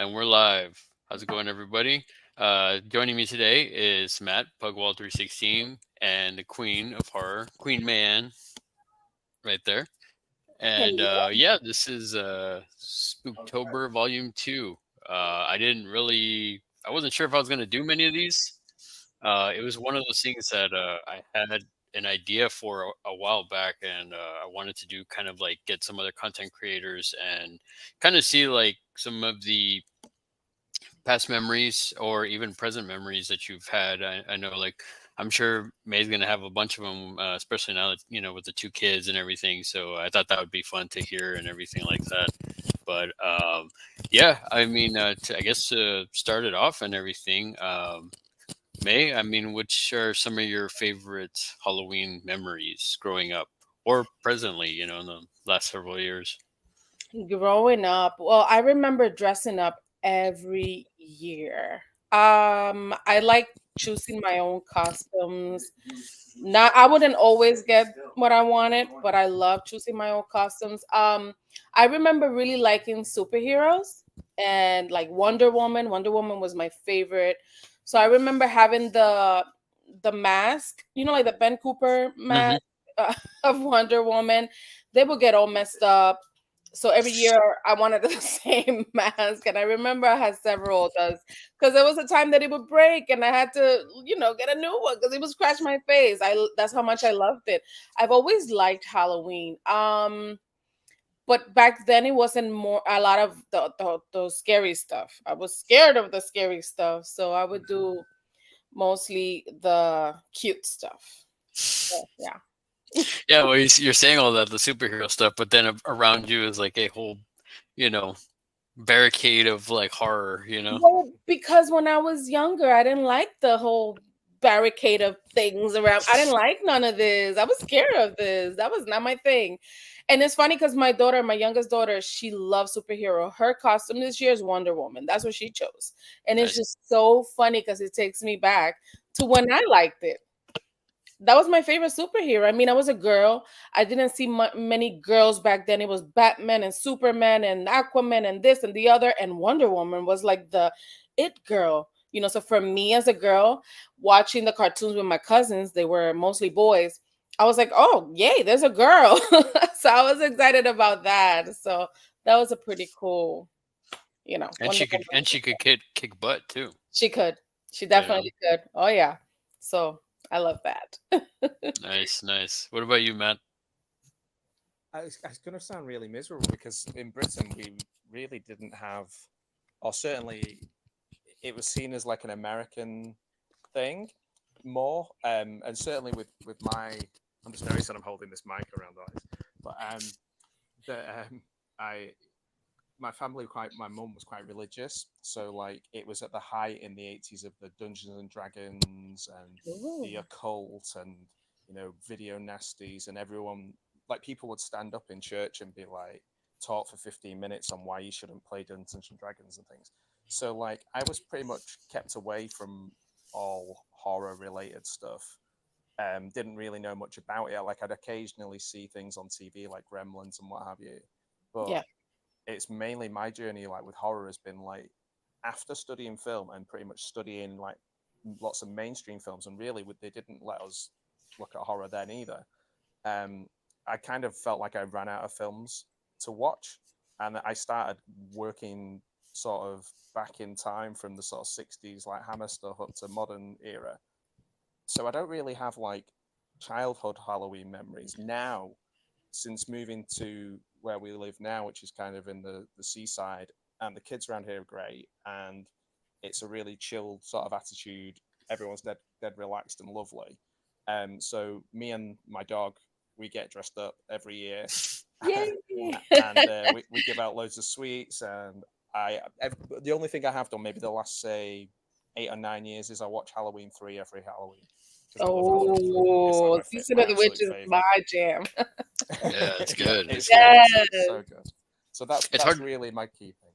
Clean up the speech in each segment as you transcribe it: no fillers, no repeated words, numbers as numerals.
And we're live. How's it going, everybody? Joining me today is Matt, Pugwall3 and the Queen of Horror, Queen Man, right there. And Hello. yeah, this is Spooktober Volume 2. I wasn't sure if I was going to do many of these. It was one of those things that I had an idea for a while back, and I wanted to do kind of like get some other content creators and kind of see like some of the past memories or even present memories that you've had. I know, like, I'm sure May's gonna have a bunch of them, especially now that with the two kids and everything. So I thought that would be fun to hear and everything like that. But yeah, I mean, I guess to start it off and everything, May. I mean, which are some of your favorite Halloween memories growing up or presently? In the last several years. Growing up, well, I remember dressing up every year. I like choosing my own costumes. Not, I wouldn't always get what I wanted, but I love choosing my own costumes. I remember really liking superheroes and like Wonder Woman. Wonder Woman was my favorite. So I remember having the mask, like the Ben Cooper Hmm. mask uh, of Wonder Woman. They would get all messed up, so every year I wanted the same mask, and I remember I had several of those because there was a time that it would break, and I had to, get a new one because it would scratch my face. That's how much I loved it. I've always liked Halloween. But back then it wasn't more a lot of the scary stuff. I was scared of the scary stuff, so I would do mostly the cute stuff. So, yeah. Yeah, well, you're saying all that the superhero stuff, but then around you is like a whole, you know, barricade of like horror. Well, because when I was younger, I didn't like the whole barricade of things around. I didn't like none of this. I was scared of this. That was not my thing. And it's funny because my daughter, my youngest daughter, she loves superhero. Her costume this year is Wonder Woman. That's what she chose. And it's Nice. just so funny because it takes me back to when I liked it. That was my favorite superhero. I mean, I was a girl. I didn't see many girls back then. It was Batman and Superman and Aquaman and this and the other. And Wonder Woman was like the it girl. So for me as a girl, watching the cartoons with my cousins, they were mostly boys. I was like, oh, yay, there's a girl. So I was excited about that. So that was a pretty cool, And Wonder she could Woman. and she could kick butt too. She could. She You know. definitely could. Oh, yeah. So I love that. Nice, nice. What about you, Matt? It's going to sound really miserable because in Britain we really didn't have, or certainly it was seen as like an American thing more, and certainly with my, I'm just noticing I'm holding this mic around eyes, but the I my family quite my mum was quite religious, so like it was at the height in the 80s of the Dungeons and Dragons and the Ooh. occult and video nasties, and everyone, like, people would stand up in church and be like, talk for 15 minutes on why you shouldn't play Dungeons and Dragons and things. So like I was pretty much kept away from all horror related stuff. Didn't really know much about it. Like I'd occasionally see things on TV like Gremlins and what have you, but Yeah. it's mainly my journey like with horror has been like after studying film and pretty much studying like lots of mainstream films, and really they didn't let us look at horror then either. um I kind of felt like I ran out of films to watch, and I started working sort of back in time from the sort of 60s like Hammer stuff up to modern era. So I don't really have like childhood Halloween memories now. Since moving to where we live now, which is kind of in the seaside, and the kids around here are great, and it's a really chilled sort of attitude. Everyone's dead relaxed and lovely. So me and my dog, we get dressed up every year, Yay. and we give out loads of sweets. And the only thing I have done maybe the last say 8 or 9 years is I watch Halloween 3 every Halloween because I love Halloween 3. It's like Oh, Season my of the Witch absolute is favorite. my jam. Yeah, it's Yeah, good. It's it's good. good. It's Yes. so good. So that's It's that's hard. really my key thing.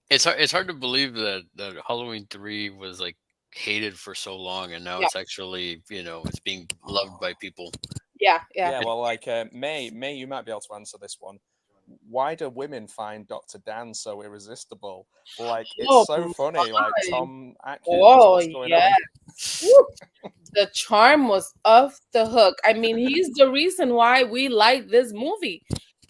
It's hard to believe that Halloween 3 was like hated for so long, and now Yeah. it's actually it's being loved by people. Yeah. Yeah. Yeah, well, like May, you might be able to answer this one. why do women find Dr. Dan so irresistible? Like, it's Oh so funny. Like, my. Tom Atkins, Oh what's going yeah. on? Woo. The charm was off the hook. I mean, he's the reason why we like this movie.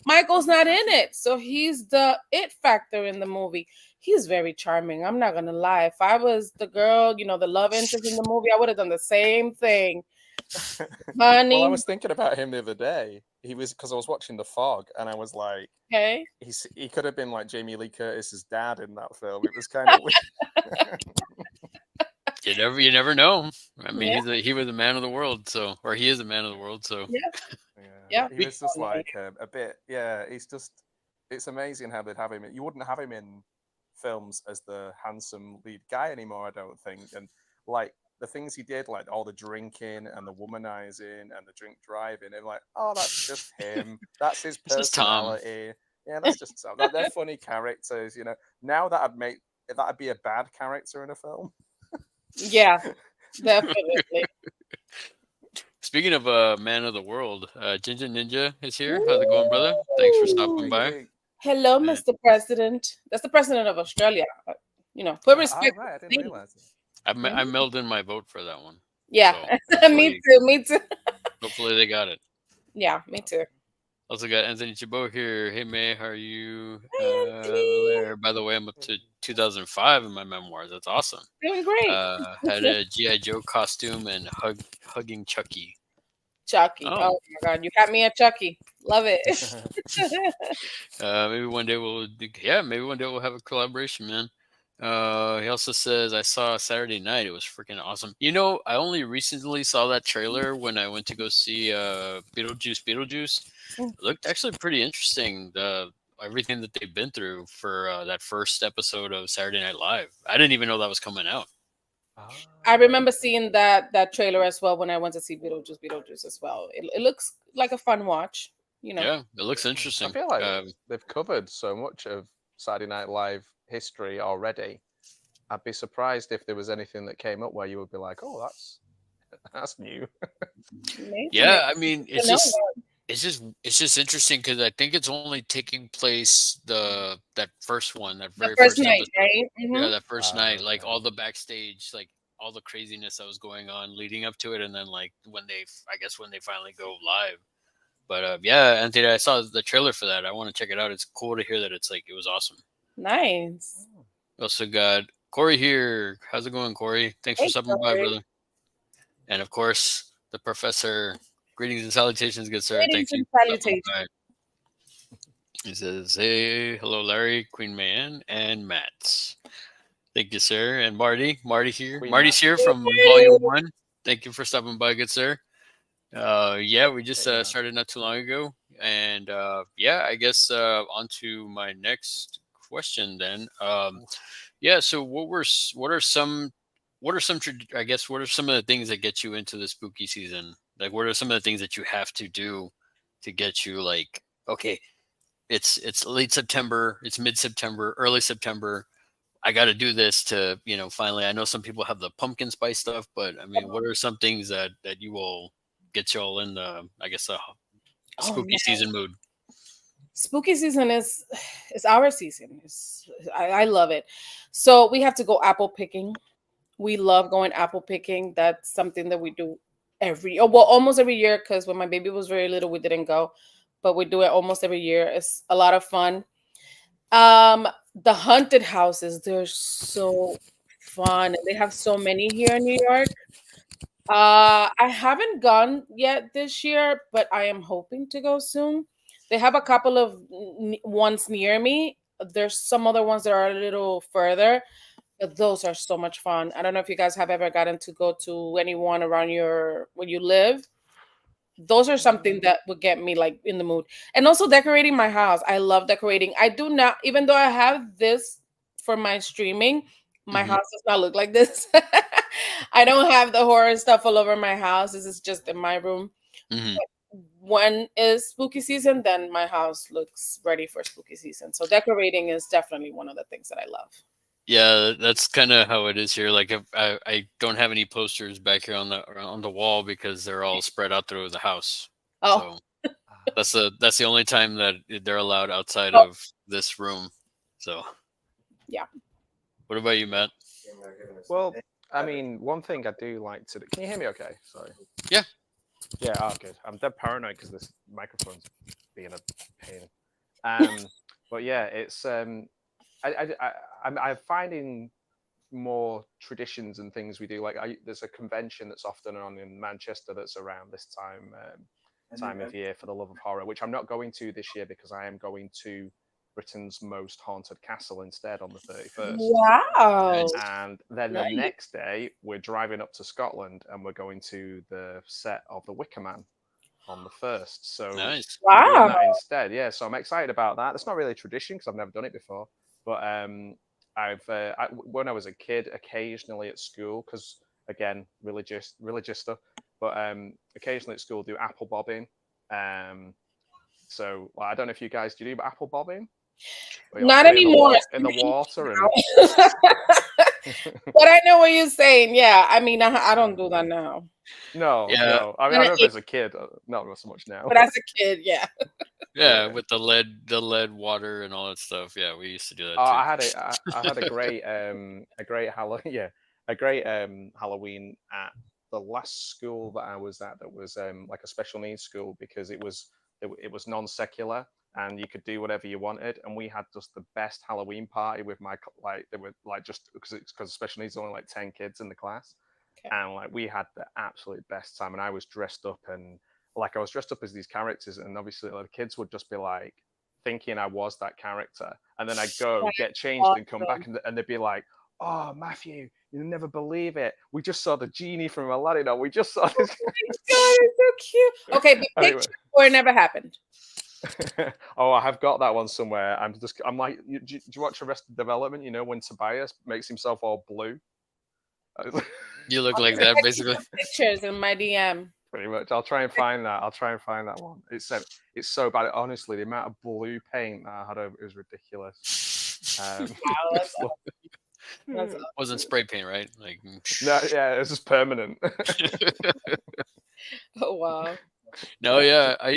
Michael's not in it, so he's the it factor in the movie. He's very charming. I'm not gonna lie. If I was the girl, the love interest in the movie, I would have done the same thing, Well, I honey. was thinking about him the other day. He was, because I was watching The Fog, and I was like, Okay. he could have been like Jamie Lee Curtis's dad in that film. It was kind of weird. You never know. I mean, Yeah. he was a man of the world, so, or he is a man of the world, so. Yeah. Yeah, Yeah. he was just like a bit. Yeah, he's just. It's amazing how they'd have him. You wouldn't have him in films as the handsome lead guy anymore, I don't think. And like the things he did, like all the drinking and the womanizing and the drink driving, and like, oh, that's just him. That's his It's just Tom. personality. Yeah, that's just so. They're funny characters, Now that'd be a bad character in a film. Yeah. Definitely. Speaking of man of the world, Ginger Ninja is here. How's it going, brother? Thanks for stopping Biggie by. big. Hello, And Mr. President. That's the president of Australia. Put Oh respect. right, I on didn't his name. realize it. I mailed in my vote for that one. Yeah. So Me hopefully, too. Me too. hopefully they got it. Yeah, me too. Also got Anthony Chabot here. Hey May, how are you? Hi, Anthony. There. By the way, I'm up to 2005 in my memoirs. That's awesome. Doing great. Had a GI Joe costume and hugging Chucky. Chucky. Oh, Oh my God, you had me at Chucky. Love it. maybe one day maybe one day we'll have a collaboration, man. He also says, I saw Saturday Night. It was freaking awesome. I only recently saw that trailer when I went to go see Beetlejuice. It looked actually pretty interesting. Everything that they've been through for that first episode of Saturday Night Live. I didn't even know that was coming out. I remember seeing that trailer as well when I went to see Beetlejuice as well. It looks like a fun watch. Yeah, it looks I interesting. feel like they've covered so much of Saturday Night Live history already. I'd be surprised if there was anything that came up where you would be like, "Oh, that's new." Maybe, Yeah, I mean, I know. it's just interesting because I think it's only taking place that first one, that The very first first night, episode. right? Yeah, that first night, like Okay. all the backstage, like all the craziness that was going on leading up to it, and then like I guess when they finally go live. But yeah, Anthony, I saw the trailer for that. I want to check it out. It's cool to hear that it was awesome. Nice. We also got Corey here. How's it going, Corey? Thanks for Hey, stopping by, Corey. brother. And of course, the professor. Greetings and salutations, good sir. Greetings Thank you and for stopping salutations. by. He says, "Hey, hello, Larry, Queen Mayan, and Matt. Thank you, sir. And Marty here. Queen Marty's Matt. here from Volume One. Thank you for stopping by, good sir. Yeah, we just Hey, Matt. started not too long ago, and yeah, I guess on to my next question then. Yeah, so I guess what are some of the things that get you into the spooky season? Like, what are some of the things that you have to do to get you like, okay, it's late September, it's mid September, early September. I got to do this to, finally. I know some people have the pumpkin spice stuff, but I mean, what are some things that you will get you all in the, I guess, the Oh spooky man, season mood? spooky season is our season. I love it. So we have to go apple picking. We love going apple picking. That's something that we do almost every year. Because when my baby was very little, we didn't go, but we do it almost every year. It's a lot of fun. The haunted houses, they're so fun. They have so many here in New York. I haven't gone yet this year, but I am hoping to go soon. They have a couple of ones near me. There's some other ones that are a little further, but those are so much fun. I don't know if you guys have ever gotten to go to anyone around where you live. Those are something that would get me like in the mood. And also decorating my house. I love decorating. I do not, even though I have this for my streaming, my Hmm. house does not look like this. I don't have the horror stuff all over my house. This is just in my room. Hmm. When is spooky season, then my house looks ready for spooky season. So decorating is definitely one of the things that I love. Yeah, that's kind of how it is here. Like, if I don't have any posters back here on the wall because they're all spread out through the house. Oh, So That's the only time that they're allowed outside Oh, of this room. So, yeah. what about you, Matt? Well, I mean, one thing I do like to do. Can you hear me? Okay, sorry. Yeah. Yeah. Oh, good. I'm dead paranoid because this microphone's being a pain. But yeah, it's I'm finding more traditions and things we do. Like there's a convention that's often on in Manchester that's around this time of year for the love of horror, which I'm not going to this year because I am going to Britain's most haunted castle instead on the 31st. Wow. Nice. And then the Nice. next day, we're driving up to Scotland and we're going to the set of The Wicker Man on the 1st. So Nice. we're doing Wow. that instead. Yeah, so I'm excited about that. It's not really a tradition because I've never done it before, but when I was a kid, occasionally at school, because again, religious stuff, but occasionally at school do apple bobbing. So I don't know if you guys do apple bobbing. Where you like Not put it anymore. in the water and But I know what you're saying. Yeah. I mean, I don't do that now. no, Yeah. no. I mean, I Kinda remember ick, as a kid, not so much now. but as a kid, yeah. Yeah, Yeah. with the lead water and all that stuff. Yeah, we used to do that too. I had a great Halloween at the last school that I was at that was like a special needs school because it was non-secular and you could do whatever you wanted, and we had just the best Halloween party with like they were like just because special needs only like 10 kids in the class, Okay. and like we had the absolute best time, and I was dressed up and like I was dressed up as these characters, and obviously like, the kids would just be like thinking I was that character, and then I'd go That's get changed and come back, awesome. and they'd be like, "Oh, Matthew, you'll never believe it. We just saw the genie from Aladdin. Or we just saw Oh this." my God, it's so cute. Okay, but Anyway, picture or it never happened. oh, I have got that one somewhere. I'm like, do you watch Arrested Development? You know when Tobias makes himself all blue. You look I'll like that, text you basically. some pictures in my DM. Pretty much. I'll try and find that. I'll try and find that one. It's so bad. Honestly, the amount of blue paint that I had over it was ridiculous. Wow, that's awesome. Wasn't spray paint, right? Like, No, yeah, it's just permanent. Oh wow. no, yeah. I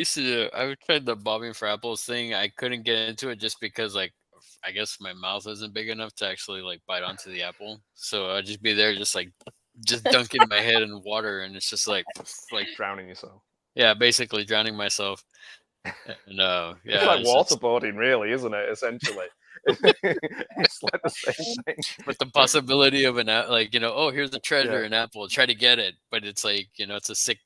tried the bobbing for apples thing. I couldn't get into it just because, like, I guess my mouth isn't big enough to actually like bite onto the apple. So I'd just be there, just dunking my head in water, and it's just like Drowning yourself. yeah, basically drowning myself. And It's yeah, like it's just waterboarding, really, isn't it? Essentially, it's like the same thing. with the possibility of like oh, here's a treasure, Yeah. an apple, try to get it, but it's like it's a sick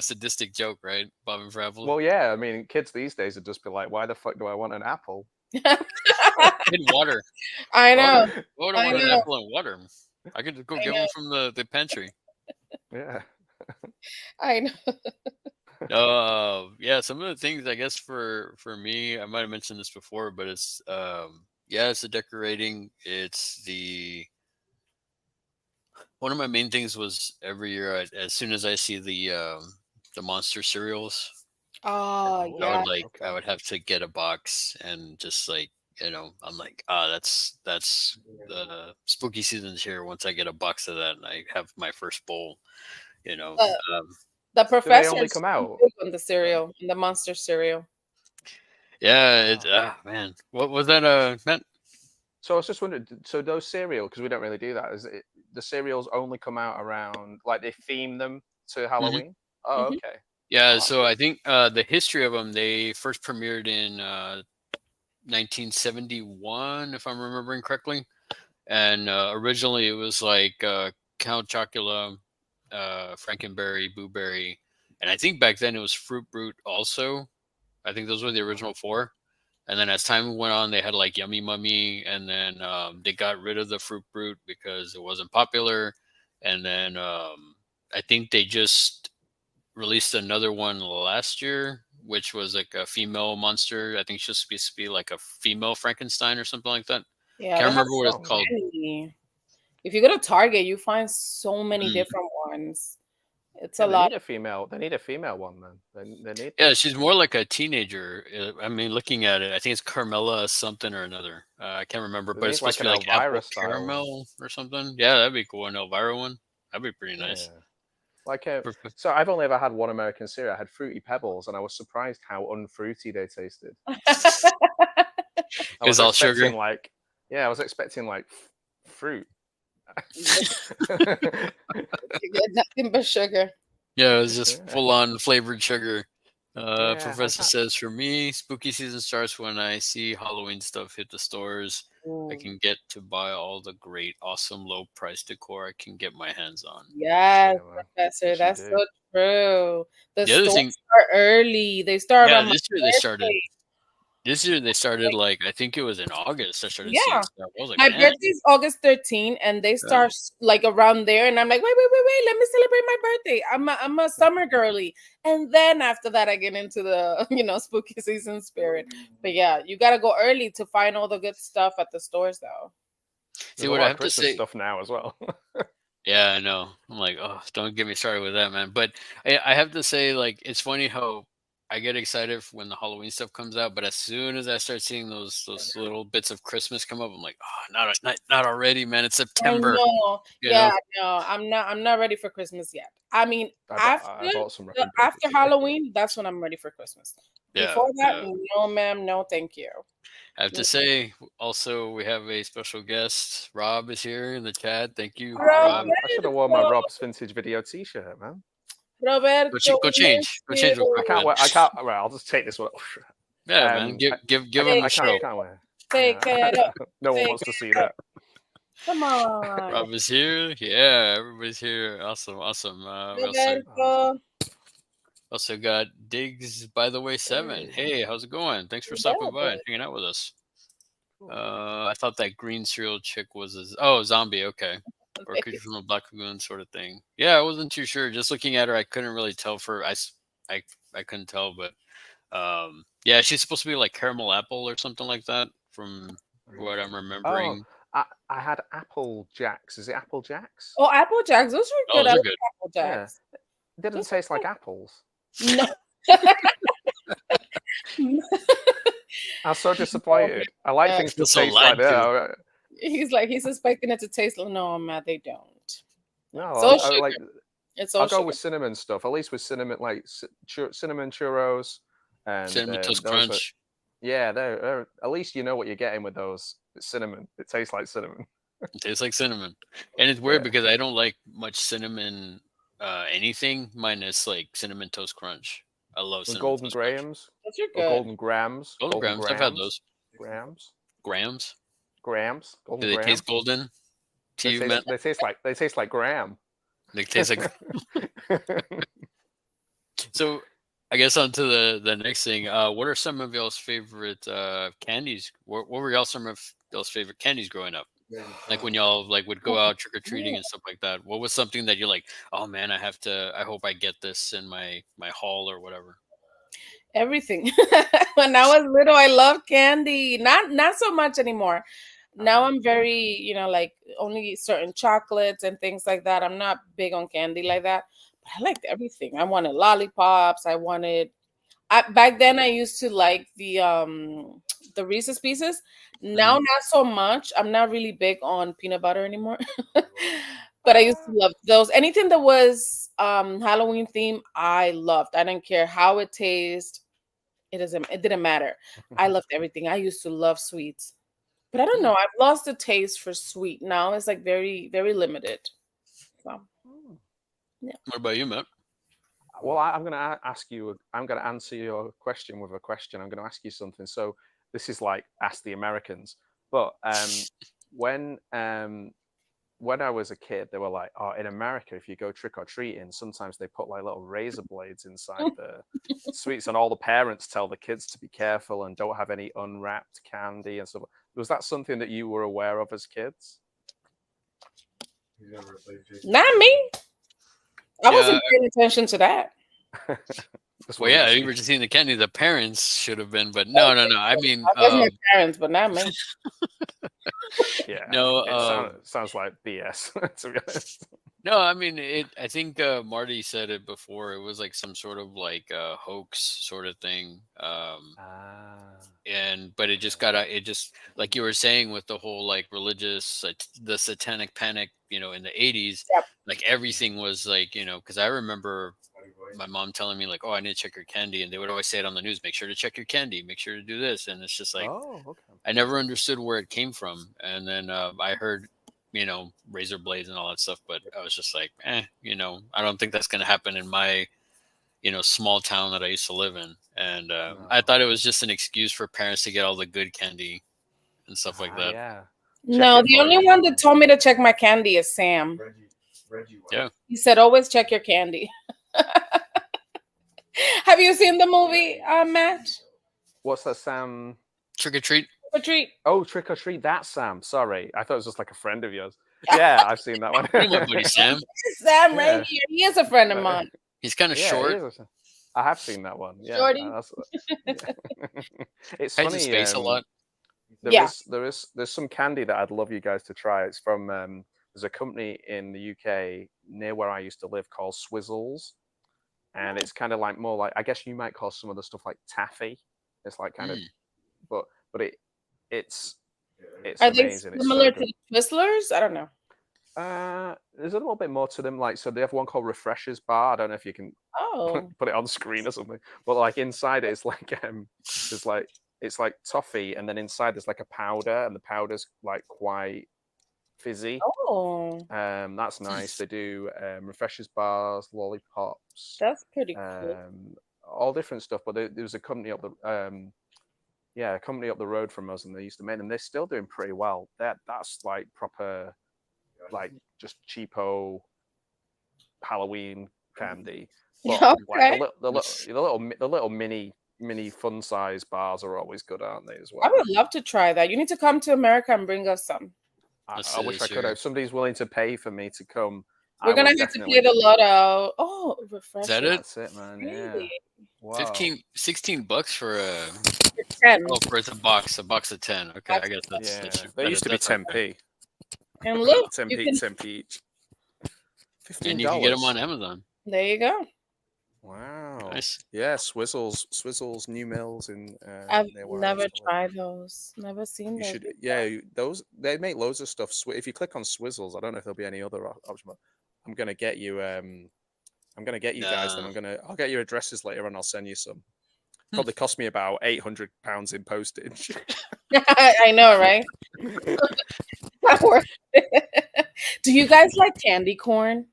sadistic joke, right? Bobbing for apples Well, yeah. I mean, kids these days would just be like, "Why the fuck do I want an apple?" in water. I What? know. Why would I I want an know. apple in water? I could just go I get know. one from the pantry. Yeah. I know. Yeah, some of the things I guess for me, I might have mentioned this before, but it's yeah, it's the decorating. It's the one of my main things was every year as soon as I see the monster cereals, Oh Oh, yeah. I okay. would have to get a box and just like I'm like, that's the spooky season's here. Once I get a box of that and I have my first bowl, you know. The, Um, the Do they professor only is come so out? big on the cereal, the monster cereal. yeah, Wow. man, what was that meant? So I was just wondering. So those cereal, because we don't really do that, the cereals only come out around like they theme them to Hmm. Halloween? Oh, Hmm. okay. Yeah, Oh, that's so good. I think the history of them, they first premiered in 1971, if I'm remembering correctly. And originally it was like Count Chocula, Frankenberry, Blueberry, and I think back then it was Fruit Brute also. I think those were the Oh, original four. And then as time went on, they had like Yummy Mummy, and then they got rid of the Fruit Brute because it wasn't popular. And then I think they just released another one last year, which was like a female monster. I think she's supposed to be like a female Frankenstein or something like that. Yeah, Can't they have remember what so it's oh, called. many. If you go to Target, you find so many Mm. different ones. It's a yeah. They lot. need a female. They need a female one then. They need Yeah, that. she's more like a teenager. I mean, looking at it, I think it's Carmela something or another. I can't remember, They but it's need supposed like to an be like apple Elvira style one. caramel or something. Yeah, that'd be cool. An Elvira one. That'd be pretty nice. Yeah. Like, Perfect. so I've only ever had one American cereal. I had Fruity Pebbles, and I was surprised how unfruity they tasted. I It's was all sugar. expecting like, yeah, I was expecting like fruit. You get nothing but sugar. Yeah, it was just Yeah. full on flavored sugar. Yeah, I've Professor had. says for me, spooky season starts when I see Halloween stuff hit the stores. I Mm. can get to buy all the great, awesome, low price decor I can get my hands on. Yes, Yeah, well, Professor, yes, you that's do. so true. The The other stores thing, start early. They start yeah, around my birthday. this year they started Like, like I think it was in August. I started seeing yeah, stuff. I was like, my man, birthday's August 13, and they yeah. start like around there, and I'm like, wait, let me celebrate my birthday. I'm a summer girly, and then after that, I get into the spooky season spirit. But yeah, you gotta go early to find all the good stuff at the stores, though. See There's a what I lot of have to Christmas say. stuff now as well. Yeah, I know. I'm like, oh, don't get me started with that, man. But I have to say, like, it's funny how I get excited when the Halloween stuff comes out, but as soon as I start seeing those little bits of Christmas come up, I'm like, oh, not already, man. It's I September, know. you Yeah, know? no, I'm not ready for Christmas yet. I mean, I bought some wrapping paper after today. Halloween, that's when I'm ready for Christmas. Yeah, Before that, yeah. no, ma'am, no, thank you. I have to Mm. say, also, we have a special guest. Rob is here in the chat. Thank you, Oh Rob. man, I should have worn my Rob's vintage video T-shirt, man. Roberto, Go we miss change. Go change real I quick, you. can't man. wear. I can't. Well, I'll just take this one. Yeah, man. Give him Take the I show. it, can't wear. take Yeah. it, No one take wants to see it. that. Come on, Rob is here. Yeah, everybody's here. Awesome, awesome. We Awesome. Roberto. also got Diggs by the way 7. Hey, Hey, how's it going? Thanks for stopping by and Roberto. hanging out with us. cool. I thought that green cereal chick was zombie. Okay, or creature from a black lagoon sort of thing. Yeah, I wasn't too sure. Just looking at her, I couldn't really tell. I couldn't tell, but yeah, she's supposed to be like caramel apple or something like that from what I'm Oh, remembering. I had Apple Jacks. Is it Apple Jacks? Oh, Apple Jacks. Those were Oh, good. I those are like good. Apple Yeah, Jacks. it didn't Those taste were like apples. good. No. I was so Oh, disappointed. I like man. things to That's so taste like lied to. that. He's suspecting it to taste. No, man, they don't. No, It's all I like. sugar. It's I'll all go sugar. with cinnamon stuff. At least with cinnamon, like cinnamon churros, and Cinnamon toast those are. crunch. Yeah, they're at least you know what you're getting with those. It's cinnamon. It tastes like cinnamon. It tastes like cinnamon, and it's weird Yeah. because I don't like much cinnamon anything minus like cinnamon toast crunch. I love The cinnamon golden toast crunch. grahams Those are or good. golden grams. Golden Golden grams, I've had grams. those. Grams. Grams. Grams. Do Golden they taste grams. golden to They you, taste. man? They taste like graham. They taste like. So, I guess on to the next thing. What are some of y'all's favorite candies? What were y'all some of y'all's favorite candies growing up? Like when y'all like would go out trick or treating and stuff like that. What was something that you're like, oh man, I have to. I hope I get this in my haul or whatever. Everything. When I was little, I loved candy. Not so much anymore. Now I'm very, like only certain chocolates and things like that. I'm not big on candy like that. But I liked everything. I wanted lollipops. Back then I used to like the Reese's Pieces. Now Mhm. not so much. I'm not really big on peanut butter anymore. But I used to love those. Anything that was Halloween theme, I loved. I didn't care how it tastes. It didn't matter. I loved everything. I used to love sweets. But I don't know. I've lost the taste for sweet. Now it's like very, very limited. So yeah. What about you, Matt? Well, I'm going to ask you. I'm going to answer your question with a question. I'm going to ask you something. So this is like ask the Americans. But when when I was a kid, they were like, "Oh, in America, if you go trick or treating, sometimes they put like little razor blades inside the sweets, and all the parents tell the kids to be careful and don't have any unwrapped candy and stuff." Was that something that you were aware of as kids? Not me. I Yeah. wasn't paying attention to that. Well, yeah, you were just seeing the candy. The parents should have been, but no. I mean, I guess my parents, but not me. Yeah, no. it sounds like BS, to be honest. No, I mean it. I think Marty said it before. It was like some sort of like hoax sort of thing. Ah, And but it just got it just like you were saying with the whole like religious the satanic panic, in the 80s, Yep. like everything was like, because I remember my mom telling me like, oh, I need to check your candy, and they would always say it on the news, make sure to check your candy, make sure to do this, and it's just like oh, okay. I never understood where it came from. And then I heard, razor blades and all that stuff, but I was just like, I don't think that's going to happen in my, small town that I used to live in. And I No. thought it was just an excuse for parents to get all the good candy and stuff like Ah, that. yeah. Check No, it the for only you. one that told me to check my candy is Sam. Yeah. He said, always check your candy. Have you seen the movie, Matt? What's that, Sam? Trick or treat. For treat. Oh, Trick or Treat. That's Sam. Sorry, I thought it was just like a friend of yours. Yeah, I've seen that one. You know my buddy Sam. Sam right Yeah. here. He is a friend of mine. He's kind of Yeah, it short. is. I have seen that one. Yeah, Shorty. yeah. It's Hides his funny. face a lot. Yeah. There's some candy that I'd love you guys to try. It's from there's a company in the UK near where I used to live called Swizzles, and it's kind of like more like, I guess you might call some of the stuff like taffy. It's like kind of, Mm. but it's Are they amazing. It's similar so to good. the Twizzlers? I don't know. There's a little bit more to them. Like, so they have one called Refreshers Bar. I don't know if you can Oh. put it on screen or something, but like inside it's like there's like, it's like toffee, and then inside there's like a powder, and the powder's like quite fizzy. Oh. That's nice. They do Refreshers bars, lollipops, That's pretty cool. all different stuff. But there was a company up a company up the road from us, and they used to make them. They're still doing pretty well. That's like proper, like just cheapo Halloween candy. But like Okay. the little mini fun size bars are always good, aren't they, as I well? would love to try that. You need to come to America and bring us some. Let's I see wish I this could. here. If somebody's willing to pay for me to come, We're I gonna would have to play definitely. the lotto. Oh, Is that refreshers. it? That's it, man. Yeah. Really? Wow. 15, $16 for a It's 10. for it's a box of 10. Okay, I guess Yeah. that's They used to be that's okay. 10p. And look, 10p, you can. 10p each. And you can get them $15. on Amazon. There you go. Wow. Nice. Yeah, Swizzles, New Mills in I've near where I never used to live. tried those. Never seen You those. should, yeah. Those, they make loads of stuff. If you click on Swizzles, I don't know if there'll be any other option, but I'm gonna get you. I'm gonna get you guys. Then I'll get your addresses later, and I'll send you some. Probably cost me about £800 in postage. I know, right? Not worth it. Do you guys like candy corn?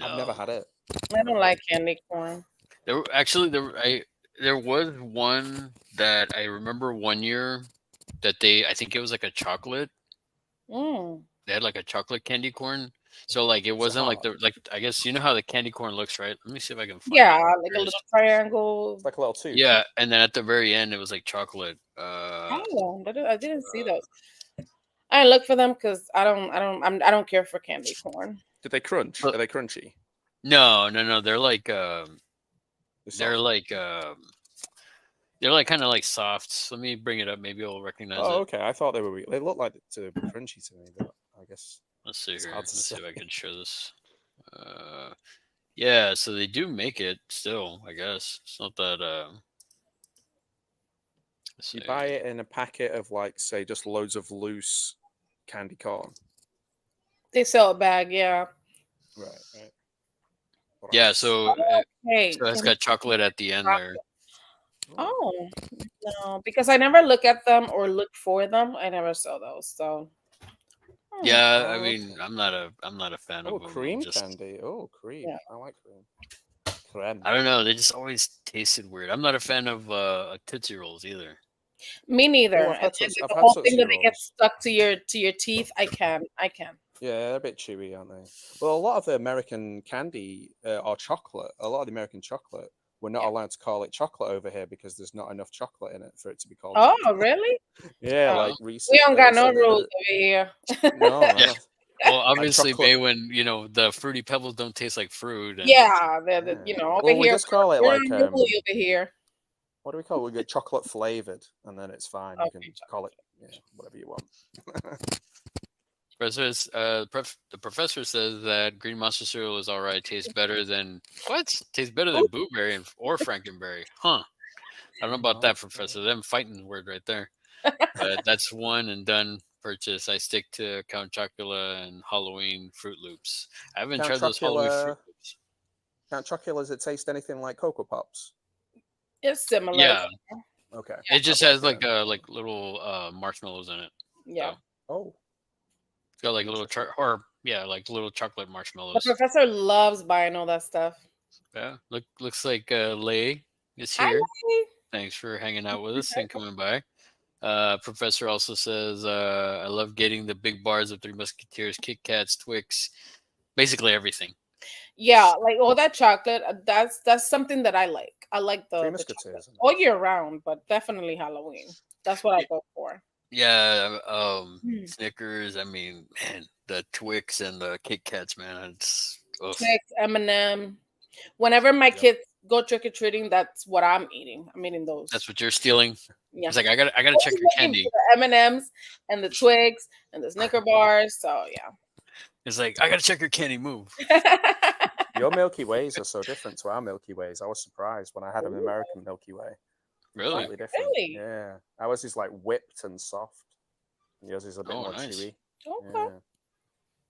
I've never No. had it. I don't like candy corn. There was one that I remember one year that I think it was like a chocolate. Mm. They had like a chocolate candy corn. So like it Was it wasn't like hard? I guess you know how the candy corn looks, right? Let me see if I can find Yeah, it. like a little triangle. It's like a little tube. Yeah, and then at the very end it was like chocolate. Oh, I didn't see those. I didn't look for them because I don't care for candy corn. Did they crunch? Look. Are they crunchy? No. They're like They're they're soft. like they're like kind of like soft. Let me bring it up. Maybe you'll recognize Oh, it. okay. I thought they were. They look like to be crunchy to me, but I guess Let's see it's here. hard to Let's see if I say. can show this. Yeah, so they do make it still, I guess. It's not that let's You see. buy it in a packet of, like, say, just loads of loose candy corn. They sell a bag, yeah. Right. Yeah, so Hey, so it's got chocolate at the end there. oh no, because I never look at them or look for them. I never saw those. So Yeah, I Oh, mean, I'm not a fan Oh, of them. cream candy. Oh, cream. Yeah. I like cream. Creme. I don't know. They just always tasted weird. I'm not a fan of Tootsie Rolls either. me neither. Oh, I've had And I've the had whole thing Tootsie that they get Rolls. stuck to your teeth. I can. Yeah, they're a bit chewy, aren't they? Well, a lot of the American candy or chocolate, a lot of the American chocolate, we're not allowed to call it chocolate over here because there's not enough chocolate in it for it to be called Oh, chocolate. really? Yeah, Oh. like We recent. don't got no so rules over here. No, Yeah. Well, obviously, chocolate- Bay, when the fruity pebbles don't taste like fruit. And Yeah, over Well, we here. just call it we're like unruly over here. what do we call it? We get chocolate flavored, and then it's fine. You Okay, can call it whatever you want. The professor says that green monster cereal is all right. Tastes better than what? Tastes better Ooh. than blueberry or frankenberry. Huh? I don't know Green about that, Monster. Professor. Them fighting word right there. But that's one and done purchase. I stick to Count Chocula and Halloween Fruit Loops. I haven't Count tried those Halloween Fruit Chocula. Loops. Count Chocula. Does it taste anything like Cocoa Pops? It's similar. Yeah, Okay, it I'd just like has it then. like little marshmallows in it. Yeah. So Oh, it's got like little interesting. or yeah, like little chocolate The marshmallows. professor loves buying all that stuff. Yeah, looks like Lay is Hi, here. Lexi. Thanks for hanging out with us and coming by. Professor also says, I love getting the big bars of Three Musketeers, Kit Kats, Twix, basically everything. Yeah, like all that chocolate. That's something that I like. I like Three the chocolate Musketeers are all nice. year round, but definitely Halloween. That's what I Y- go for. Yeah, Mm. Snickers. I mean, man, the Twix and the Kit Kats, man. It's oof. Twix, M&M. Whenever my Yep. kids go trick or treating, that's what I'm eating. I'm eating That's those. what you're stealing. Yeah, It's like I gotta check always your looking for candy. the M&Ms and the Twix and the Snicker bars. So It's like I gotta check your candy. Move. yeah. Your Milky Ways are so different to our Milky Ways. I was surprised when I had an Ooh, American Milky Way. Really? Completely different. really? Yeah. Ours is like whipped and soft. And yours is a bit Oh, more nice. chewy. Okay. Yeah.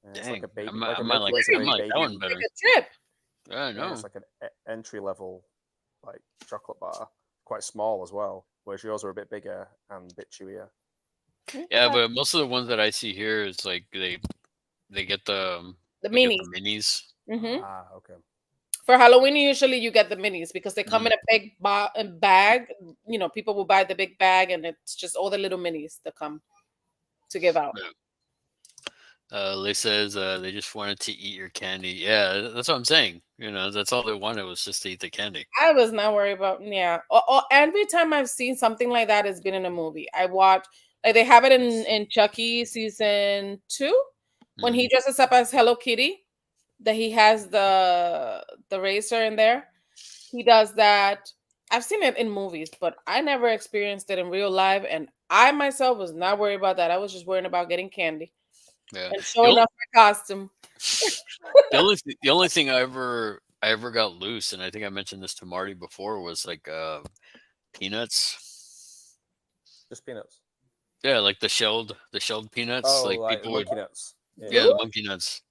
Yeah, it's like a Dang, baby. I Like a might Milky like Way is a I very might like that baby. one better. Take a trip. Yeah, I Yeah, it's know. like an entry level like chocolate bar. Quite small as well. Whereas yours are a bit bigger and a bit chewier. Yeah, Okay. but most of the ones that I see here is like they get The they get the minis. minis. Hmm. Ah, okay. For Halloween, usually you get the minis because they come Mm, in a big bag. People will buy the big bag, and it's just all the little minis that come to give out. yeah. Lee says they just wanted to eat your candy. Yeah, that's what I'm saying. That's all they wanted was just to eat the candy. I was not worried about, yeah. Every time I've seen something like that, it's been in a movie. I watch, like they have it in Chucky season 2 when Mm. he dresses up as Hello Kitty. That he has the racer in there. He does that. I've seen it in movies, but I never experienced it in real life. And I myself was not worried about that. I was just worried about getting candy Yeah. and The showing only off my costume. the only thing I ever got loose, and I think I mentioned this to Marty before, was like peanuts. Just peanuts. Yeah, like the shelled peanuts. Oh, Like like the people would, monkey nuts. yeah, Yeah. the Ooh, monkey nuts.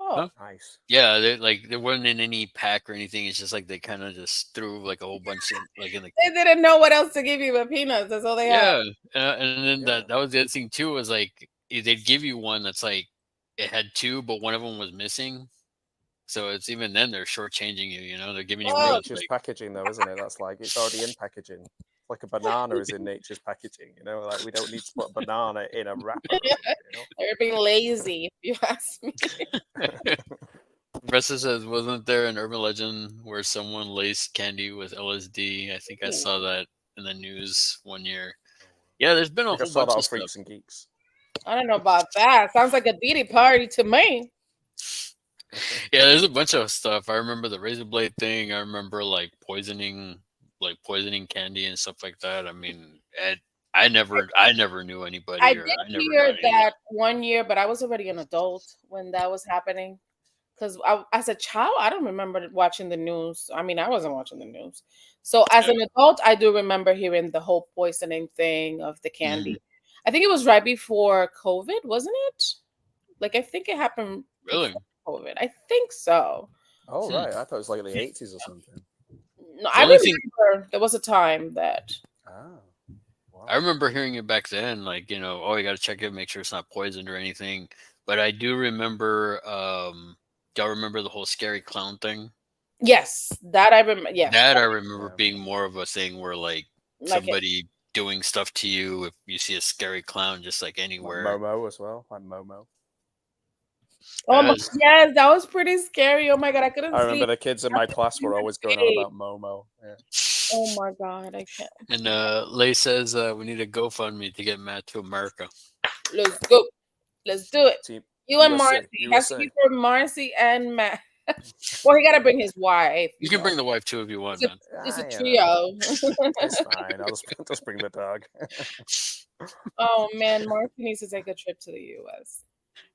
oh, Huh? Nice. Yeah, there wasn't in any pack or anything. It's just like they kind of just threw like a whole bunch in, like in the they didn't know what else to give you but peanuts. That's all they had. yeah, and then Yeah. that was the other thing too was like they'd give you one that's like it had two, but one of them was missing. So it's even then they're shortchanging you. They're giving you It's one Oh, that's nature's like packaging, though, isn't it? That's like it's already in packaging. Like a banana is in nature's packaging. Like we don't need to put a banana in a wrapper. they're being lazy, if you ask me. Professor says, wasn't there an urban legend where someone laced candy with LSD? I think I saw that in the news one year. Yeah, there's been I a think I whole saw that bunch on of stuff. Freaks and Geeks. I don't know about that. Sounds like a deity party to me. Yeah, there's a bunch of stuff. I remember the razor blade thing. I remember like poisoning candy and stuff like that. I mean, I never knew I anybody, or did I never got hear any of that that. one year, but I was already an adult when that was happening. Because as a child, I don't remember watching the news. I mean, I wasn't watching the news. So as Yeah. an adult, I do remember hearing the whole poisoning thing of the Mm, candy. I think it was right before COVID, wasn't it? Like, I think it happened really? before COVID. I think so. Oh Hmm. right, I thought it was like the 80s or something. No, The I only thing remember there was a time that. Ah, I wow. remember hearing it back then, like oh, you got to check it, make sure it's not poisoned or anything. But I do remember. Do y'all remember the whole scary clown thing? Yes, that I remember. Yes, That I remember Yeah, being more of a thing where like like it. somebody doing stuff to you if you see a scary clown just like like anywhere. Momo as well, like Momo. Oh my, Yes. yes, that was pretty scary. Oh my god, I couldn't I remember sleep the kids in my after class seeing were the always going on face. about Momo. Yeah. Oh my god, I can't. And Lay says we need a GoFundMe to get Matt to America. Let's go. Let's do it. Team You and Marcy. USA, It has to be USA. for Marcy and Matt. Well, he gotta bring his wife. You can bring the wife too if you want, It's a, man. it's a Ah, trio. it's fine. I'll just bring the dog. Oh man, Marcy needs to take a trip to the U.S.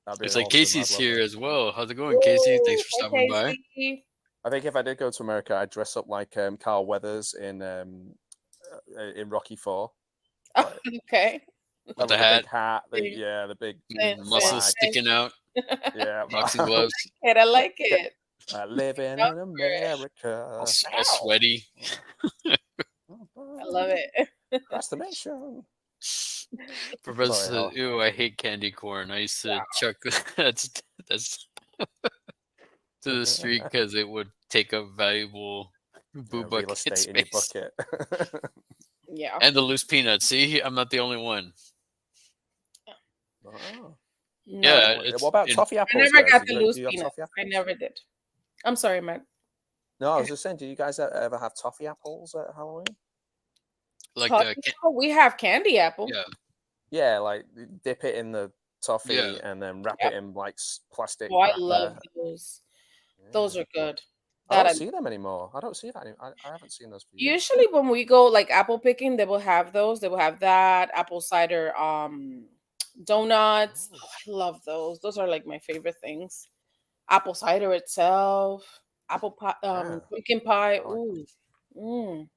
That'd be It's like awesome. Casey's I'd love here that. as well. How's it going, Casey? Thanks Ooh, for stopping by. Casey. I think if I did go to America, I'd dress up like Carl Weathers in Rocky Four. Like, Okay. With the the big hat, hat, Thanks. the big muscles flag. sticking out, Yeah, boxing gloves, I like it. living Sounds in great. America. all sweaty. I love it. Across the nation. Professor Sorry, says, "Ew, I hate candy corn. I used to chuck that's to the street because it would take up valuable boo real bucket estate in your space." bucket. Yeah. And the loose peanuts. See, I'm not the only one. Oh. No, Yeah, What about it, toffee I apples, never guys? got the Do loose you have peanuts. toffee I apples? never did. I'm sorry, Matt. No, I was just saying, do you guys ever have toffee apples at Halloween? like Toffee apple? We have candy apple. yeah, Yeah, like dip it in the toffee yeah. and then wrap Yep. it in like plastic Oh, I wrapper. love those. Those Yeah. are good. I don't see them anymore. I don't see that. I haven't seen those for years. Usually when we go like apple picking, they will have those. They will have that apple cider donuts. Oh. Oh, I love those. Those are like my favorite things. Apple cider itself, apple pie, Yeah, pumpkin pie. I like Ooh. Mm.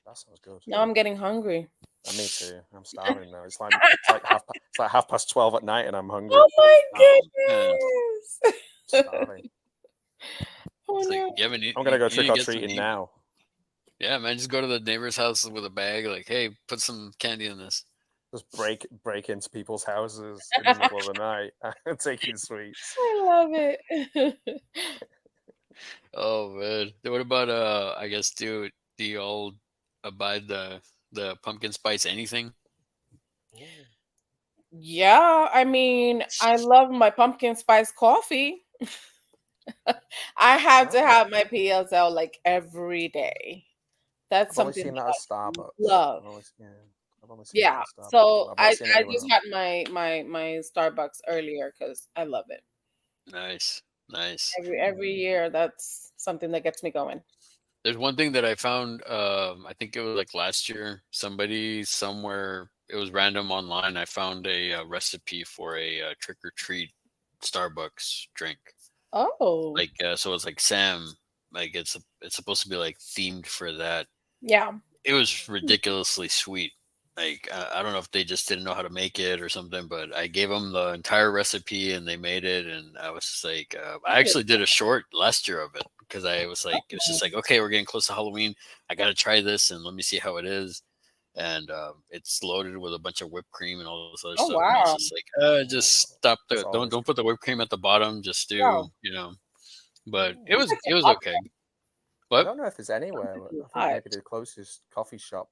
that sounds good. Now I'm getting hungry. Me too. I'm starving now. It's like 12:30 at night, and I'm hungry. Oh my Oh, man. goodness. Starving. Oh It's like, no. yeah, man, I'm gonna go you trick need or to get some treating heat. now. Yeah, man, just go to the neighbor's house with a bag. Like, hey, put some candy in this. Just break into people's houses in the middle of the night and taking sweets. I love it. Oh man, what about I guess do you all abide the pumpkin spice anything? Yeah, I mean, I love my pumpkin spice coffee. I have to have my PSL like every day. That's I've only something seen that that at I Starbucks. love. I've only seen Yeah. that at Starbucks. So I've not seen it I anywhere just else. got my Starbucks earlier because I love it. Nice, nice. Every year, that's something that gets me going. There's one thing that I found. I think it was like last year. Somebody somewhere. It was random online. I found a recipe for a trick or treat Starbucks drink. Oh, Like so, it's like Sam. Like it's supposed to be like themed for that. yeah. It was ridiculously sweet. Like I don't know if they just didn't know how to make it or something, but I gave them the entire recipe and they made it, and I was just like, I actually did a short last year of it because I was like, it was just like, okay, we're getting close to Halloween. I got to try this and let me see how it is. And it's loaded with a bunch of whipped cream and all this other Oh, stuff. And I was wow. just like, just stop That's the always don't put the whipped cream at the bottom. Just Wow. do. But It's like it a was lot. okay. I What? don't know if there's anywhere. But I think Lot. maybe the closest coffee shop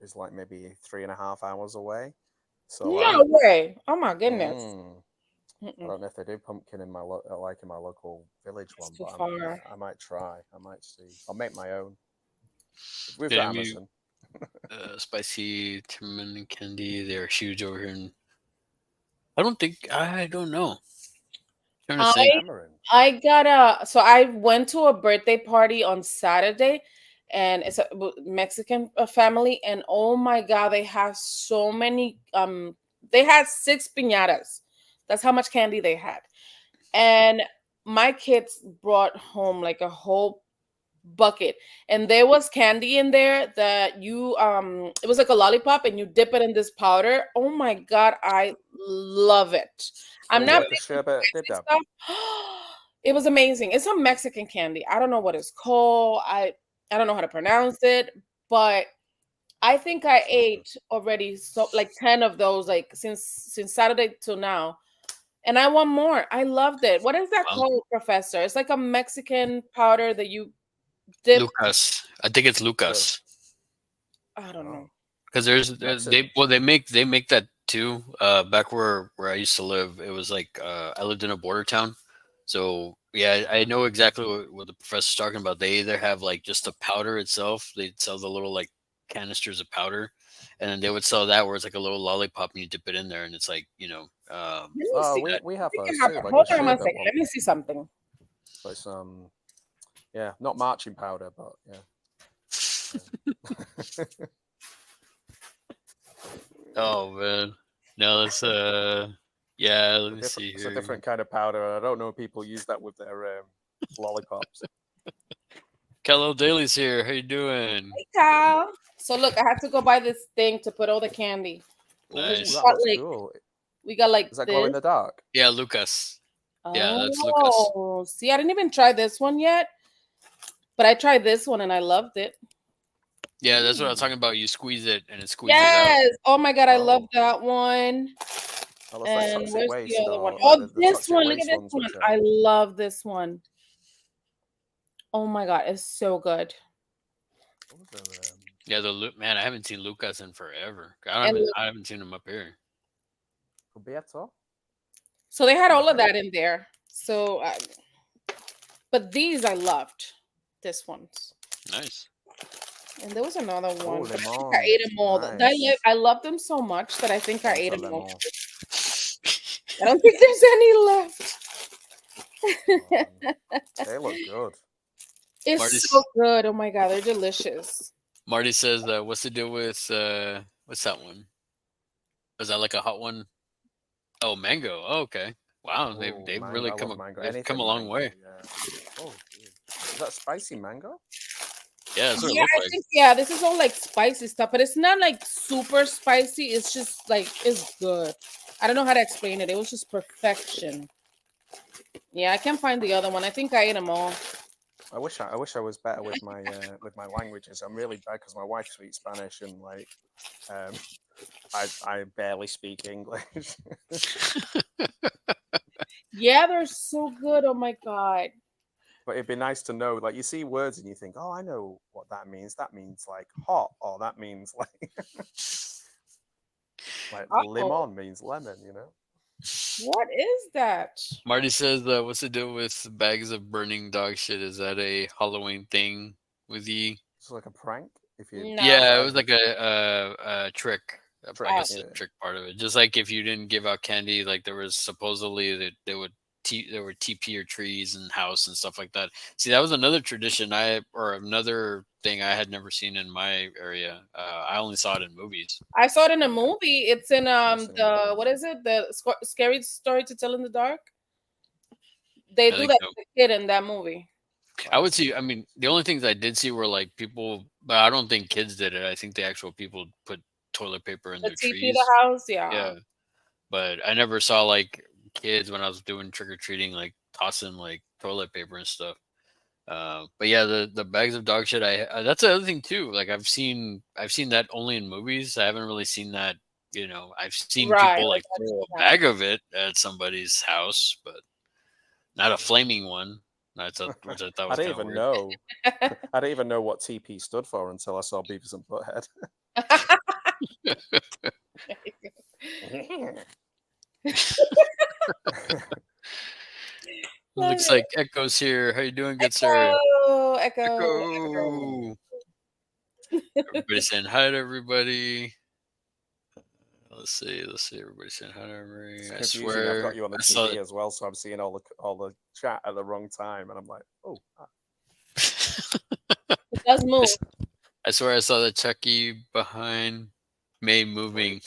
is like maybe 3.5 hours away. So Wow. No way. Oh my goodness. I don't know if they do pumpkin in my in my local village It's one, too but far. I might try. I might see. I'll make my own. We've Yeah, got I mean, Amazon. spicy tamarind candy. They're huge over here. I don't know. Trying to I think. Tamarind. so I went to a birthday party on Saturday, and it's a Mexican family, and oh my god, they have so many. They had 6 piñatas. That's how much candy they had, and my kids brought home like a whole bucket, and there was candy in there that you it was like a lollipop, and you dip it in this powder. Oh my god, I love it. I'm Was not it the sherbet spicy dibdab? stuff. It was amazing. It's some Mexican candy. I don't know what it's called. I don't know how to pronounce it, but I think I Sounds good. ate already so like 10 of those like since Saturday till now. And I want more. I loved it. What is that Wow. called, Professor? It's like a Mexican powder that you dip. Lucas. I think it's Lucas. I don't Oh, know. Because there's Mexican. they make that too. Back where I used to live, it was like I lived in a border town, so yeah, I know exactly what the professor's talking about. They either have like just the powder itself, they'd sell the little like canisters of powder, and then they would sell that where it's like a little lollipop and you dip it in there, and it's like Let me Oh, see. that we have I think those I have too, like hold the on one sherbet second. one. Let me see something. So it's yeah, not marching powder, but yeah. oh man, no, that's Yeah, let me see It's a here. different kind of powder. And I don't know if people use that with their lollipops. Kello Daly's here. How you doing? Kyle. So look, I had to go buy this thing to put all the candy. Oh, Nice. that looks Like cool. we got like Does that glow in this. the dark? Yeah, Lucas. Yeah, that's Lucas. Oh, see, I didn't even try this one yet, but I tried this one and I loved it. Yeah, that's what I was talking about. You squeeze it and it squeezes out. Yes. Oh my god, I love Oh, that one. that looks like And toxic where's the waste other one? or like Oh, the this toxic one. Look at waste this ones, one. which I are love this one. Oh my god, it's so good. what was their, Yeah, man, I haven't seen Lucas in forever. And I haven't seen him up here. Cubierto? so they had all of that in there. So, but these I loved. This ones. Nice. And there was another Oh, one. But I think I lemon. ate them all. Nice. I love them so much that I think I ate That's a them all. lemon. I don't think there's any left. They look good. It's Marty's- so good. Oh my god, they're delicious. Marty says, "What's the deal with what's that one? Is that like a hot one? Oh, mango. Oh, okay. Wow, they've Oh, they've mango. really I love mango. they've come Anything a long mango, way. yeah. Oh, dude. Is that spicy mango? Yeah, that's what it Yeah, looked I like. think this is all like spicy stuff, but it's not like super spicy. It's just like it's good. I don't know how to explain it. It was just perfection. Yeah, I can't find the other one. I think I ate them all. I wish I was better with my languages. I'm really bad because my wife speaks Spanish and like um, I barely speak English. Yeah, they're so good. Oh my god. But it'd be nice to know, like you see words and you think, oh, I know what that means. That means like hot, or that means like Uh-oh. limon means lemon. You know. What is that? Marty says, "What's the deal with bags of burning dog shit? Is that a Halloween thing with you?" It's like a prank. If you No. Yeah, it decide was to- like a trick. I Trick, guess yeah. the trick part of it. Just like if you didn't give out candy, like there was supposedly that there were TP your trees and house and stuff like that. See, that was another tradition or another thing I had never seen in my area. I only saw it in movies. I saw it in a movie. It's in I've seen it. what is it? The scary story to tell in the dark. They I do think that so. to the kid in that movie. I would see. I mean, the only things I did see were like people, but I don't think kids did it. I think the actual people put toilet paper in The their TP trees. the house, yeah. Yeah, but I never saw like kids when I was doing trick or treating, like tossing like toilet paper and stuff. But yeah, the bags of dog shit. That's the other thing too. Like I've seen that only in movies. I haven't really seen that. You know, I've seen Right, people like like throw a bag of it at somebody's house, but not a flaming one. Which I thought I was didn't kind of even weird. know. I didn't even know what TP stood for until I saw Beavis and Butthead. Looks like Echo's here. How you doing, good sir? Echo. Echo. Everybody saying hi to everybody. Let's see. Everybody saying hi to everybody. It's I confusing. swear. I've got you on the I saw TV as well, so I'm seeing all the chat at the wrong time, and I'm like, oh. It does move. I swear I saw the Chucky behind May moving.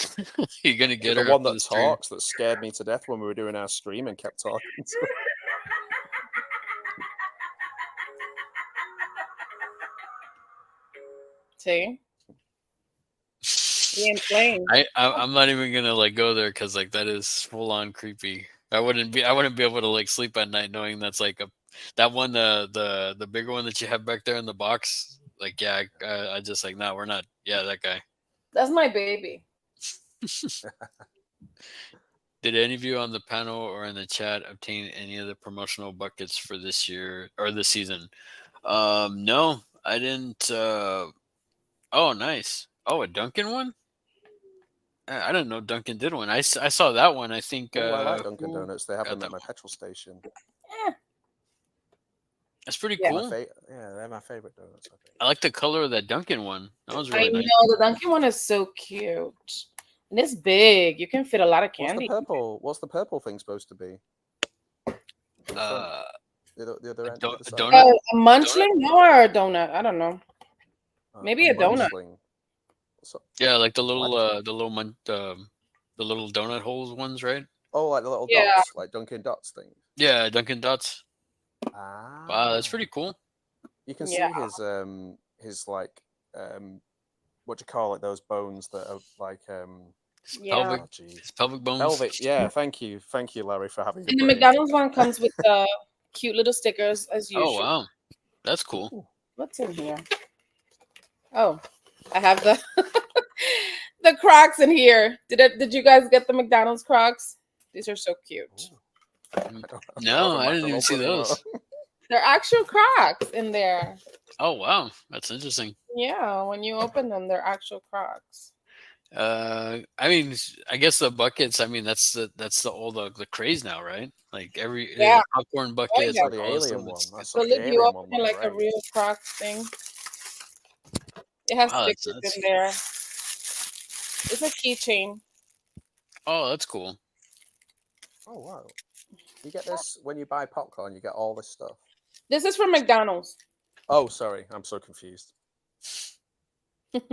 You gonna get The her one up to that the stream? talks that scared me to death when we were doing our stream and kept talking to her. See? We ain't playing. I'm not even gonna like go there because like that is full on creepy. I wouldn't be able to like sleep at night knowing that's like that one the bigger one that you have back there in the box. Like yeah, I just like no, we're not. Yeah, that guy. That's my baby. Did any of you on the panel or in the chat obtain any of the promotional buckets for this year or this season? No, I didn't. Oh, nice. Oh, a Duncan one? I didn't know Duncan did one. I saw that one. I think. Oh, I like Dunkin' who Donuts. They have got them that at my one? petrol station. That's pretty Yeah. cool. Yeah, they're my favorite donuts. I think. I like the color of that Duncan one. That was I really nice. know the Dunkin' one is so cute. And it's big. You can fit a lot of candy. What's the purple thing supposed to be? The other end. The other side. donut? A munchling? No, or a donut? I don't know. Maybe a donut. munchling. Yeah, like the little What? the little donut holes ones, right? Oh, like the little Yeah. dots, like Dunkin' Dots thing. Yeah, Dunkin' Dots. Ah, Wow, that's pretty cool. you can Yeah. see his like what do you call it? Those bones that are like His Yeah. pelvic, oh jeez, his pelvic bones. pelvic. Yeah, thank you, Larry, for having a And the brain. McDonald's one comes with the cute little stickers as Oh usual. wow, that's cool. Ooh. What's in here? Oh, I have the the Crocs in here. Did you guys get the McDonald's Crocs? These are so cute. Ooh. Mm, I don't No, have a I didn't even McDonald's see anymore. those. They're actual Crocs in there. Oh wow, that's interesting. Yeah, when you open them, they're actual Crocs. I mean, I guess the buckets. I mean, that's the craze now, right? Like Yeah. the popcorn Oh buckets, yeah. So like the all this alien stuff. one, It's So the if you alien one open it looked like a great. real Crocs thing, it has wow, stickers in there. It's a keychain. that's cool. Oh wow! You get this when you buy popcorn. You get all this stuff. This is from McDonald's. Oh, sorry, I'm so confused.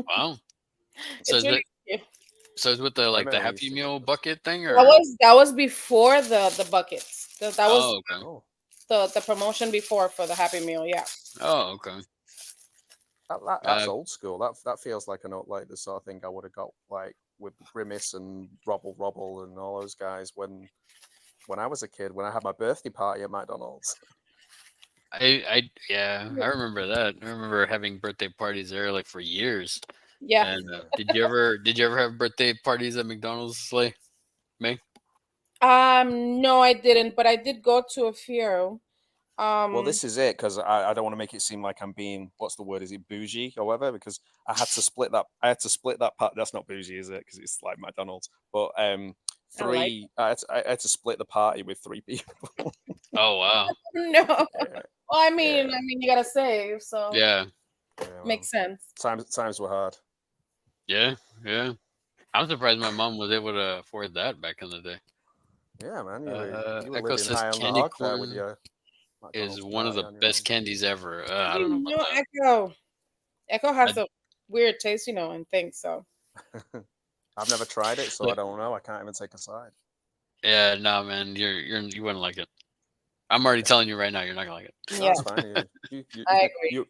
Wow. So It's is really it cute. so it's with the My like the memory is Happy so Meal good. bucket thing, That or was before the buckets. That was oh okay, Oh, the promotion before for the Happy Meal. Yeah. oh okay. that's Uh, old school. That feels like like the sort of thing I would have got like with Grimace and Robble and all those guys when I was a kid. When I had my birthday party at McDonald's. I remember that. I remember having birthday parties there like for years. Yeah. And did you ever have birthday parties at McDonald's, Slay? May? No, I didn't, but I did go to a few. Well, Um, this is it because I don't want to make it seem like I'm being what's the word? Is it bougie or whatever? Because I had to split that. I had to split that part. That's not bougie, is it? Because it's like McDonald's. But I like. three. I had to split the party with three people. Oh wow. No. Well, yeah, I yeah, mean, you gotta save, so Yeah. yeah. Well, makes sense. times were hard. Yeah. Yeah. I'm surprised my mom was able to afford that back in the day. Yeah, man, you were Echo living says high on the candy hog there with corn your is McDonald's one of party the on your best own. candies ever. I don't know You about know, that. Echo I, has a weird taste, and things. So I've never tried it, so I like, don't know. I can't even take a side. yeah, no, man, you wouldn't like it. I'm already telling you right now, you're not gonna like it. No, yeah, it's fine. I agree.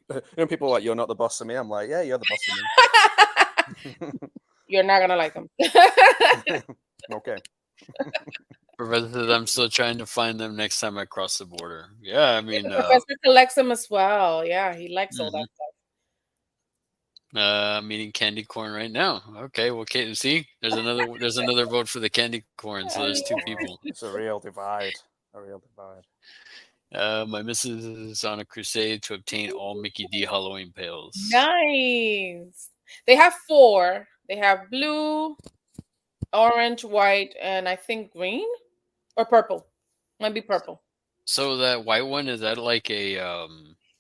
People are like you're not the boss of me. I'm like, yeah, you're the boss of me. You're not gonna like them. Okay. Professor says I'm still trying to find them next time I cross the border. Yeah, I Yeah, mean, the professor collects them as well. Yeah, he likes all mhm. that stuff. I'm eating candy corn right now. Okay, well, see, there's another vote for the candy corn. So there's two Wow, people. it's a real divide. A real divide. My missus is on a crusade to obtain all Mickey D Halloween pails. Nice. They have four. They have blue, orange, white, and I think green or purple. Might be purple. So that white one, is that like a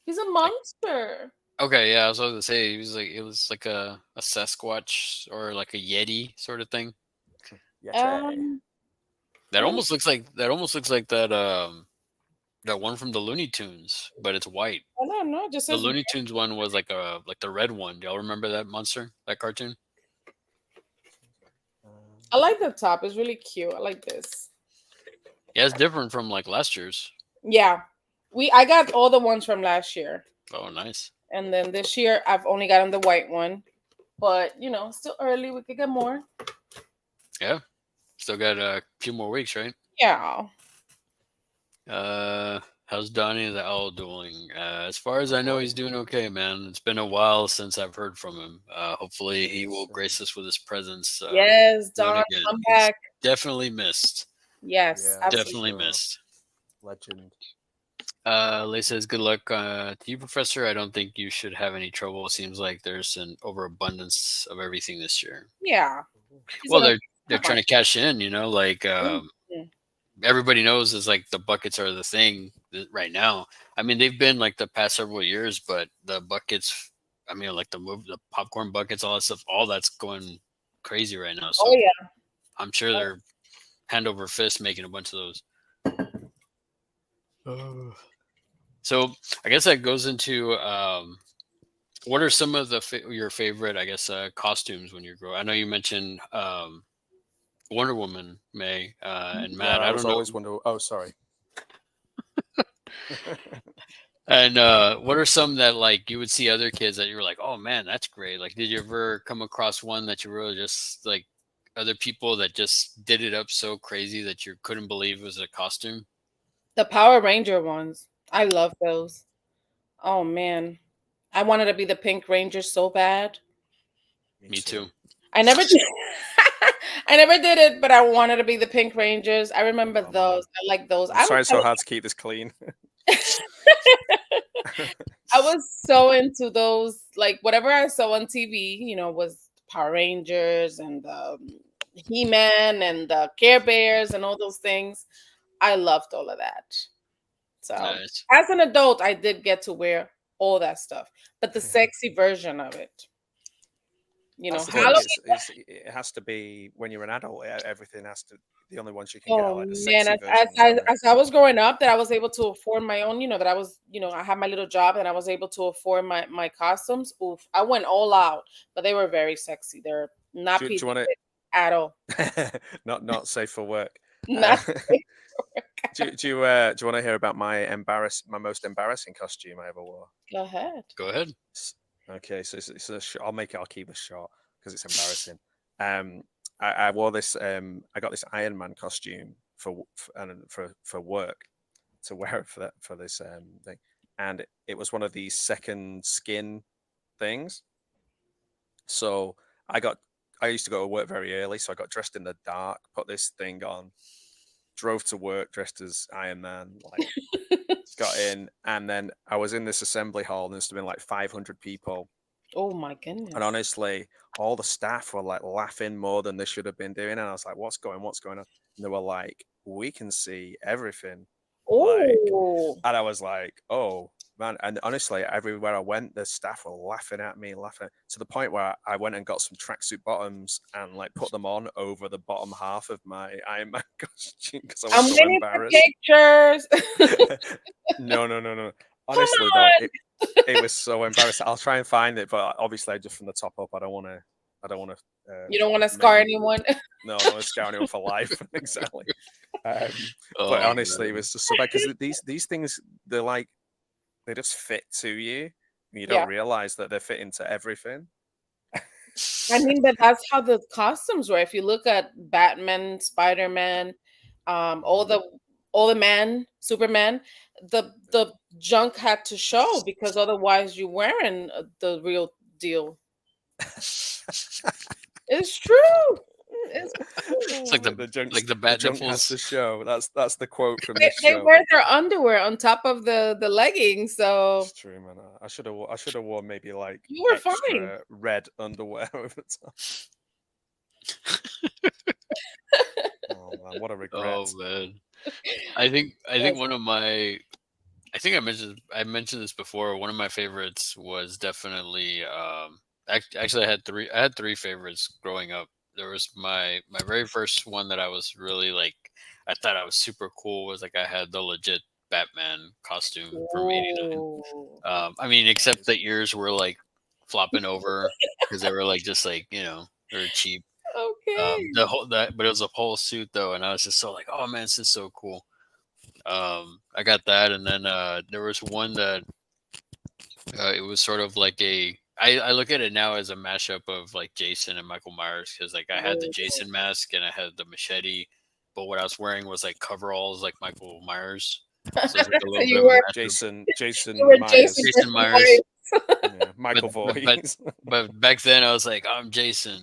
He's a like monster. okay, yeah, I was going to say it was like a Sasquatch or like a Yeti sort of thing. Yeti. Um, That let me. almost looks like that one from the Looney Tunes, but it's white. I don't know. It just The says. Looney Tunes one was like the red one. Do y'all remember that monster, that cartoon? I like the top. It's really cute. I like this. Yeah, it's different from like last year's. Yeah, I got all the ones from last year, Oh, nice. and then this year I've only gotten the white one. But still early. We could get more. Yeah, still got a few more weeks, right? Yeah. How's Donnie the Owl doing? As far as I know, he's doing okay, man. It's been a while since I've heard from him. Hopefully, he will grace us with his presence Yes, soon Don, again. come He's back. definitely missed. Yes, Yeah, absolutely. Definitely sure. missed. Legend. Lay says, "Good luck to you, Professor. I don't think you should have any trouble. It seems like there's an overabundance of everything this year." Yeah. Well, they're trying to cash in, like Mhm. everybody knows is like the buckets are the thing right now. I mean, they've been like the past several years, but the buckets, I mean, like the popcorn buckets, all that stuff, all that's going crazy right now. Oh So yeah. I'm sure they're hand over fist making a bunch of those. So I guess that goes into what are some of your favorite, I guess, costumes when you grow? I know you mentioned Wonder Woman, May, and Yeah, Matt. I I was don't know. always wondering. Oh, sorry. And what are some that like you would see other kids that you were like, oh man, that's great. Like, did you ever come across one that you really just like other people that just did it up so crazy that you couldn't believe it was a costume? The Power Ranger ones. I love those. Oh man. I wanted to be the Pink Ranger so bad. Me Me too. too. I never did. I never did it, but I wanted to be the Pink Rangers. I remember Oh man, those. I like those. I'm trying so hard to keep this clean. I was so into those, like whatever I saw on TV, was Power Rangers and He-Man and the Care Bears and all those things. I loved all of that. So Nice. as an adult, I did get to wear all that stuff, but the sexy version of it, That's Of the thing. Halloween. course. It has to be when you're an adult. Everything has to. The only ones you can get are Oh like the man, sexy versions, aren't as I was growing up, that I was able to afford my own. That I was, I had my little job, and I was able to afford my costumes. Oof, I went all out, but they were very sexy. They're not they? Do PG you want at all. to? Not safe for work. Not. Do you want to hear about my most embarrassing costume I ever wore? Go ahead. Go ahead. Okay, so I'll keep this short because it's embarrassing. I wore this. I got this Iron Man costume for work to wear for this thing, and it was one of these second skin things. So I used to go to work very early, so I got dressed in the dark, put this thing on, drove to work dressed as Iron Man, like got in, and then I was in this assembly hall, and there's been like 500 people. Oh my And goodness. honestly, all the staff were like laughing more than they should have been doing. And I was like, what's going on? And they were like, we can see everything. Like, Oh. and I was like, oh man. And honestly, everywhere I went, the staff were laughing at me, laughing to the point where I went and got some tracksuit bottoms and like put them on over the bottom half of my Iron Man costume because I was I'm so waiting for embarrassed. pictures. No. Come Honestly, though, on. it was so embarrassing. I'll try and find it, but obviously, just from the top up, I don't want to. I don't want to You don't want to make scar you. anyone. No, I don't want to scour anyone for life. Exactly. But Oh honestly, it man. was just so bad because these things they just fit to you. You don't Yeah. realize that they're fitting to everything. I mean, but that's how the costumes were. If you look at Batman, Spider-Man, all Mhm. the men, Superman, the junk had to show because otherwise you wearing the real deal. It's true. It's It's true. like the The bat junk has nipples. to show. That's the quote from They, this they show. wear their underwear on top of the leggings, so It's true, man. I should have worn maybe like you were fine. extra red underwear over the top. Oh man, what a regret. Oh man. I think Yes. one of my I think I mentioned this before. One of my favorites was definitely actually I had three favorites growing up. There was my very first one that I was really like I thought I was super cool was like I had the legit Batman costume from '89. Oh, I mean, except Nice. the ears were like flopping over because they were like just like they were cheap. okay. The whole that but it was a whole suit though, and I was just so like, oh man, this is so cool. I got that, and then there was one that it was sort of like I look at it now as a mashup of like Jason and Michael Myers because like I had the Oh. Jason mask and I had the machete, but what I was wearing was like coveralls like Michael Myers, so it's like a So little bit you of a were mashup. you were Jason Myers. Jason versus Myers, Miles. Yeah, but Michael but but Voorhees. but back then I was like I'm Jason,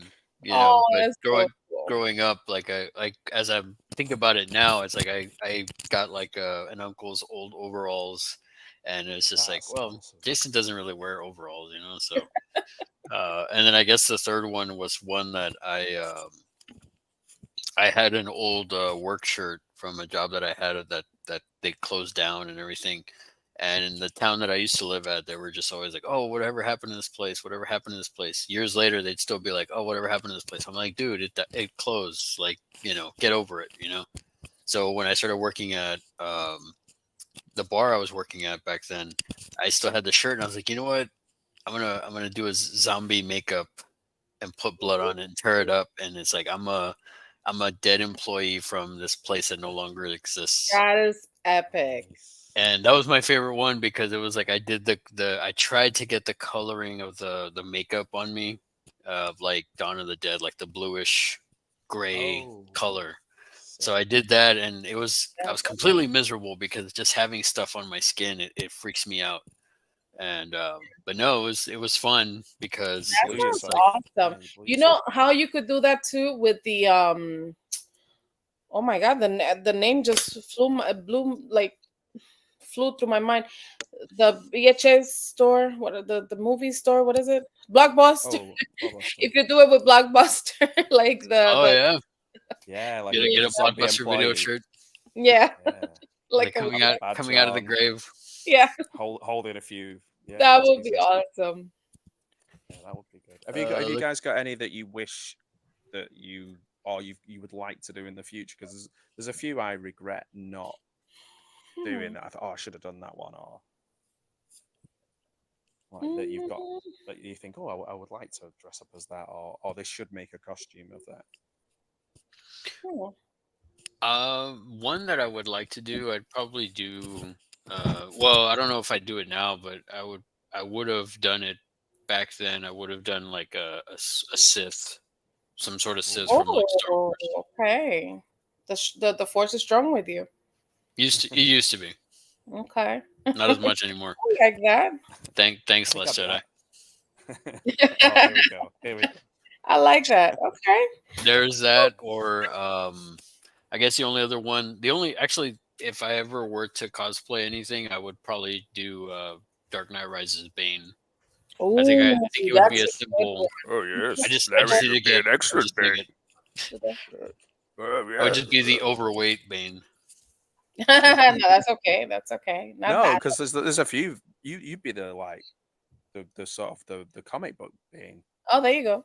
Oh, But that's so cool. growing up, like I like as I think about it now, it's like I got like an uncle's old overalls, and it's just like, That's well, awesome. Jason doesn't really wear overalls, so. And then I guess the third one was one that I had an old work shirt from a job that I had that they closed down and everything. And in the town that I used to live at, they were just always like, "Oh, whatever happened to this place? Whatever happened to this place?" Years later, they'd still be like, "Oh, whatever happened to this place?" I'm like, "Dude, it closed. Like, get over it." So when I started working at the bar I was working at back then, I still had the shirt, and I was like, "You know what? I'm gonna do a zombie makeup and put blood on it and tear it up, and it's like I'm I'm a dead employee from this place that no longer exists. That is epic. Nice. And that was my favorite one because it was like I did the I tried to get the coloring of the makeup on me of like Dawn of the Dead, like the bluish gray Oh, color. So sick. I did that, and I was That's completely miserable because just having stuff on my skin, it freaks me out. And but no, it was fun You because it that was bleed sounds just yourself. like, awesome. Yeah, you bleed You know yourself. how you could do that too with the oh my god, the name just blew like flew through my mind. The VHS store, what are the movie store? What is it? Blockbuster. Oh, Blockbuster. If you do it with Blockbuster, like oh the yeah, Yeah, like get a zombie Blockbuster video employee. shirt, yeah, Yeah, like like a coming out badge coming out of the on, grave. yeah, holding a few that would be pieces. awesome. Yeah, that would be good. Have you Look, guys got any that you wish that you would like to do in the future? Because there's a few I regret not doing Hmm. that. I thought, oh, I should have done that one, or like that you've got Mm, that you think, oh, I would like to dress up as that, or they should make a costume of that. hmm. one that I would like to do, I'd probably do. Well, I don't know if I'd do it now, but I would have done it back then. I would have done like a Sith, some sort of Sith from like Star Oh, Wars. okay. The force is strong with you. It used to be, Okay, not as much anymore. I like that. I Thanks, think I'd Last be Jedi. oh, here we go. Here we go. I like that. Okay. There's that, or I guess the only other one, the only actually, if I ever were to cosplay anything, I would probably do Dark Knight Rises Bane. I Oh, think it would be that's a a good simple. Oh yes, I that just need would to be get. an I would excellent just make bit. it. one. Oh I would yeah. just be the overweight Bane. No, that's okay. That's okay. Not No, bad. because there's a few. You'd be the like the sort of the comic book being. Oh, there you go.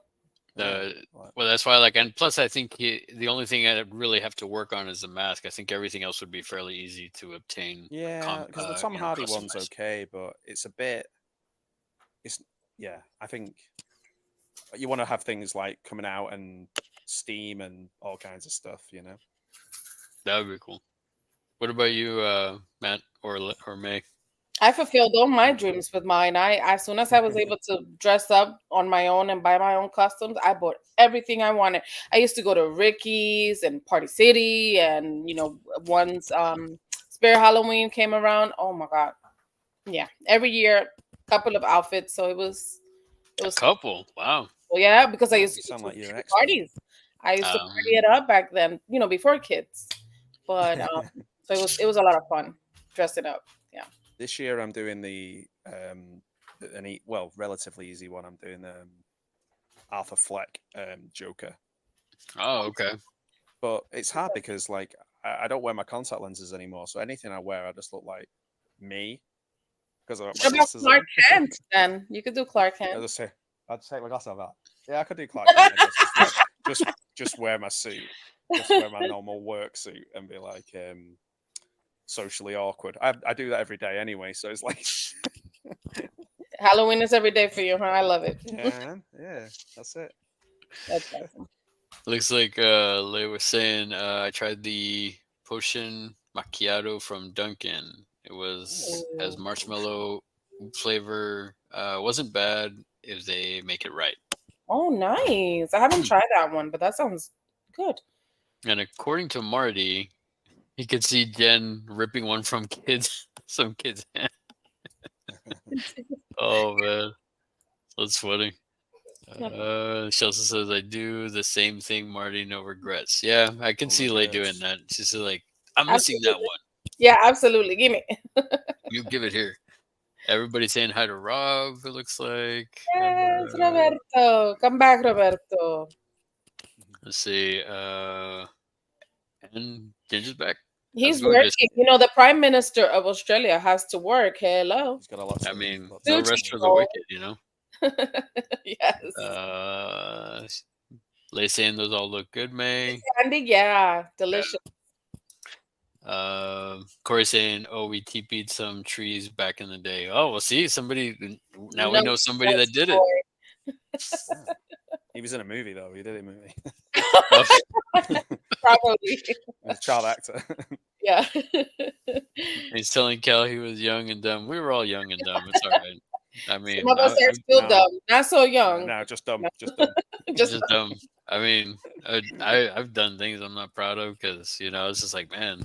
Yeah, The like, Well, that's why. Like, and plus, I think the only thing I'd really have to work on is the mask. I think everything else would be fairly easy to obtain. yeah, because the Tom Hardy one's Customize. okay, but it's a bit. It's yeah. I think you want to have things like coming out and Steam and all kinds of stuff. You know. That would be cool. What about you, Matt or May? I fulfilled all my dreams with mine. As soon as I was able to dress up on my own and buy my own costumes, I bought everything I wanted. I used to go to Ricky's and Party City, and once Spirit Halloween came around, oh my god, yeah, every year, couple of outfits. So it A was couple. Wow. well, yeah, because I Wow, used you to go sound to like you're an the expert. parties. I used to party Um, it up back then, before kids. But so it was a lot of fun dressing up. Yeah. This year I'm doing relatively easy one. I'm doing Arthur Fleck Joker, oh, okay. but it's hard because like I don't wear my contact lenses anymore, so anything I wear I just look like me because I got my What about glasses Clark on. Kent? Then you could do Clark I Kent. just say I'd just take my glasses off. Yeah, I could do Clark Kent. I guess just wear my suit, just wear my normal work suit, and be like socially awkward. I do that every day anyway, so it's like Halloween is every day for you, huh? I love it. yeah, that's it. That's awesome. Looks like Lay was saying I tried the potion macchiato from Dunkin'. It has Ooh. marshmallow flavor. Wasn't bad if they make it right. Oh, nice. I haven't tried that one, but that sounds good. And according to Marty, he could see Jen ripping one from some kids' hand. Oh man, that's funny. She also says, "I do the same thing, Marty. No regrets." Yeah, I can No see Lay doing regrets. that. She's like, "I'm missing that Absolutely. one. Yeah, absolutely. Give me. You give it here." Everybody saying hi to Rob. It looks like. Yes, Roberto. Come back, Roberto. Let's see. And Ginger's back. How's He's it going, Jason? working. The Prime Minister of Australia has to work. Hello. He's got a lot to. I mean, lot no to Sushi rest do. for the roll. wicked, Yes. Lay saying those all look good, May. Candy, yeah. Delicious. Corey saying, "Oh, we TP'd some trees back in the day." Oh, well, see, somebody now we No, know somebody that did it. boy. Yeah. He was in a movie though. He did a movie. Oh, Probably. As a child actor. Yeah. He's telling Cal he was young and dumb. We were all young and dumb. It's all right. I Some mean, of us are I'm still no, dumb. Not so young. no, just dumb, No. just dumb. Just just dumb. I mean, I've done things I'm not proud of because it's just like, man,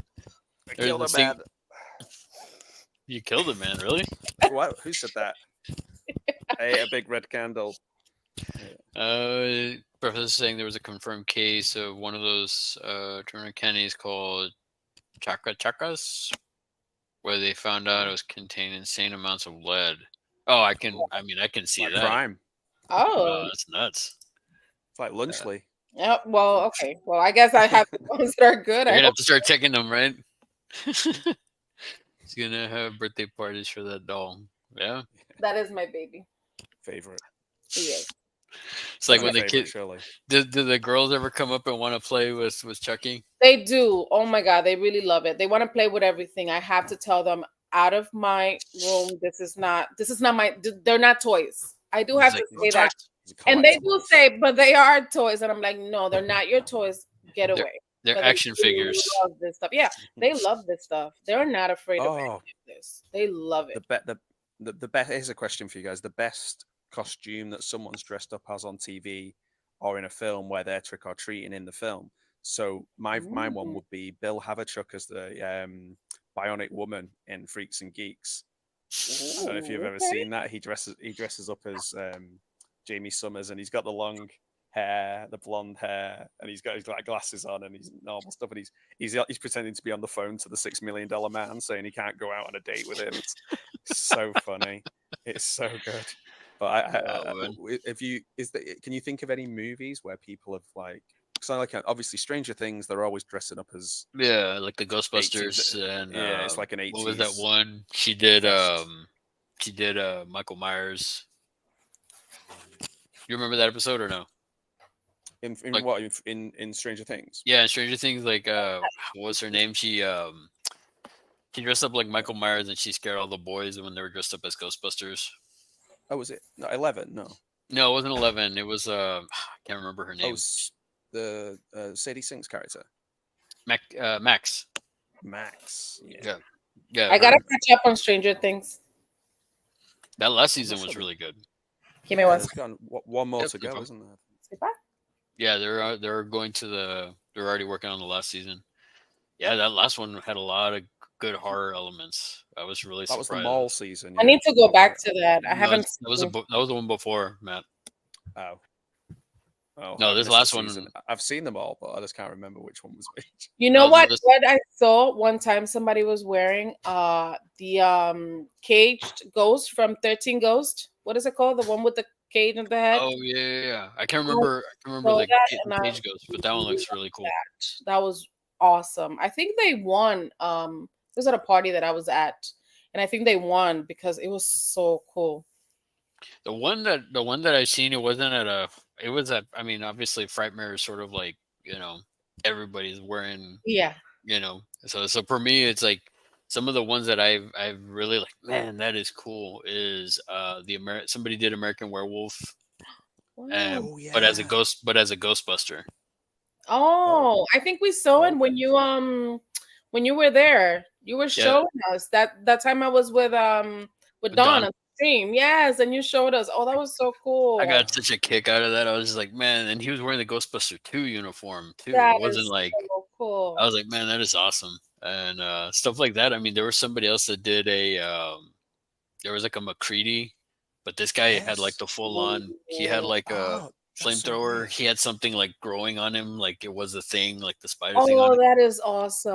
I there's killed a this thing. man. You killed a man, really? What? Who said that? I ate a big red candle. Professor saying there was a confirmed case of one of those Turner candies called chacas, where they found out it was contained insane amounts of lead. Oh, I can see Like that. crime. oh. That's nuts. It's like Lunchley. Yeah. Well, okay. Well, I guess I have the ones that are good. You're I gonna hope have to start taking them, right? He's gonna have birthday parties for that doll. Yeah. that is my baby. Favorite. He is. It's like My when the favorite, kid surely. did the girls ever come up and want to play with Chucky? They do. Oh my God, they really love it. They want to play with everything. I have to tell them out of my room. This is not my. They're not toys. I do have It's to like say that, It's a and they do collectibles. say, but they are toys, and I'm like, no, they're not your toys. Get They're away. they're But action they figures. love this stuff. Yeah, they love this stuff. They're not afraid of any Oh, of this. They love it. the best. Here's a question for you guys: the best costume that someone's dressed up as on TV or in a film where they're trick or treating in the film. So my one Ooh. would be Bill Haverchuck as the Bionic Woman in Freaks and Geeks. I don't know if you've Ooh, ever okay. seen that. He dresses up as Jamie Summers, and he's got the long hair, the blonde hair, and he's got his like glasses on and he's normal stuff, and he's pretending to be on the phone to the $6 million man, saying he can't go out on a date with him. It's so funny. It's so good. But Oh, man. can you think of any movies where people have like? Because I like obviously Stranger Things, they're always dressing up as Yeah, like the 80s. Ghostbusters and Yeah, it's like an what was that 80s one? fest. She did Michael Myers. You remember that episode or no? In Like what in Stranger Things? yeah, in Stranger Things, like what was her name? She dressed up like Michael Myers and she scared all the boys when they were dressed up as Ghostbusters. Oh, was it 11? No. No, it wasn't 11. It was I can't remember her Oh, name. the Sadie Sink's character, Max. Max. Yeah. Yeah. Yeah, I her. gotta catch up on Stranger Things. That last I'm not season sure was really good. Give me Yeah, one there's gone one more Yep, to no go, problem. isn't there? second. Yeah, they're going to they're already working on the last season. Yeah, that last one had a lot of good horror elements. I was really That was the surprised. mall season. I Yeah. need to go back to that. I No, haven't. that was that was the one before, Matt. Oh. Oh, No, I've this missed a last season. one. I've seen them all, but I just can't remember which one was which. You know No, what? this, What I saw one time, somebody was wearing the caged ghost from 13 Ghost. What is it called? The one with the cage on the head. oh yeah. I can't I remember. I can remember saw the, that the and I cage ghost, but that one looks really cool. that was awesome. I think they won. It was at a party that I was at, and I think they won because it was so cool. The one that I seen, it wasn't at a. It was at. I mean, obviously, Frightmare is sort of like everybody's wearing. Yeah. So for me, it's like some of the ones that I've really like. Man, that is cool. Is somebody did American Werewolf, and Wow. Oh but as a yeah. Ghostbuster. Oh, I think we saw it Okay. when you were there. You were Yeah, showing us that time I was with with Dawn Don. on the stream. Yes, and you showed us. Oh, that was so I cool. got such a kick out of that. I was just like, man, and he was wearing the Ghostbuster 2 uniform too. It That wasn't is like so I cool. was like, man, that is awesome. And stuff like that. I mean, there was somebody else that did there was like a McCready, but this guy had like Yes. the full on. He had like a Oh, that's so flamethrower. weird. He had something like growing on him, like it was a thing, like the spider thing on Oh, him. that is Yeah, it awesome.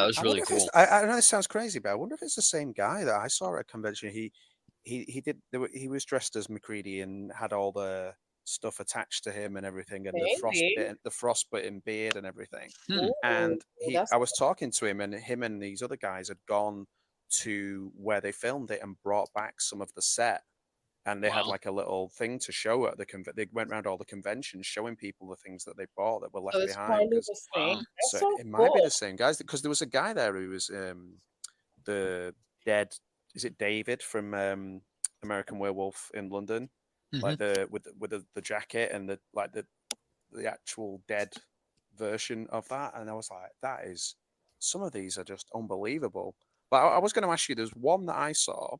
was I really wonder if it's. cool. I know it sounds crazy, but I wonder if it's the same guy that I saw at a convention. He did. He was dressed as McCready and had all the stuff attached to him and everything, and Maybe. the frostbitten beard and everything. Hmm. Ooh, And that's I was talking to him, and him and these other guys had gone to where they filmed it and brought back some of the set, and they had Wow. like a little thing to show at the they went around all the conventions showing people the things that they bought that were so left it's behind. probably Because the same. Wow. That's so so it might be cool. the same guys, because there was a guy there who was the dead. Is it David from American Werewolf in London? Hmm. Like the with the jacket and the actual dead version of that, and I was like, that is, some of these are just unbelievable. But I was going to ask you, there's one that I saw,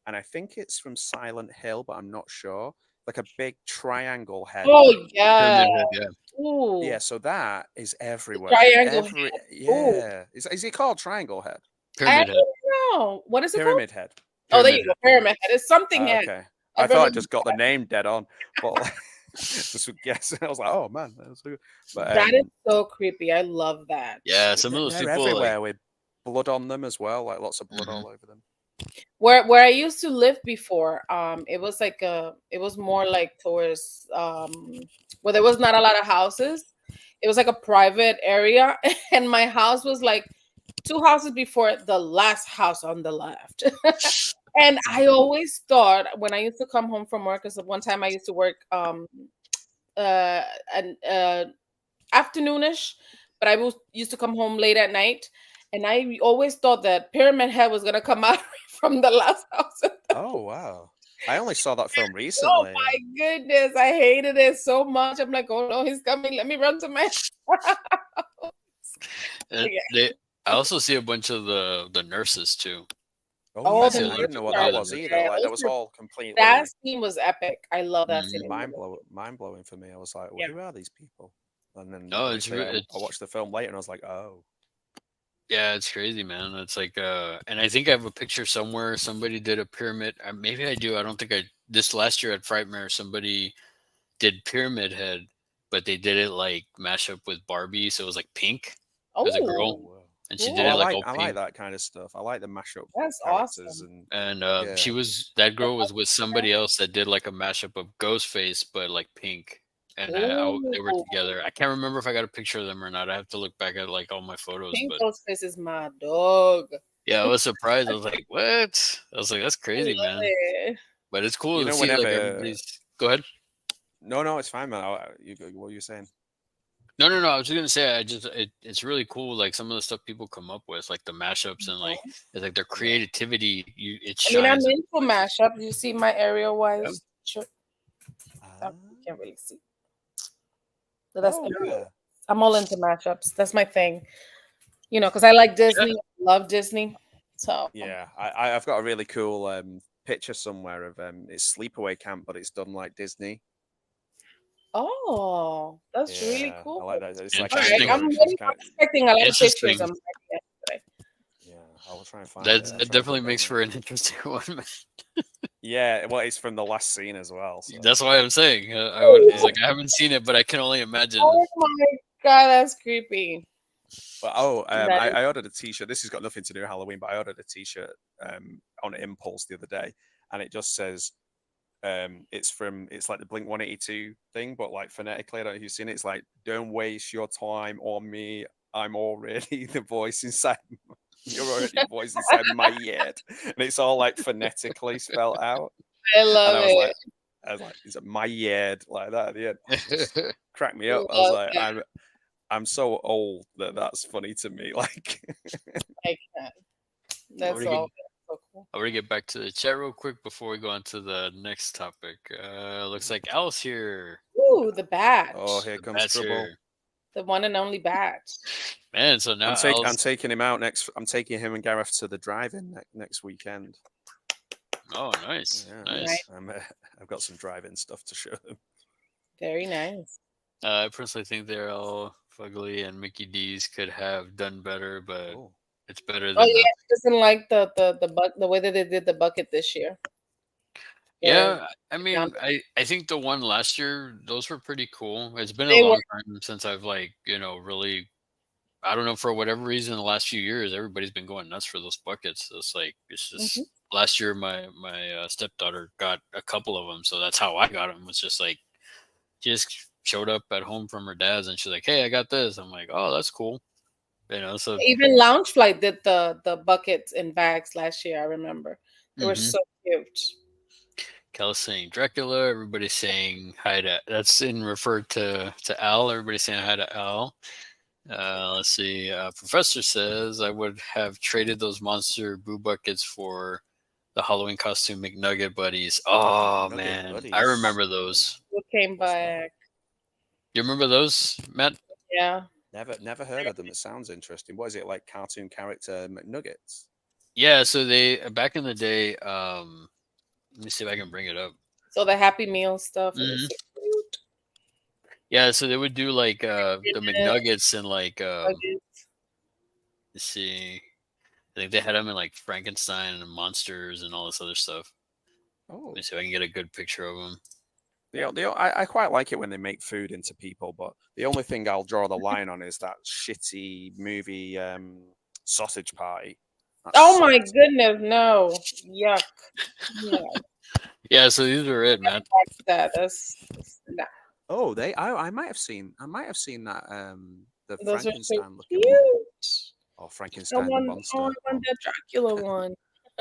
and I think it's from Silent Hill, but I'm not sure. Like a big triangle head Oh thing. yeah. Pyramid Head, yeah. Yeah, Ooh. so that is The everywhere. triangle head. Ooh. Yeah. Is it called triangle head? I Pyramid Head. don't know. What is it called? Pyramid head. Oh, there you Pyramid go. Head. Pyramid head. It's something head. Okay. I I thought I remember just got the name dead on, but like, just would guess. I was like, oh man, that was so good. But that is so creepy. I love that. Yeah, some of those they're people like. everywhere with blood on them as well, like lots of blood Mhm. all over them. Where I used to live before, it was like it was more like towards where there was not a lot of houses. It was like a private area, and my house was like two houses before the last house on the left. And I always thought when I used to come home from work, because one time I used to work an afternoonish, but used to come home late at night, and I always thought that Pyramid Head was gonna come out from the last house. Oh wow! I only saw that film Oh recently. my goodness, I hated it so much. I'm like, oh no, he's coming. Let me run to my And yeah. I also see a bunch of the nurses too. Oh Oh, I yeah, the see a I lot of didn't know people what do that nurses the was nurses. either. yeah, Like that was all that completely scene was epic. I love that scene. Mhm. mind blowing for me. I was like, well, Yeah. who are these people? And then No, obviously I it's watched the film later, and I was like, oh, yeah, it's crazy, man. It's like and I think I have a picture somewhere. Somebody did a pyramid. Maybe I do. I don't think I. This last year at Frightmare, somebody did Pyramid Head, but they did it like mash up with Barbie, so it was like pink as a Oh, girl, oh, wow. and she Oh, did it cool. like all I like pink. that kind of stuff. I like the mashup That's characters, awesome. and And she yeah. was that girl was with somebody else that did like a mashup of Ghostface, but like pink. And they were Oh, together. I can't remember if I got a picture of them or not. I have to look back at like all my photos. Pink But Ghostface is my dog. yeah, I was surprised. I was like, "What?" I was like, "That's I crazy, love man." it. But it's cool You to know, see like whenever everybody's. Go ahead. no, it's fine, man. What were you saying? No, no, no. I was just gonna say, it's really cool. Like some of the stuff people come up with, like the mashups and like Mhm. it's like their Yeah. creativity. It I mean, I'm shines in into places. mashup. You see my area Yeah. wise. Sure. Ah. You can't really see. But that's Oh yeah. I'm all into mashups. That's my thing. Because I like Disney, love Disney. So Yeah, I've got a really cool picture somewhere of it's sleepaway camp, but it's done like Disney. oh, that's really Yeah, I cool. like that. It's like All right, Interesting. English. It's I'm kind of, expecting a lot of pictures. Interesting. I'm yesterday. yeah. I'll try and find it. That I'll that try and definitely put that makes in. for an interesting one, man. Yeah, well, it's from the last scene as well. So That's why I'm saying it's yeah. like I haven't seen it, but I can only imagine. Oh my god, that's creepy. But That is I ordered a T-shirt. This has got nothing to do with Halloween, but I ordered a T-shirt on Impulse the other day, and it just says it's like the Blink 182 thing, but like phonetically. I don't know if you've seen it. It's like, don't waste your time on me. I'm already the voice inside. You're already the voice inside my head, and it's all like phonetically spelled out. I And love it. I was like, is it my head like that at the end? It just cracked me up. I was Love like, that. I'm so old that that's funny to me. Like, I can. I That's want to get all. So cool. I want to get back to the chat real quick before we go on to the next topic. Looks like Alice here. Ooh, the oh, badge. here The comes bat's trouble. here, The one and only badge. man. So now I'm Alice. taking him out next. I'm taking him and Gareth to the drive-in next weekend. Oh, nice, Yeah, nice. I've got some drive-in stuff to show them. Very nice. I personally think they're all Fugly and Mickey D's could have done better, but Oh, it's better Oh than yeah, nothing. she doesn't like the way that they did the bucket this year. Where Yeah, I down mean, I think the one last year, those were pretty cool. It's been a they were long time since I've like, really I don't know, for whatever reason the last few years everybody's been going nuts for those buckets. It's like it's mhm. just last year my stepdaughter got a couple of them, so that's how I got them. Was just like just showed up at home from her dad's and she's like, "Hey, I got this." I'm like, "Oh, that's cool." So Even Loungefly did the buckets and bags last year. I remember they were mhm. so cute. Kel's saying Dracula. Everybody's saying hi to. That's in referred to Al. Everybody's saying hi to Al. Let's see. Professor says I would have traded those monster boo buckets for the Halloween costume McNugget buddies. Oh Nugget man, I buddies. remember those. Who came What's that? back? You remember those, Matt? Yeah. Never heard of them. It sounds interesting. What is it like? Cartoon character McNuggets? Yeah, so they back in the day. Let me see if I can bring it up. So the Happy Meal stuff, it was Hmm. so cute. Yeah, so they would do like the Goodness, McNuggets and like nuggets. let's see, I think they had them in like Frankenstein and monsters and all this other stuff. Let me Oh, see if I can get a good picture of them. I quite like it when they make food into people, but the only thing I'll draw the line on is that shitty movie Sausage Party. That Oh my sucked. goodness, no. Yuck. No, Yeah, so these are it, man. watch that. That's nah. Oh, I might have seen that the Those are so Frankenstein looking one cute. or I Frankenstein the want, I monster want one. that Dracula one.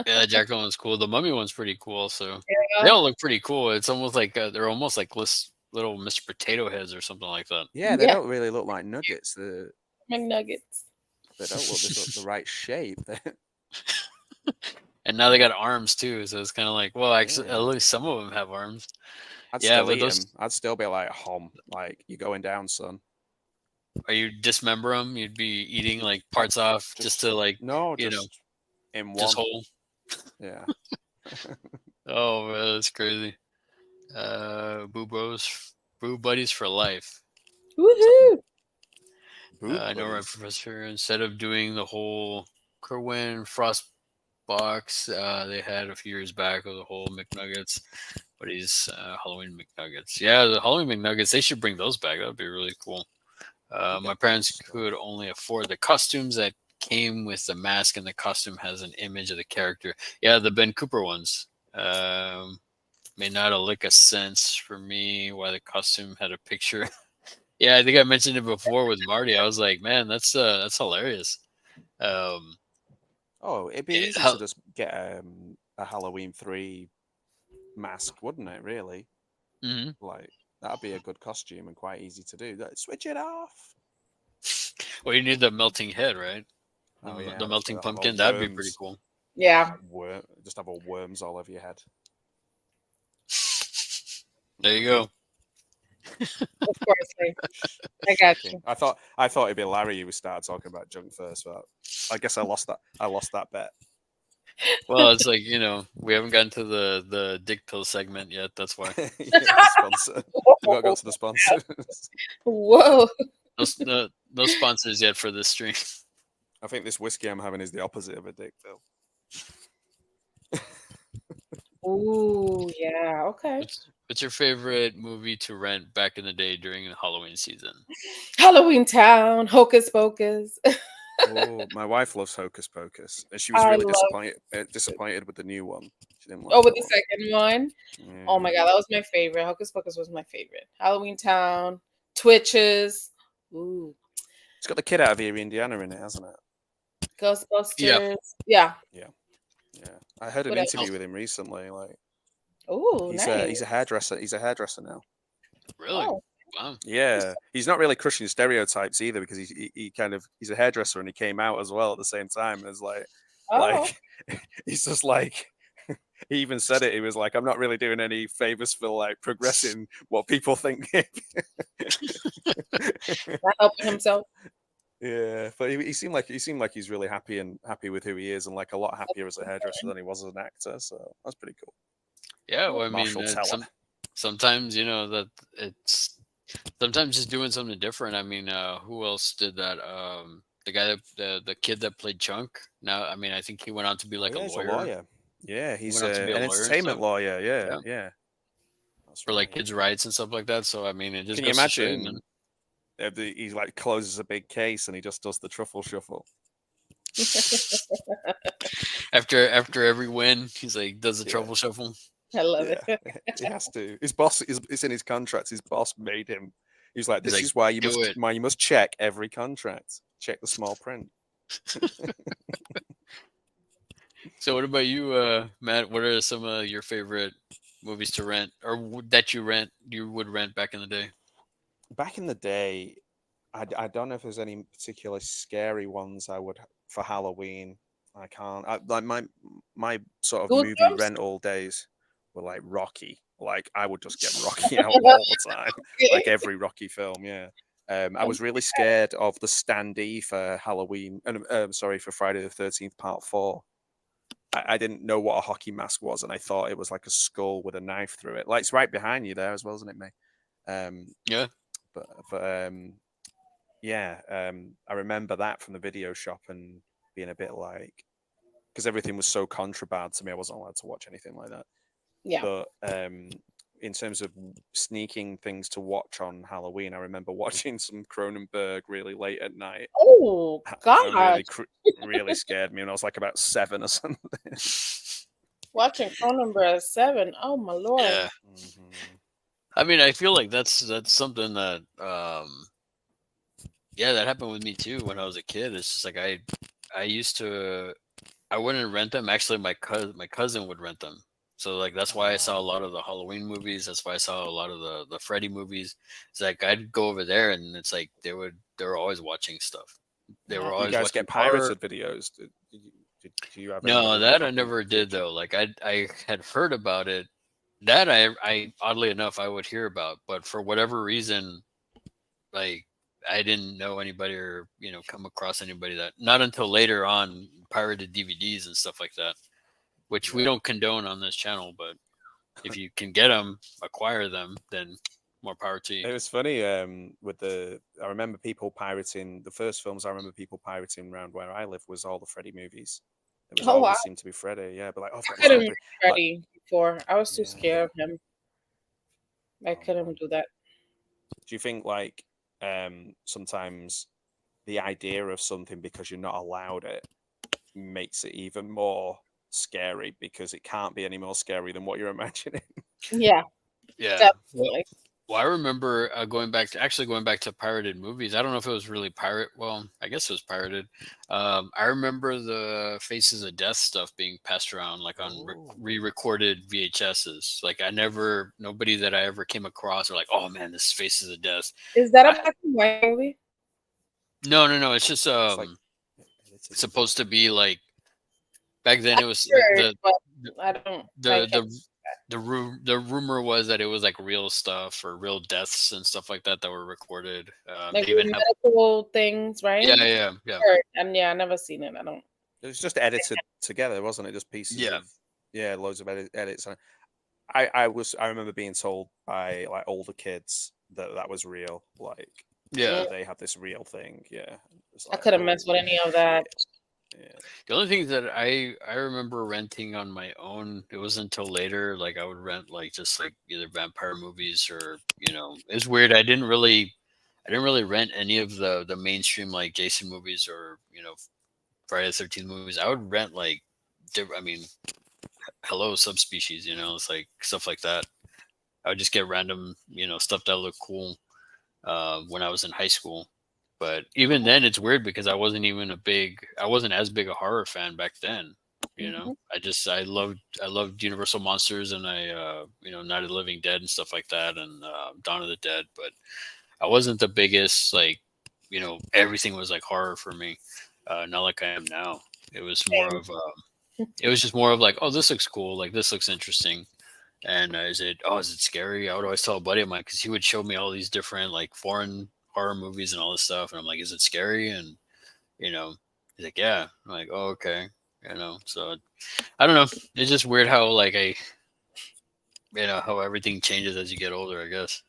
Yeah, Jackal one's cool. The Mummy one's pretty cool. So they Yeah, all look pretty cool. It's almost like they're almost like little Mr. Potato Heads or something like that. Yeah, they yeah, don't really look like nuggets. McNuggets. They don't look the right shape. And now they got arms too, so it's kind of like, well, actually, at Yeah. least some of them have arms. I'd Yeah, still but eat those, them. I'd still be like, hom, like you're going down, son. are you dismember them? You'd be eating like I parts off just just to like, no, you know, just in just one. whole. Yeah. Oh man, that's crazy. Boo Bros, Boo Buddies for life. Something. Woohoo! Boob I know, right, buddies. Professor. Instead of doing the whole Kerwin Frost box, they had a few years back with the whole McNuggets, Buddies Halloween McNuggets. Yeah, the Halloween McNuggets. They should bring those back. That would be really cool. You My get good parents stuff. could only afford the costumes that came with the mask, and the costume has an image of the character. Yeah, the Ben Cooper ones. Made not a lick of sense for me why the costume had a picture. Yeah, I think I mentioned it before with Marty. I was like, man, that's hilarious. Um, Oh, it'd be it, easy to how, just get a Halloween 3 mask, wouldn't it? Really, mhm. like that'd be a good costume and quite easy to do. Switch it off. Well, you need the melting head, right? Oh The yeah, that's melting gonna have all pumpkin. That'd be pretty worms, cool. Yeah, like just have all worms all over your head. There you go. of course. I got Shocking. you. I thought it'd be Larry who started talking about junk first, but I guess I lost that. I lost that bet. Well, it's like, we haven't gotten to the dick pill segment yet. That's why. Yeah, the sponsor. We've not got to the sponsors. Whoa. No sponsors yet for this stream. I think this whiskey I'm having is the opposite of a dick pill. Ooh, yeah. Okay. What's your favorite movie to rent back in the day during the Halloween season? Halloween Town, Hocus Pocus. Oh, my wife loves Hocus Pocus, and she was I really love it. disappointed with the new one. She didn't Oh, like with that the one. second one. Oh my Yeah, god, that was my favorite. Hocus Pocus was my favorite. Halloween Town, Twitches. Ooh, it's got the kid out of Erie, Indiana in it, hasn't it? Yeah. Ghostbusters. Yeah. Yeah, yeah. I heard an What else? interview with him recently. Like Ooh, he's a nice. he's a hairdresser. He's a hairdresser now. Really? Oh, Wow. Yeah, he's not really crushing stereotypes either because he kind of he's a hairdresser and he came out as well at the same time as oh, like he's just like he even said it. He was like, I'm not really doing any favors for like progressing what people think. not helping himself. Yeah, but he seemed like he's really happy with who he is and like a lot happier as a hairdresser than he was as an actor. So that's pretty cool. Yeah. Well, I mean, Marshall Teller. sometimes that it's sometimes just doing something different. I mean, who else did that? The guy the kid that played Chunk. Now, I mean, I think he went on to be Oh like a yeah, he's a lawyer. lawyer. Yeah, He he's went on to be a an lawyer and entertainment stuff. lawyer. Yeah, Yeah. yeah, that's For like right. kids' rights and stuff like that. So I mean, it just Can you goes to show you, man. imagine? He like closes a big case and he just does the truffle shuffle. After every win, he's like does the Yeah, trouble shuffle. I love yeah, it. he has to. His boss is it's in his contracts. His boss made him. He's like, He's this like, is why do it. you must check every contract. Check the small print. So what about you, Matt? What are some of your favorite movies to rent, or that you would rent back in the day? Back in the day, I don't know if there's any particularly scary ones I would for Halloween. I can't. Like my sort of movie Goosebumps. rental days were like Rocky. Like I would just get Rocky out all the time, like Okay. every Rocky film. Yeah. I was really scared of the standee for Halloween, and sorry, for Friday the 13th Part 4. I didn't know what a hockey mask was, and I thought it was like a skull with a knife through it. Like, it's right behind you there as well, isn't it, May? Yeah. But yeah, I remember that from the video shop and being a bit like, because everything was so contraband to me, I wasn't allowed to watch anything like that. Yeah. But in terms of sneaking things to watch on Halloween, I remember watching some Cronenberg really late at night. Oh That God. really scared me when I was like about 7 or something. Watching Cronenberg 7. Oh my lord. Yeah. I mean, I feel like that's something that yeah, that happened with me too when I was a kid. It's just like I used to, I wouldn't rent them. Actually, my cousin would rent them. So like that's why I saw a lot of the Halloween movies. That's why I saw a lot of the Freddy movies. It's like I'd go over there and it's like they were always watching stuff. They were Do you always guys watching get horror. pirated videos? Do you have any No, other that I copies never that did you- though. Like I had heard about it. That I oddly enough I would hear about, but for whatever reason, like I didn't know anybody or come across anybody that not until later on pirated DVDs and stuff like that, which we Yeah. don't condone on this channel. But if you can get them, acquire them, then more power to you. It was funny I remember people pirating the first films. I remember people pirating around where I live was all the Freddy movies. It was Oh wow. always seemed to be Freddy. Yeah, but like, oh, I've I got this couldn't new be Freddy. Like, ready before. I was too yeah. scared of him. I Oh, man. couldn't do that. Do you think like sometimes the idea of something because you're not allowed it makes it even more scary because it can't be any more scary than what you're imagining? Yeah, Yeah. definitely. Well, I remember going back to pirated movies. I don't know if it was really pirate. Well, I guess it was pirated. I remember the Faces of Death stuff being passed around like on Oh. re-recorded VHSs. Like nobody that I ever came across were like, "Oh man, this is Faces of Death." Is that a I, black and white movie? no. It's just It's like edited, supposed to be like back then. It was Sure, but I don't. I the can't. the the rumor was that it was like real stuff or real deaths and stuff like that were recorded. Like They even have medical things, right? yeah. Sure. And yeah, I never seen it. I don't. it was just edited together, wasn't it? Just pieces Yeah. of loads of edits. And I remember being told by like older kids that was real. Like Yeah. they had this real thing. Yeah, it's I like, couldn't mess with any of that. shit. Yeah. The only thing that I remember renting on my own, it wasn't until later. Like I would rent like just like either vampire movies or it's weird. I didn't really rent any of the mainstream like Jason movies or Friday the 13th movies. I would rent like I mean, hello subspecies. It's like stuff like that. I would just get random stuff that looked cool when I was in high school. But even then, it's weird because I wasn't as big a horror fan back then. Mhm. I loved Universal Monsters and Night of the Living Dead and stuff like that and Dawn of the Dead. But I wasn't the biggest like everything was like horror for me. Not like I am now. It was more of it was just more of like, oh, this looks cool, like this looks interesting. And is it scary? I would always tell a buddy of mine because he would show me all these different like foreign horror movies and all this stuff, and I'm like, is it scary? And he's like, yeah. I'm like, oh, okay. So I don't know. It's just weird how like how everything changes as you get older, I guess.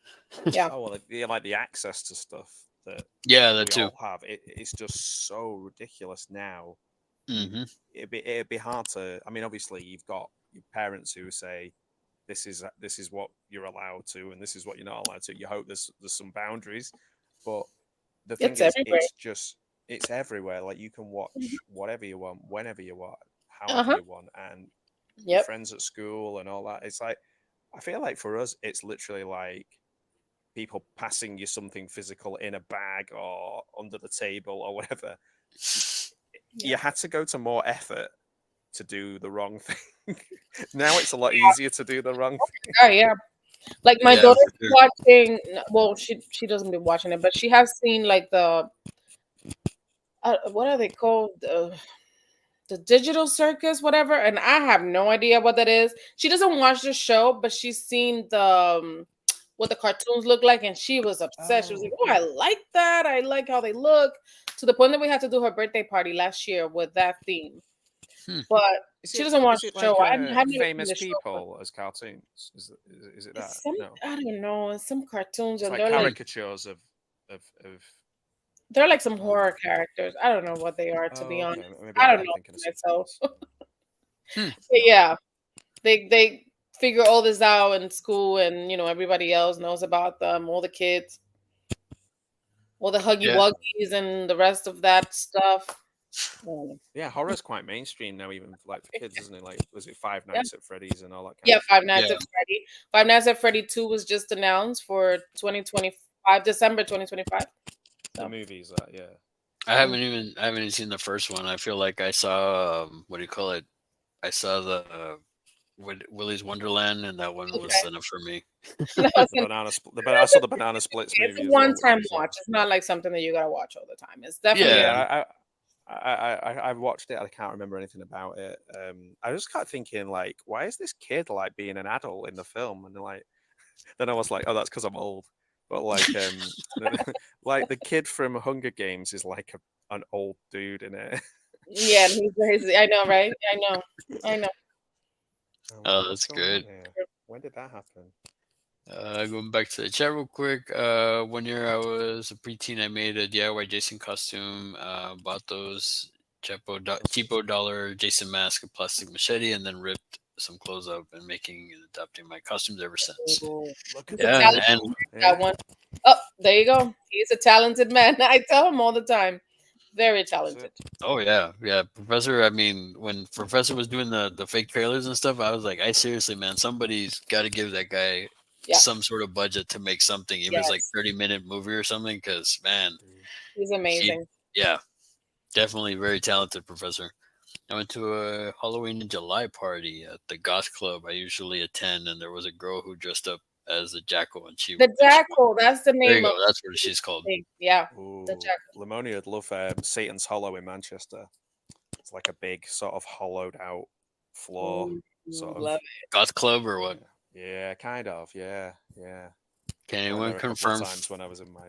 Yeah. Oh well, like the access to stuff that Yeah, we that too. all have. It's just so ridiculous now. Hmm. It'd be hard to. I mean, obviously, you've got your parents who say this is what you're allowed to, and this is what you're not allowed to. You hope there's some boundaries, but the thing It's is, everywhere. it's everywhere. Like you can watch whatever you want, whenever you want, Uh however huh. you want, and your Yep. friends at school and all that. It's like I feel like for us, it's literally like people passing you something physical in a bag or under the table or whatever. You had to go to more effort to do the wrong thing. Now it's a lot easier to do the wrong thing. Oh yeah. Like my Yeah, daughter's for sure. watching. Well, she doesn't be watching it, but she has seen like the what are they called? The digital circus, whatever. And I have no idea what that is. She doesn't watch the show, but she's seen the what the cartoons look like, and she was obsessed. She was like, Oh, "Oh, I like that. I like how they look." To the point that we had to do her birthday party last year with that theme. Hmm. But is she it doesn't watch is it the show. like I haven't even seen famous the show. But people as cartoons? Is it that? it's some, No, I don't know, it's some cartoons, it's and like they're like caricatures of. some Oh, horror characters. I don't know what they are, to be oh, honest. okay. Maybe I don't I'm know thinking of something myself. else. But Hmm. No. yeah, they figure all this out in school, and everybody else knows about them. All the kids, all the huggy Yeah. wuggies, and the rest of that stuff. Mm. Yeah, horror's quite mainstream now, even like for kids, isn't it? Like, was it Five Yeah, Nights at Freddy's and all that kind yeah. of stuff? Five Nights Yeah. at Freddy. Five Nights at Freddy 2 was just announced for 2025, December 2025. The So movies, yeah. mhm. I haven't even seen the first one. I feel like I saw what do you call it? I saw the Willy's Wonderland, and that one was Okay. enough for me. And I was The gonna I saw the Banana Splits say, it's movie a as well, which one-time was watch. It's not like something that you gotta watch all the time. It's definitely Yeah. yeah. I watched it. I can't remember anything about it. I just got thinking like, why is this kid like being an adult in the film? And like, then I was like, oh, that's because I'm old. But like, like the kid from Hunger Games is like an old dude in it. yeah. And I know, right? I know. I'm like, Oh, what's that's going on good. here? When did that happen? Going back to the chat real quick. 1 year I was a preteen. I made a DIY Jason costume. Bought those cheapo dollar Jason mask, a plastic machete, and then ripped some clothes up and making and adapting my costumes ever since. Ooh. Look at He's a Yeah, that. and talented man, that Yeah. one. Oh, there you go. He's a talented man. I tell him all the time. Very That's talented. it. oh yeah, yeah, Professor. I mean, when Professor was doing the fake trailers and stuff, I was like, I seriously, man, somebody's got to give that guy Yeah. some sort of budget to make something, even if it's like Yes. 30-minute movie or something. Because man, Mm. He's he, amazing. yeah, definitely very talented Professor. I went to a Halloween in July party at the goth club I usually attend, and there was a girl who dressed up as a jackal, and The she Jackal. That's the there you name of go. That's what she's called. the thing. Yeah. The Ooh, Jackal. Lamoni would love Satan's Hollow in Manchester. It's like a big sort of hollowed out floor, Ooh, sort of. love Goth club or what? Yeah, kind of. Yeah, yeah. Can I went anyone there a couple of confirm? times when I was in my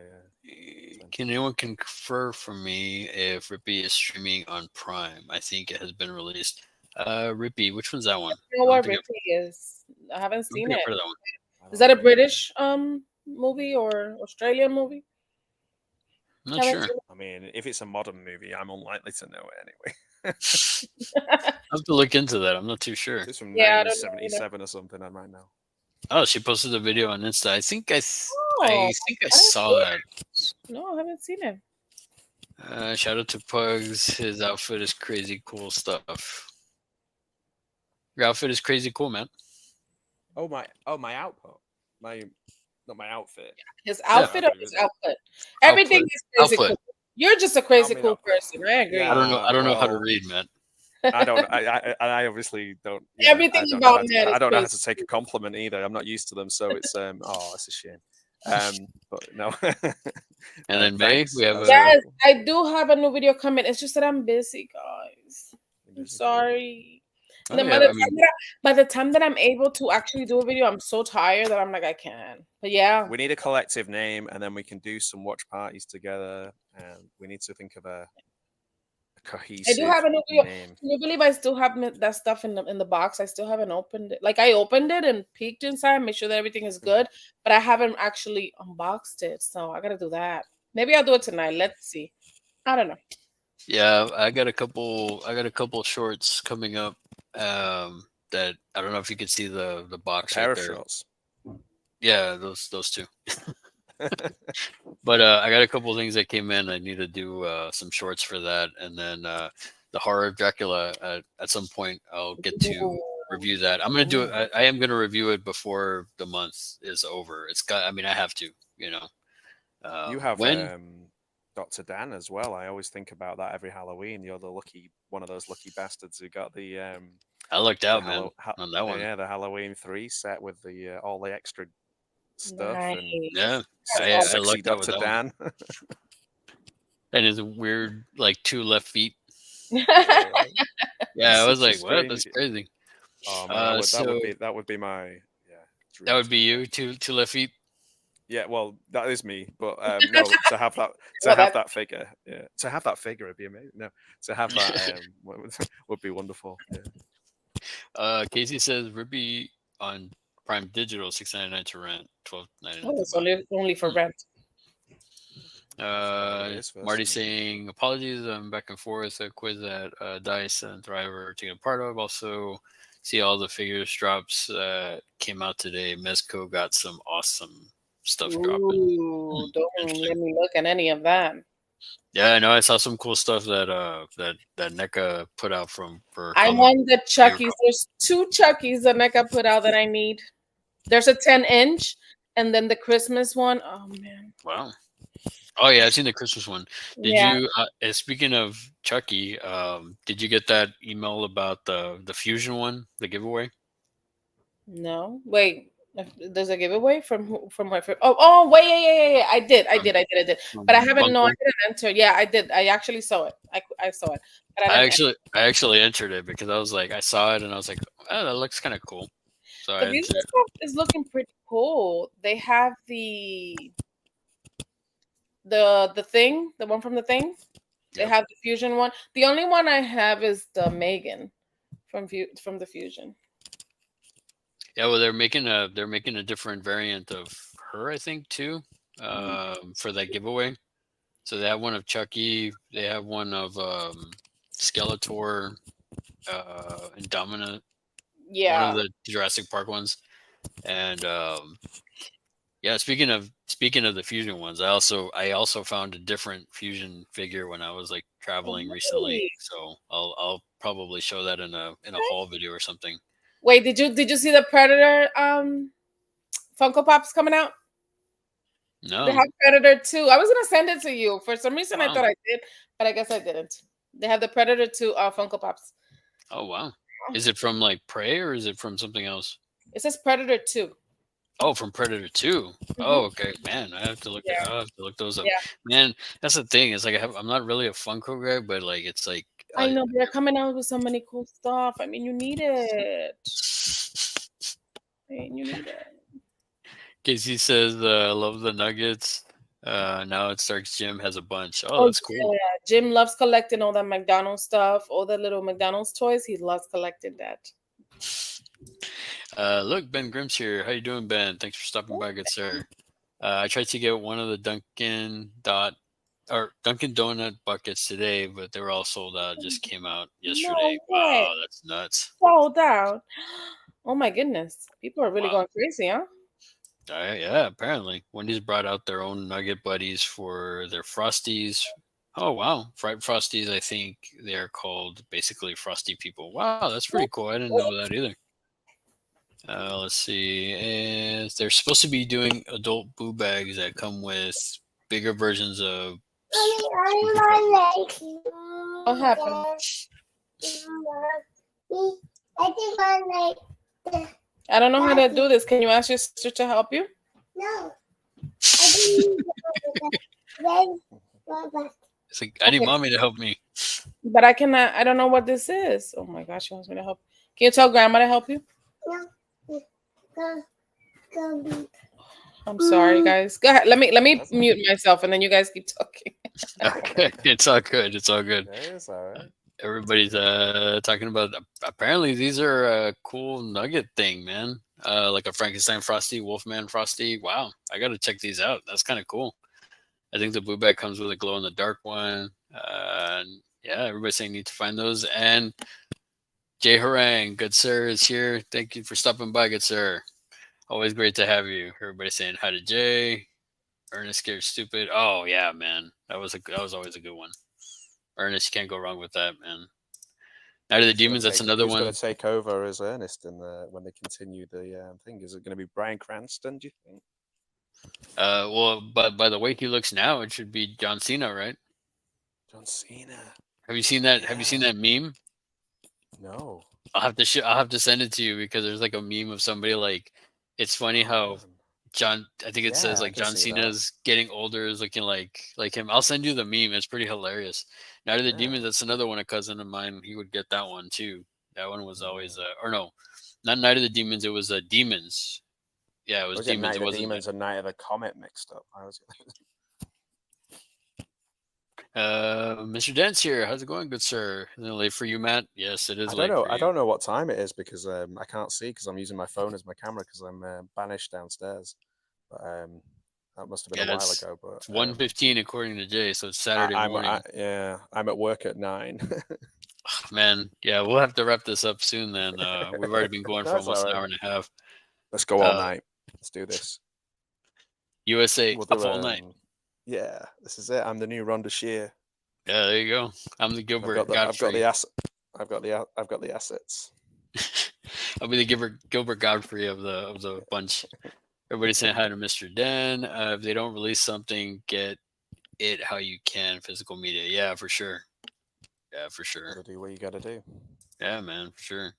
Can 20s. anyone confirm for me if Rippy is streaming on Prime? I think it has been released. Rippy, which one's that one? it. You know I don't what think Ripley is? I haven't I don't seen think I've it. heard of that one. I Is don't that a know either. British movie or Australian movie? I'm not Haven't sure. seen I mean, if it's a modern movie, I'm unlikely to know it anyway. it. I have to look into that. I'm not too If sure. it's from Yeah, I don't know either. 1977 or something, I might know. Oh, she posted a video on Insta. Oh, I think I I didn't saw see that. it. No, I haven't seen it. Shout out to Pugs. His outfit is crazy cool stuff. Your outfit is crazy cool, man. Oh my output, my not my outfit. His Yeah, outfit or his output? Everything output. is crazy Output. cool. You're just a I crazy mean, cool person. I agree. yeah. I don't know. I don't know how to Well, read, man. I don't. I obviously don't. Yeah, Everything I don't know about how to. Ned is I don't know how crazy to take a cool. compliment either. I'm not used to them, so it's oh, it's a shame. But no. And then May, Thanks. we have That's very a. Yes, cool. I do have a new video coming. It's just that I'm busy, guys. You're I'm busy. sorry. And Oh then yeah, I mean, by the time that I'm able to actually do a video, I'm so tired that I'm like, I can't. But yeah, We need a collective name, and then we can do some watch parties together. And we need to think of a I do cohesive have a new video. name. Can you believe I still have that stuff in the box? I still haven't opened it. Like I opened it and peeked inside, make sure that everything is good, but I haven't actually unboxed it. So I gotta do that. Maybe I'll do it tonight. Let's see. I don't know. yeah, I got a couple. I got a couple shorts coming up. That I don't know if you can see the A box pair right of there. shorts. Yeah, those two. But I got a couple things that came in. I need to do some shorts for that, and then the horror of Dracula. At some point, I'll get to Ooh. review that. I'm gonna do it. Ooh. I am gonna review it before the month is over. It's got. I mean, I have to. You know. You have When Dr. Dan as well. I always think about that every Halloween. You're the one of those lucky bastards who got the I lucked out, man, on that one. yeah, the Halloween 3 set with the all the extra stuff Nice. and Yeah, That's sexy I awesome. lucked out with Dr. that one. Dan. And his weird, like 2 left feet. Yeah. Yeah, I was Such a like, what? That's strange. crazy. Oh man, So that would be my that dream would be tattoo. you, two left feet. Yeah, well, that is me, but no, to Well, have that's that figure, yeah, to have that figure would be amazing. No, to have that would be wonderful. Yeah. Casey says Ruby on Prime Digital, $6.99 to rent, $12.99 oh, to it's buy. only for rent. Well, it is first. Marty saying apologies. I'm back and forth. A quiz at Dice and Thriver taking a part of. Also, see all the figures drops came out today. Mezco got some awesome stuff dropping. Ooh, don't Interesting. let me look at any of that. Yeah, I know. I saw some cool stuff that NECA put out for I comic. want the Chuckies. There's two Chuckies that NECA put out that I need. There's a 10-inch, and then the Christmas one. Oh man. Wow. Oh yeah, I've seen the Christmas one. Did Yeah. you? Speaking of Chucky, did you get that email about the fusion one, the giveaway? No. Wait. There's a giveaway from who? From where? Oh, wait. Yeah. I did. I did. But I haven't. No, I Funko? didn't enter. Yeah, I did. I actually saw it. I saw it, but I I didn't. actually entered it because I was like, I saw it and I was like, oh, that looks kind of cool. So I The fusion entered it. stuff is looking pretty cool. They have the thing, the one from the thing. They Yep. have the fusion one. The only one I have is the Megan from the fusion. Yeah, well, they're making a different variant of her, I think, too, for that giveaway. So they have one of Chucky. They have one of Skeletor, Indominus, one of Yeah. the Jurassic Park ones, and yeah. Speaking of the fusion ones, I also found a different fusion figure when I was like Oh, traveling recently. really? So I'll probably show that in a haul video or something. Wait, did you see the Predator Funko Pops coming out? They No, have Predator 2. I was gonna send it to you. For some reason I wow, thought I did, but I guess I didn't. They have the Predator 2 Funko Pops. oh wow. Is it from like Prey or is it from something else? It says Predator 2. Oh, from Predator 2. Hmm. Oh, okay. Man, Yeah, I'll have to look those up. yeah. Man, that's the thing. It's like I'm not really a Funko guy, but like it's like I know they're coming out with so many cool stuff. I mean, you need it. I mean, you need it. Casey says, love the Nuggets. Now it starts Jim has a bunch. Oh, Oh that's cool. yeah, Jim loves collecting all that McDonald's stuff, all the little McDonald's toys. He loves collecting that. Look, Ben Grimm's here. How you doing, Ben? Thanks for stopping by, good sir. I tried to get one of the Dunkin' Donut buckets today, but they were all sold out. Just came out yesterday. No way. Wow, that's nuts. Sold out. Oh my goodness. People are really Wow. going crazy, huh? Yeah, apparently. Wendy's brought out their own nugget buddies for their Frosties. Oh, wow. Fried Frosties, I think they're called basically Frosty people. Wow, that's pretty cool. I didn't know that either. Let's see. And they're supposed to be doing adult boo bags that come with bigger versions of. What happened? I don't know how to do this. Can you ask your sister to help you? No. It's like, I need Okay. mommy to help me. But I cannot. I don't know what this is. Oh my gosh, she wants me to help. Can you tell grandma to help you? I'm sorry, guys. Go ahead. Let me That's mute myself, and then you guys keep talking. Okay, it's all good. It's all good. Yeah, it's all right. Everybody's talking about. Apparently, these are a cool nugget thing, man. Like a Frankenstein Frosty, Wolfman Frosty. Wow, I got to check these out. That's kind of cool. I think the blue bag comes with a glow in the dark one. Yeah, everybody's saying need to find those. And Jay Harang, good sir, is here. Thank you for stopping by, good sir. Always great to have you. Everybody saying hi to Jay. Ernest Scared Stupid. Oh yeah, man, that was always a good one. Ernest, you can't go wrong with that, man. Night of the Demons. That's another Who's one. going to take over as Ernest when they continue the thing? Is it going to be Bryan Cranston? Do you think? Well, but by the way he looks now, it should be John Cena, right? John Cena. Have you seen that? Have you seen that meme? No. I'll have to send it to you because there's like a meme of somebody like. It's funny how I think it says Yeah, I like can John see that. Cena's getting older, is looking like him. I'll send you the meme. It's pretty hilarious. Night of the Yeah. Demons. That's another one. A cousin of mine, he would get that one too. That one was always or no, not Night of the Demons. It was Demons. Yeah, it Or was was it demons. Night It of the wasn't Demons and Night of the Comet mixed up? I was. Mr. Dance here. How's it going, good sir? Is it late for you, Matt? Yes, it is I don't late know. for I you. don't know what time it is because I can't see because I'm using my phone as my camera because I'm banished downstairs. But that must have been a Yeah, while ago. But it's 1:15 according to Jay, so it's Saturday morning. yeah, I'm at work at 9. Man, yeah, we'll have to wrap this up soon. Then we've already been going No, for it's all almost an right. hour and a half. Let's go all Uh, night. Let's do this. USA We'll up do all night. Yeah, this is it. I'm the new Rhonda Shear. Yeah, there you go. I'm the Gilbert I've got Godfrey. the I've got the assets. I'll be the Gilbert Godfrey of the bunch. Everybody saying hi to Mr. Den. If they don't release something, get it how you can. Physical media, yeah, for sure. Yeah, for sure. Gotta do what you gotta do. Yeah, man, for sure.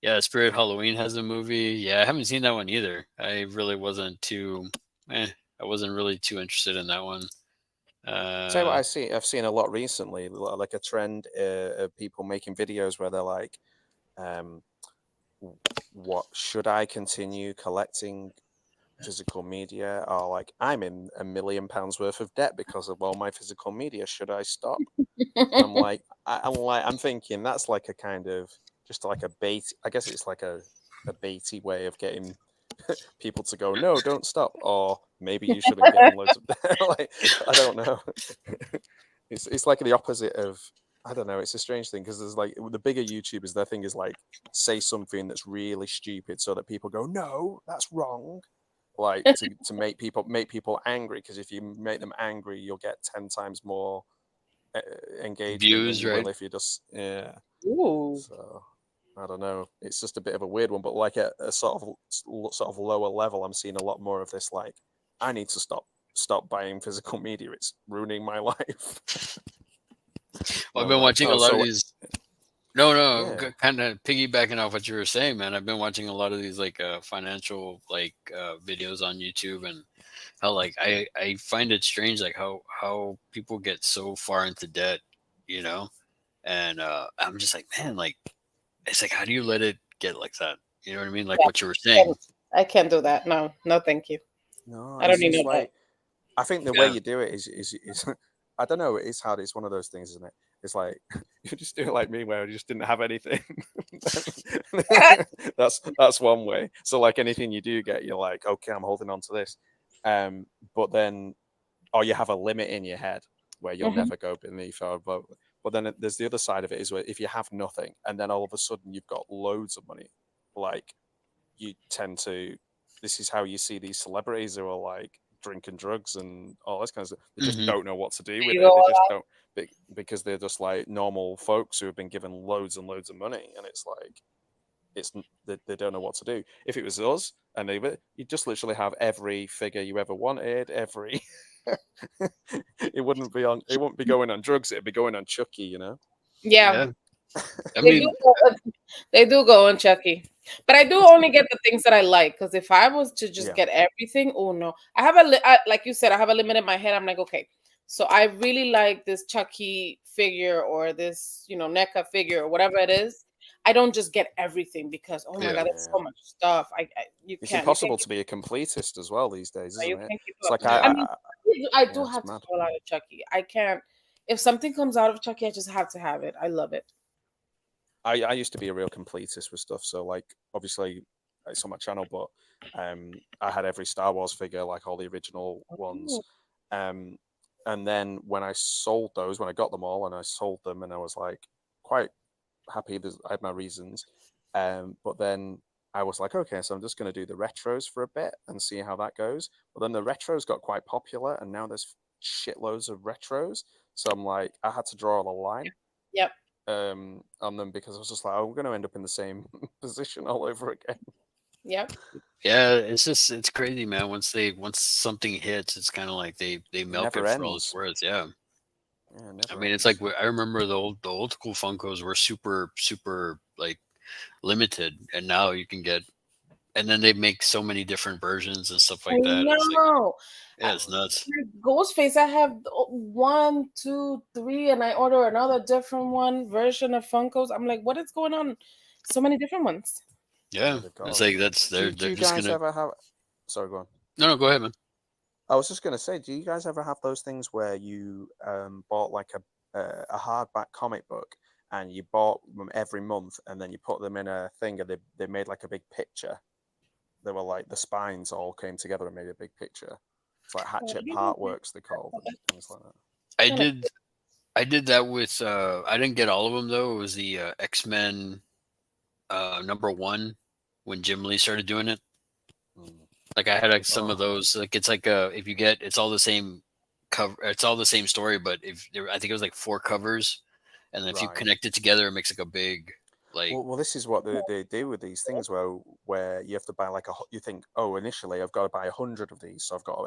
Yeah, Spirit Halloween has a movie. Yeah, I haven't seen that one either. I really wasn't too. I wasn't really too interested in that one. Tell you what, Uh, I've seen a lot recently, like a trend of people making videos where they're like, um, "What should I continue collecting physical media?" Or like, "I'm in £1 million worth of debt because of all my physical media. Should I stop?" And I'm thinking that's like a kind of just like a bait. I guess it's like a baity way of getting people to go, no, don't stop, or maybe you shouldn't get in loads of like I don't know. It's like the opposite of I don't know. It's a strange thing because there's like the bigger YouTubers, their thing is like say something that's really stupid so that people go, no, that's wrong. Like to make people angry because if you make them angry, you'll get 10 times more engagement than Views, you right? will if you just yeah. Ooh. So I don't know. It's just a bit of a weird one, but like a sort of lower level, I'm seeing a lot more of this. Like, I need to stop buying physical media. It's ruining my life. Well, I've I'm been like, watching a oh, lot of so these. No, yeah, kind of piggybacking off what you were saying, man. I've been watching a lot of these like financial like videos on YouTube, and how like I find it strange like how people get so far into debt, you know, and I'm just like, man, like it's like how do you let it get like that? You know what I mean? Like Yeah, what you were saying. I can't do that. No, no, thank you. no, I don't need it's no debt. like I think the way Yeah. you do it is I don't know. It's hard. It's one of those things, isn't it? It's like you just do it like me, where I just didn't have anything. That's one way. So like anything you do get, you're like, okay, I'm holding on to this. But then, or you have a limit in your head where you'll Mhm. never go beneath. But then there's the other side of it is where if you have nothing and then all of a sudden you've got loads of money, like you tend to. This is how you see these celebrities who are like drinking drugs and all this kind of stuff. They just Hmm. don't know what to do with You go it. They just all don't because they're just like normal folks who have been given loads and loads of money, and it's like they don't know what to do. If it was us and you'd just literally have every figure you ever wanted, every it wouldn't be going on drugs, it'd be going on Chucky, you know. Yeah, Yeah. I they do. mean, They do go on Chucky, but I do only get the things that I like. Because if I was to just Yeah. get everything, oh no, I have like you said, I have a limit in my head. I'm like, okay, so I really like this Chucky figure or this, NECA figure or whatever it is. I don't just get everything because oh my yeah. god, that's Yeah. so much stuff. It's You can't impossible to be a completist as well these days, you isn't it? can't keep It's up. like I Yeah. mean, I do yeah, it's have to mad. fall out of Chucky. I can't. If something comes out of Chucky, I just have to have it. I love it. I used to be a real completist with stuff. So like obviously it's on my channel, but I had every Star Wars figure, like all the original ones. Ooh. Um, and then when I sold those, when I got them all and I sold them, and I was like quite happy. I had my reasons. But then I was like, okay, so I'm just going to do the retros for a bit and see how that goes. But then the retros got quite popular, and now there's shitloads of retros. So I'm like, I had to draw the line Yep. on them because I was just like, oh, we're going to end up in the same position all over again. Yep. Yeah, it's crazy, man. Once something hits, it's kind of like they It milk never it for all it's ends. worth. Yeah. Yeah, it I never mean, it's like ends. I remember the old school Funkos were super like limited, and now you can get, and then they make so many different versions and stuff I like that. It's like, know. I, yeah, it's nuts. Ghostface, I have one, two, three, and I order another different one version of Funkos. I'm like, what is going on? So many different ones. Yeah, Yeah, they've it's got. like that's Do they're you just guys gonna. ever have? Sorry, go on. No, go ahead, man. I was just going to say, do you guys ever have those things where you bought like a hardback comic book and you bought them every month and then you put them in a thing and they made like a big picture? They were like the spines all came together and made a big picture. It's like Hatchet Partworks, they called them, things like that. I did. I did that with. I didn't get all of them though. It was the X-Men #1 when Jim Lee started doing it. Mm. Like I had like some of Oh, those. Like it's like if you get, it's all the same cover. It's all the same story, but if there, I think it was like 4 covers, and then if you right. connect it together, it makes like a big like. Well, this is what they do with these things where you have to buy like you think, oh, initially I've got to buy 100 of these, so I've got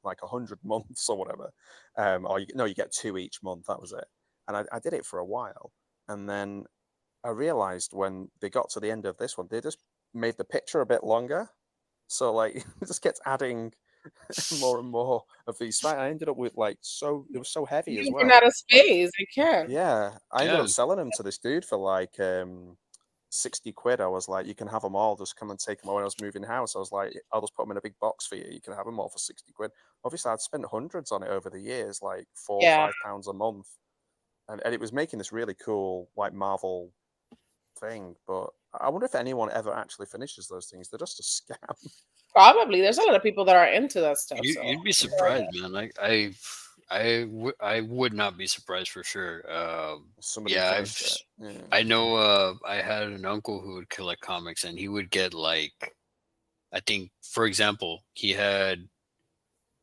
like 100 months or whatever, or no, you get 2 each month. That was it, and I did it for a while, and then I realized when they got to the end of this one, they just made the picture a bit longer, so like it just gets adding more and more of these. I ended up with like it was so heavy as You run well. out of space. I can't. Yeah, I ended Yeah, up selling them to this dude for like 60 quid. I was like, you can have them all, just come and take them. When I was moving house, I was like, I'll just put them in a big box for you. You can have them all for 60 quid. Obviously, I'd spent hundreds on it over the years, like four or Yeah, £5 a month. And it was making this really cool, like Marvel thing. But I wonder if anyone ever actually finishes those things. They're just a scam. probably. There's a lot of people that are into that stuff. So you'd be surprised, man. Like I would not be surprised for sure. Somebody Yeah, finished it. Yeah. I know. I had an uncle who would collect comics, and he would get like, I think, for example, he had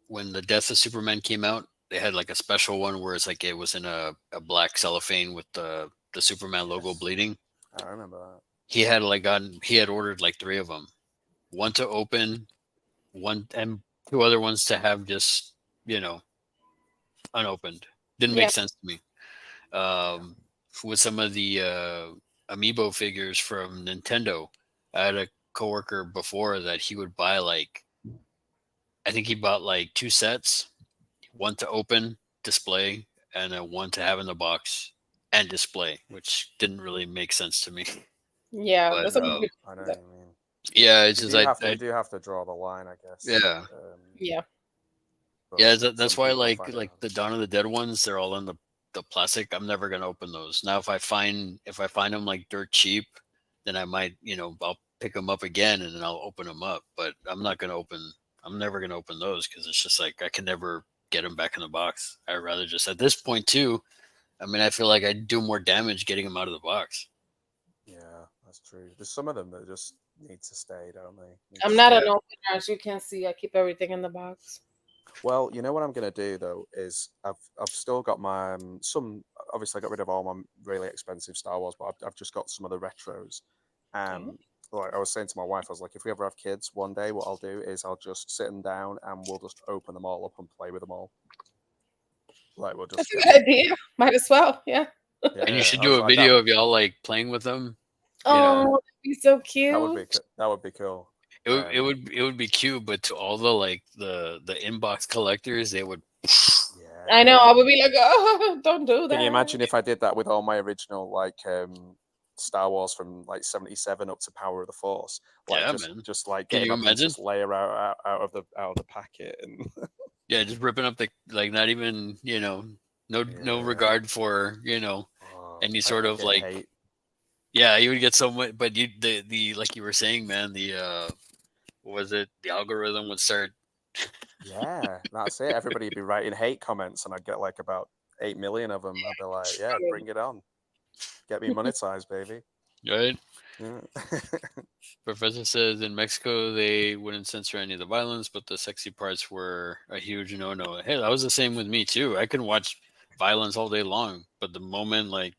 when the Death of Superman came out, they had like a special one where it's like it was in a black cellophane with the Superman logo Yes, bleeding. I remember that. He had ordered like 3 of them, one to open, one and 2 other ones to have just you know unopened. Didn't yeah, make sense to me. Yeah. Um, with some of the amiibo figures from Nintendo, I had a coworker before that he would buy like, I think he bought like 2 sets, one to open, display, and one to have in the box and display, which didn't really make sense to me. yeah. But There's some people I know that, what you mean. yeah, it's just We do have to draw the line, I guess. yeah, yeah. But yeah. some That's why people find it like hard. the Dawn of the Dead ones, they're all in the plastic. I'm never gonna open those. Now, if I find them like dirt cheap, then I might I'll pick them up again and then I'll open them up. But I'm not gonna open. I'm never gonna open those because it's just like I can never get them back in the box. I'd rather just at this point too. I mean, I feel like I do more damage getting them out of the box. Yeah, that's true. There's some of them that just need to stay, don't they? Need to I'm not stay. an Yeah. opener, as you can see. I keep everything in the box. Well, you know what I'm gonna do though is I've still got my some. Obviously, I got rid of all my really expensive Star Wars, but I've just got some of the retros. Okay. Like I was saying to my wife, I was like, if we ever have kids one day, what I'll do is I'll just sit them down and we'll just open them all up and play with them all. Like we'll That's just a get good them. idea. Might as well. Yeah. And you Yeah, should I do was a like that. video of y'all like playing with them. Yeah, Oh, that'd be so cute. that would be cool. It would be cute, but to all the like the inbox collectors, they would. I know. Yeah. I would be like, oh, don't do Can you that. imagine if I did that with all my original like Star Wars from like 77 up to Power of the Force? Like Yeah, man. just like Can getting you my imagine? Princess Leia out of the packet and Yeah, just ripping up the like, not even no yeah. regard for Oh, any sort I'd of get like. hate. Yeah, you would get so much, but the like you were saying, man, the what was it? The algorithm would start. Yeah, that's it. Everybody would be writing hate comments, and I'd get like about 8 million of them. I'd be like, yeah, bring it on. Get me monetized, baby. Right. Yeah. Professor says in Mexico they wouldn't censor any of the violence, but the sexy parts were a huge no. Hey, that was the same with me too. I can watch violence all day long, but the moment like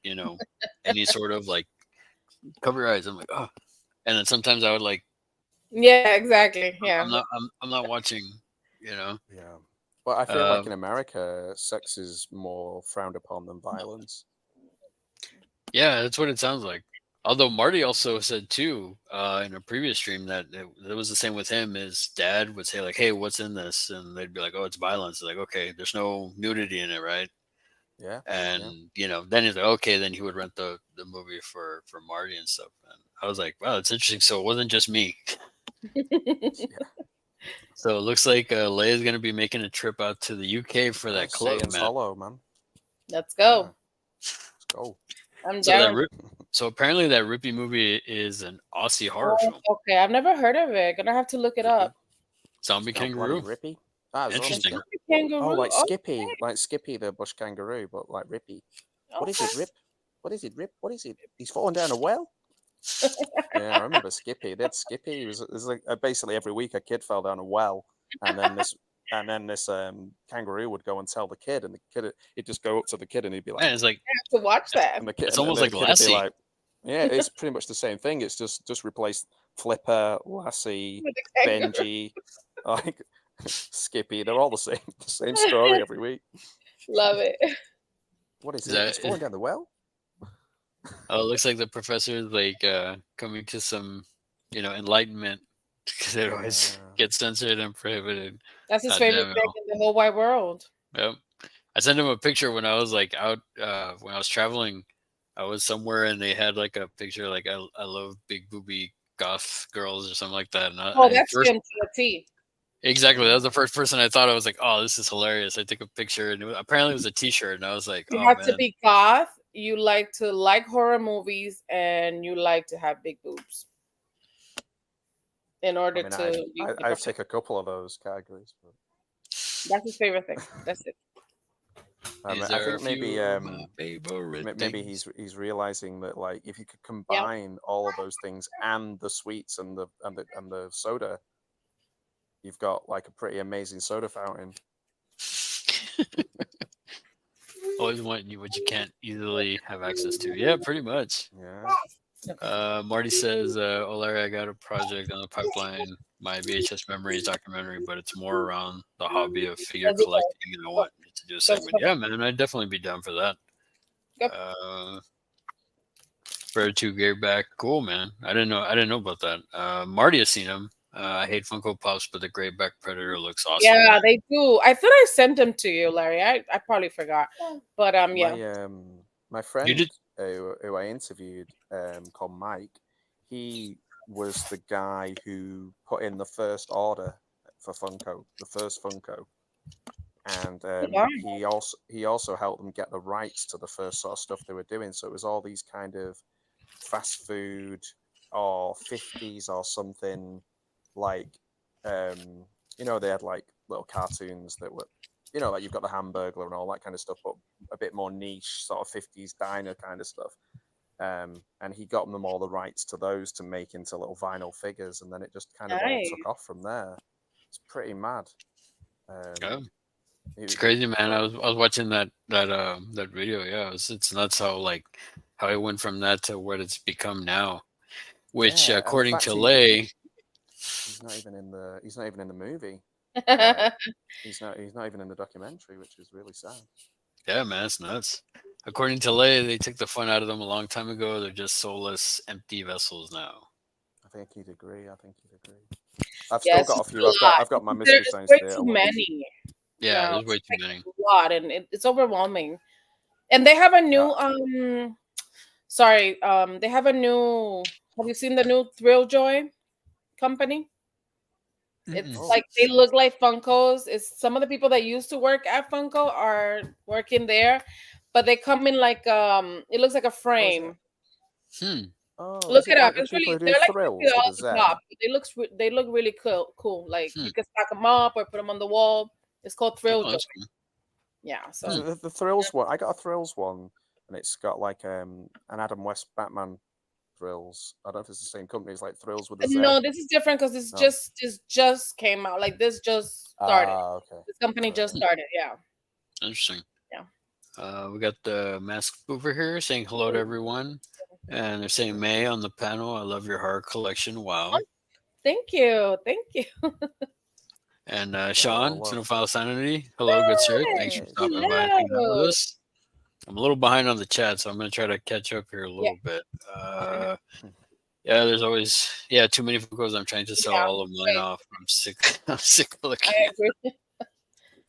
any sort of like cover your eyes, I'm like, oh. And then sometimes I would like, Yeah, exactly. Yeah. I'm not watching, you know. Yeah. But I feel like Um, in America, sex is more frowned upon than violence. yeah, that's what it sounds like. Although Marty also said too in a previous stream that it was the same with him. His dad would say like, "Hey, what's in this?" And they'd be like, "Oh, it's violence." Like, okay, there's no nudity in it, right? Yeah. And Yeah. then he's like, okay, then he would rent the movie for Marty and stuff. And I was like, wow, it's interesting. So it wasn't just me. Yeah. So it looks like Leia's gonna be making a trip out to the UK for Yeah, that club, Satan's man. Hollow, man. Let's Yeah, go. let's go. I'm So down. so apparently that Rippy movie is an Aussie horror Oh, film. okay. I've never heard of it. Gonna have to look it Rippy. up. Zombie Oh, bloody kangaroo. Rippy. That is The Interesting. awesome. zombie Oh, kangaroo. like Oh, Skippy the bush kangaroo, but like Rippy. What is okay. it, Rip? What is it, Rip? What is it? He's falling down a well? Yeah, I remember Skippy. They had Skippy. It was like basically every week a kid fell down a well, and then this kangaroo would go and tell the kid, and the kid he'd just go up to the kid and he'd be like, Man, it's like I have to watch that. and the kid it's and almost the like kid would be Lassie. like, yeah, it's pretty much the same thing. It's just replaced Flipper, Lassie, With the kangaroo. Benji, like Skippy. They're all the same story every week. Love it. What is Is it? that It's falling down the well. oh, it looks like the professor is like coming to some, enlightenment because it always Yeah. gets censored and prohibited. That's his God favorite damn it thing all. in the whole wide world. Yep. I sent him a picture when I was like out when I was traveling. I was somewhere and they had like a picture like I love big booby goth girls or something like that. And Oh, I that's first him to a T. exactly that was the first person I thought. I was like, oh, this is hilarious. I took a picture and apparently it was a T-shirt and I was like, You oh have to man, be goth. You like to like horror movies, and you like to have big boobs in I order mean, to be I super. take a couple of those categories, but That's his favorite thing. That's it. these I are a think maybe few of my favorite maybe things. he's realizing that like if you could Yeah. combine all of those things and the sweets and the soda, you've got like a pretty amazing soda fountain. Always want what you can't easily have access to. Yeah, pretty much. Yeah. Marty says, "Oh, Larry, I got a project on the pipeline, my VHS memories documentary, but it's more around the hobby of figure Does he go? collecting, and I want you to do a Does segment." Yeah, man, I'd definitely be down for that. Yep. Bear two gear back, cool, man. I didn't know about that. Marty has seen him. I hate Funko Pops, but the Greyback Predator looks awesome. Yeah, Man. they do. I thought I sent them to you, Larry. I probably forgot, but yeah. My You friend did? who I interviewed called Mike, he was the guy who put in the first order for Funko, the first Funko, and Wow. he also helped them get the rights to the first sort of stuff they were doing. So it was all these kind of fast food or 50s or something like they had like little cartoons that were like you've got the Hamburglar and all that kind of stuff, but a bit more niche sort of 50s diner kind of stuff. And he got them all the rights to those to make into little vinyl figures, and then it just kind of all Nice. took off from there. It's pretty mad. Yeah. It's crazy, man. I was watching that video. Yeah, it's nuts how it went from that to what it's become now. Which, Yeah, and the according fact to Lay, he's not even in the movie. Like, he's not even in the documentary, which is really sad. yeah, man, it's nuts. According to Lay, they took the fun out of them a long time ago. They're just soulless, empty vessels now. I think he'd agree. I've Yeah, still it's got a just few. I've got my Mystery There's Science way Theater too ones. many. Yeah, No, there's way it's too like many. a lot, and it's overwhelming. And they have a new they have a new. Have you seen the new Thrill Joy company? It's Mm-mm. like they look like Funkos. It's some of the people that used to work at Funko are working there, but they come in like it looks like a frame. Hmm. Oh, Look is it it up. like the It's people really who do they're like Thrills all with a at Z? the top. They look really cool. Like Hmm. you can stack them up or put them on the wall. It's called Thrill Oh, Joy. that's cool. Yeah. So Is it the Thrills one? I got a Thrills one, and it's got like an Adam West Batman Thrills. I don't know if it's the same company. It's like Thrills with a Z. no, this is different because this No. just came out. Like this just started. Okay. This company just started. Yeah. Interesting. Yeah. We got the mask over here saying hello to everyone, and they're saying May on the panel. I love your horror collection. Wow. Thank you. Thank you. And Yeah, Sean, well, Cinephile Sanity. Hello, good sir. Thanks for Hey, stopping by and hanging out with Hello. us. I'm a little behind on the chat, so I'm going to try to catch up here a Yeah. little bit. Yeah, there's always too many Funkos. I'm trying to sell all of mine off. I'm sick. I'm sick of looking. I agree.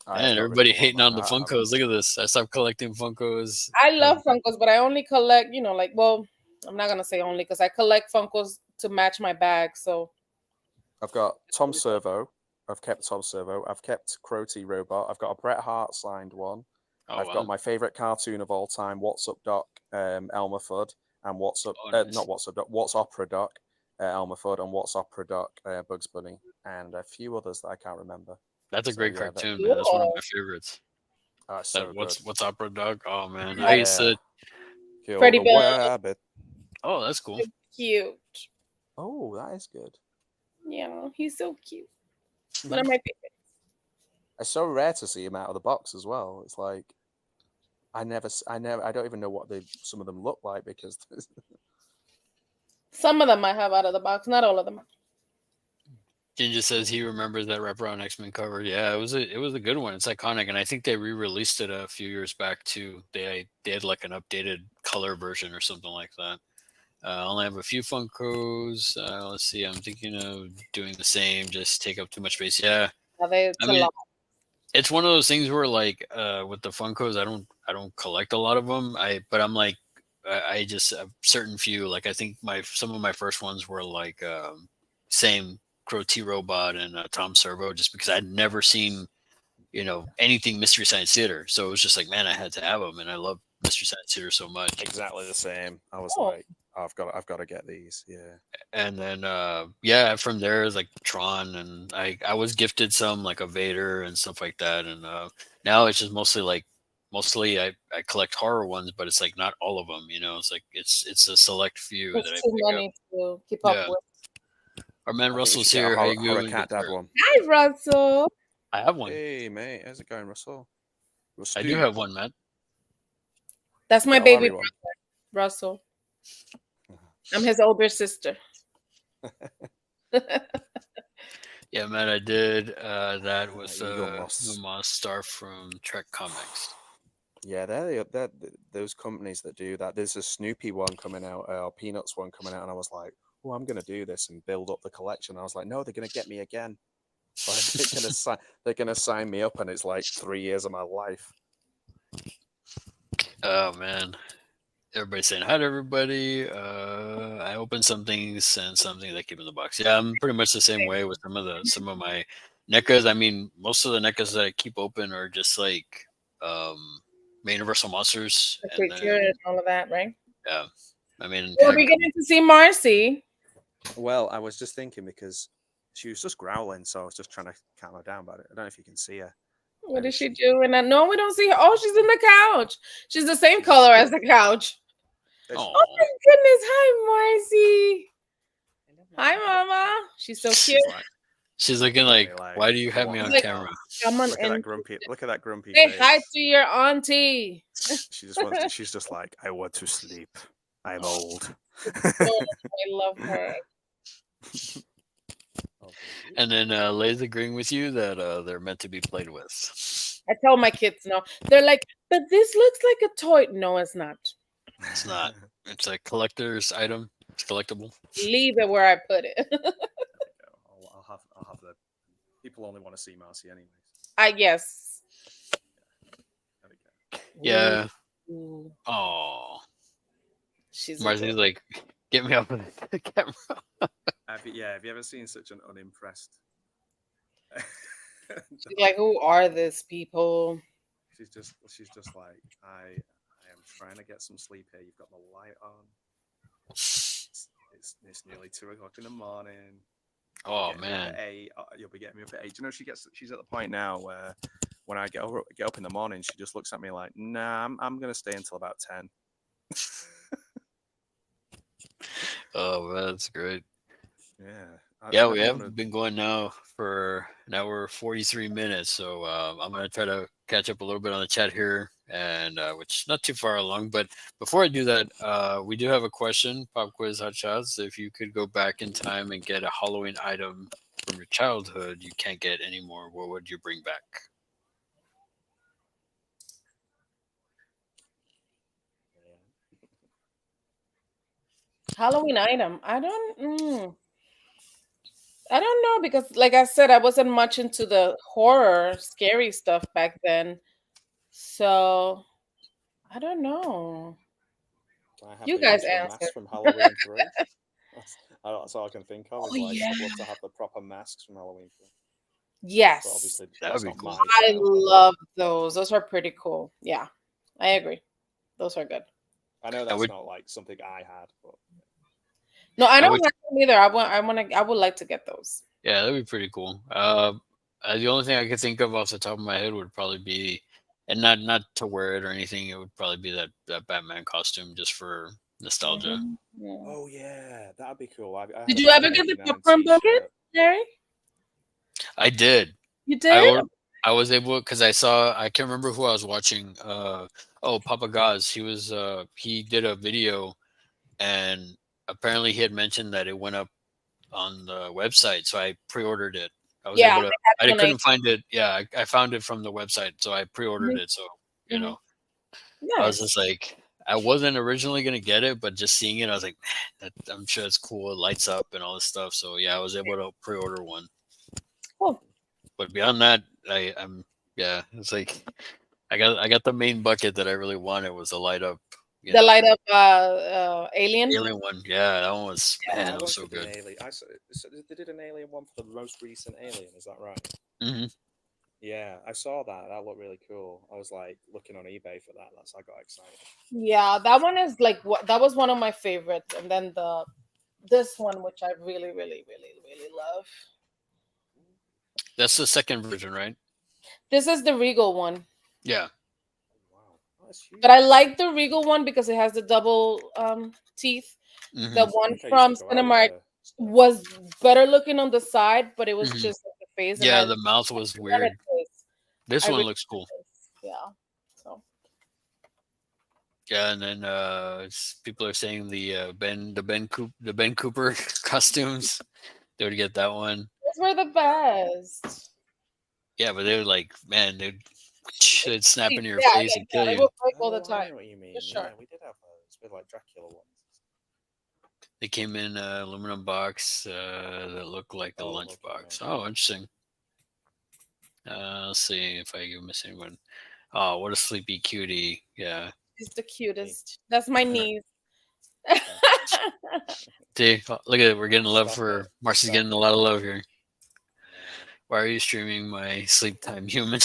Man, everybody hating on the Funkos. Look at this. I stopped collecting Funkos. I love Funkos, but I only collect, I'm not gonna say only because I collect Funkos to match my bag. So I've got Tom Servo. I've kept Tom Servo. I've kept Crotty Robot. I've got a Bret Hart signed one. Oh I've got wow. my favorite cartoon of all time, What's Up Doc, Elmer Fudd, and Oh Not nice. What's Up Doc, What's Opera Doc, Elmer Fudd, and What's Opera Doc, Bugs Bunny, and a few others that I can't remember. That's a So great yeah, that cartoon, man. That's one of Cool. my favorites. that's That so good. what's Opera Dog? Oh man, I used Yeah, to. Freddie Kyoto Bell, Rabbit. Oh, that's cool. cute. Oh, that is good. Yeah, he's so cute. One Hmm. of my favorites. It's so rare to see him out of the box as well. It's like I don't even know what some of them look like because Some of them I have out of the box, not all of them. Ginger says he remembers that wraparound X-Men cover. Yeah, it was a good one. It's iconic, and I think they re-released it a few years back too. They had like an updated color version or something like that. I only have a few Funkos. Let's see. I'm thinking of doing the same. Just take up too much space. Yeah, It's I a mean, lot. it's one of those things where like with the Funkos, I don't collect a lot of them. But I'm like I just a certain few. Like I think my some of my first ones were like same Crow T Robot and Tom Servo, just because I'd never seen anything Mystery Science Theater. So it was just like, man, I had to have them, and I love Mystery Science Theater so much. exactly the same. I was Oh, like, I've got to get these. Yeah. And then yeah, from there is like Tron, and I was gifted some like a Vader and stuff like that, and now it's just mostly I collect horror ones, but it's like not all of them. It's like it's a select few it's that I too pick up. many to keep up Yeah, with. our man I think we Russell's should get a here. How you horror doing, cat good dad sir? one. Hi, Russell. I have one. Hey mate, how's it going, Russell? I do Rusty, have one, Matt. That's my get a Larry baby one. Russell. I'm his older sister. Yeah, Matt, I did that with Eagle Moss. Moss Star from Trek Comics. Yeah, they're those companies that do that. There's a Snoopy one coming out, or Peanuts one coming out, and I was like, "Oh, I'm gonna do this and build up the collection." I was like, "No, they're gonna get me again. Like they're gonna sign me up, and it's like 3 years of my life." Oh man, everybody's saying hi to everybody. I opened some things and some things I keep in the box. Yeah, I'm pretty much the same way with some of my NECAs. I mean, most of the NECAs that I keep open are just like my Universal Monsters, The and creature and then all of that, right? yeah, I mean, We're heck, beginning to see Marcy. Well, I was just thinking because she was just growling, so I was just trying to calm her down about it. I don't know if you can see her. What Where is is she she? doing? No, we don't see her. Oh, she's in the couch. She's the same She's just color as the couch. there. She, Oh oh, my goodness. Hi, Marcy. Hi, Mama. She's so cute. she's like she's looking looking at like, me like, why do you have "Come me on, on Like, camera? come on look at in. that grumpy Say hi face." to your auntie. She just wants to, she's just like, "I want to sleep. I'm Oh, old." so I love her. Oh, thank you. And then Lay's agreeing with you that they're meant to be played with. I tell my kids no. They're like, but this looks like a toy. No, it's not. It's not. It's a collector's item. It's collectible. Leave it where I put it. There we go. I'll have the people only want to see Marcy anyways. I guess. There we go. Yeah. Ooh, Oh, she's Marcy's adorable. like, get me off of the camera. Have you ever seen such an unimpressed? She's like, who are these people? she's just like, I am trying to get some sleep here. You've got the light on. It's nearly 2 o'clock in the morning. Oh Getting me up man. at 8. You'll be getting me up at 8. Do you know she's at the point now where when I get up in the morning, she just looks at me like, "Nah, I'm gonna stay until about 10." Oh man, that's great. Yeah. Yeah, I we never have want to. been going now for an hour 43 minutes. So I'm gonna try to catch up a little bit on the chat here, and which not too far along. But before I do that, we do have a question, Pop Quiz Hot Shots. If you could go back in time and get a Halloween item from your childhood you can't get anymore, what would you bring back? Halloween item. I don't know because, like I said, I wasn't much into the horror, scary stuff back then. So I don't know. Can I have You the guys usual answer. masks from Halloween 3? That's all I can think of Oh is like, yeah. I'd love to have the proper masks from Halloween 3. but Yes. obviously That would that's be not cool. my I style. But love those. Those are pretty cool. Yeah. I agree. Those are good. I know I that's would. not like something I had, but No, I I don't would. have them either. I would like to get those. Yeah, that'd be pretty cool. The only thing I could think of off the top of my head would probably be, and not to wear it or anything. It would probably be that Batman costume just for nostalgia. Mhm. Yeah. oh yeah, that'd be cool. I had Did a you ever Batman get the '89 popcorn bucket, T-shirt. Larry? I did. You I did? or I was able because I can't remember who I was watching. Oh, Papa Gaz. He did a video and apparently he had mentioned that it went up on the website, so I pre-ordered it. I was Yeah, able to. they have I them on couldn't find it. Yeah, I found it from the website, so I pre-ordered Mhm, it. So you mhm. know, I was Nice. just like, I wasn't originally gonna get it, but just seeing it, I was like, man, I'm sure it's cool. It lights up and all this stuff. So yeah, I was able to pre-order one. Cool. But beyond that, I'm yeah, it's like I got the main bucket that I really wanted was the light up, you The know, light up alien. alien one. Yeah, that one was Oh, man, I that was so wanted the good. alien. So they did an alien one for the most recent Alien. Is that right? Hmm. Yeah, I saw that. That looked really cool. I was like looking on eBay for that. That's I got excited. Yeah, that one is like what that was one of my favorites. And then the this one, which I really, really, really, really love. That's the second version, right? This is the Regal one. Yeah. Oh, wow, oh, that's But I huge. like the Regal one because it has the double teeth. The Hmm. I one think I used from to go out Cinemark there. So was better looking on the side, but it was Hmm. just like the face, and Yeah, I the mouth was wanted weird. this. This I one really looks cool. wanted this. Yeah. So Yeah, and then people are saying the Ben Cooper costumes. They would get that one. those were the best. Yeah, but they would like, man, they'd snap into your Yeah, face like and kill that. It you. will break all the oh, I time know what you for mean. sure. Yeah, we did have those. We had like Dracula ones. They came in aluminum box that looked like a Oh, okay, lunchbox. okay. Oh, interesting. Let's see if I can miss anyone. Oh, what a sleepy cutie. Yeah. She's the Me. cutest. That's my niece. Yeah. See, look at it. We're getting love Stop for it. Marcy's Stop getting a it. lot of love here. No. Why are you streaming my sleep time human?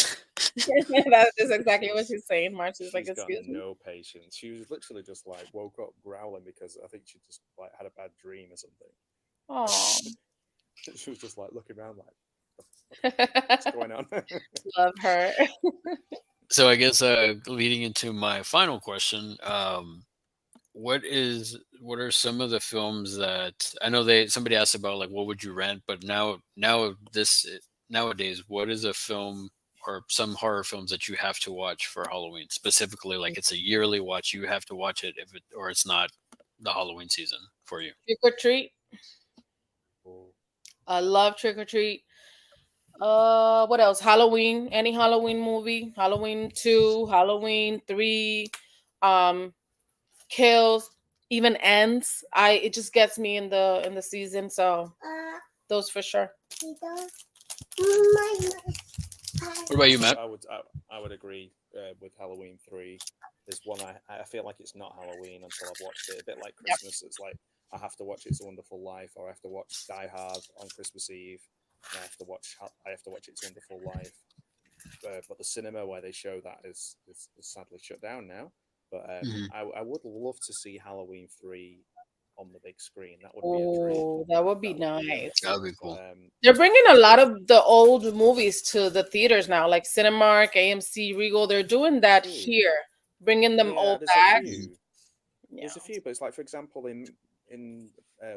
That is exactly what she's saying. Marcy's like, She's got excuse me. no patience. She was literally just like woke up growling because I think she just like had a bad dream or something. Oh, She was just like looking around like, what's going on? love her. So I guess leading into my final question, what are some of the films that I know they somebody asked about like what would you rent, but nowadays what is a film or some horror films that you have to watch for Halloween specifically like it's a yearly watch you have to watch it if it or it's not the Halloween season for you. Trick or treat. Oh, I love Trick or Treat. What else? Halloween. Any Halloween movie? Halloween 2, Halloween 3, um, Kills, even Ends. It just gets me in the season. So those for sure. What about you, Matt? I would agree with Halloween 3. There's one I feel like it's not Halloween until I've watched it. A bit like Yep. Christmas. It's like I have to watch It's a Wonderful Life, or I have to watch Die Hard on Christmas Eve. And I have to watch It's a Wonderful Life. But the cinema where they show that is sadly shut down now. But Mhm. I would love to see Halloween 3 on the big screen. That would be a dream. Oh, that would be That would be nice. That would be but cool. They're bringing a lot of the old movies to the theaters now, like Cinemark, AMC, Regal. They're doing that Ooh, here, bringing them yeah, all there's a back. few. Yeah. There's a few, but it's like for example in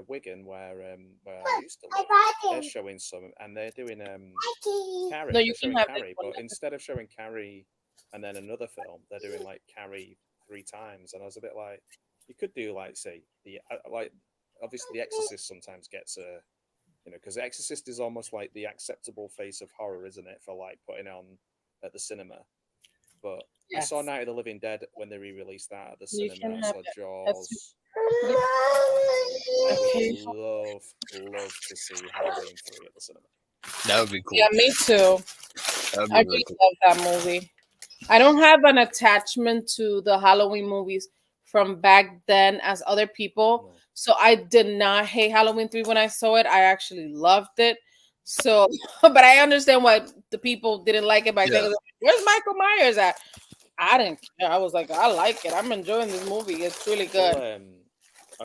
Wigan where I used to live, they're showing some, and they're doing Carrie. No, They're you can showing have this Carrie, one. but instead of showing Carrie and then another film, they're doing like Carrie 3 times, and I was a bit like, you could do like say the like obviously The Exorcist sometimes gets a because The Exorcist is almost like the acceptable face of horror, isn't it, for like putting on at the cinema. But I saw Yes, Night of the Living Dead when they re-released that at the you cinema. can I have saw it. That's Jaws. I would okay. love to see Halloween 3 at the cinema. That would be Yeah, cool. me too. That would I be really really cool. love that movie. I don't have an attachment to the Halloween movies from back then as other people. No. So I did not hate Halloween 3 when I saw it. I actually loved it. So, but I understand why the people didn't like it back then. Yeah. 'Cause where's Michael Myers at? I didn't care. I was like, I like it. I'm enjoying this movie. It's really good. Well,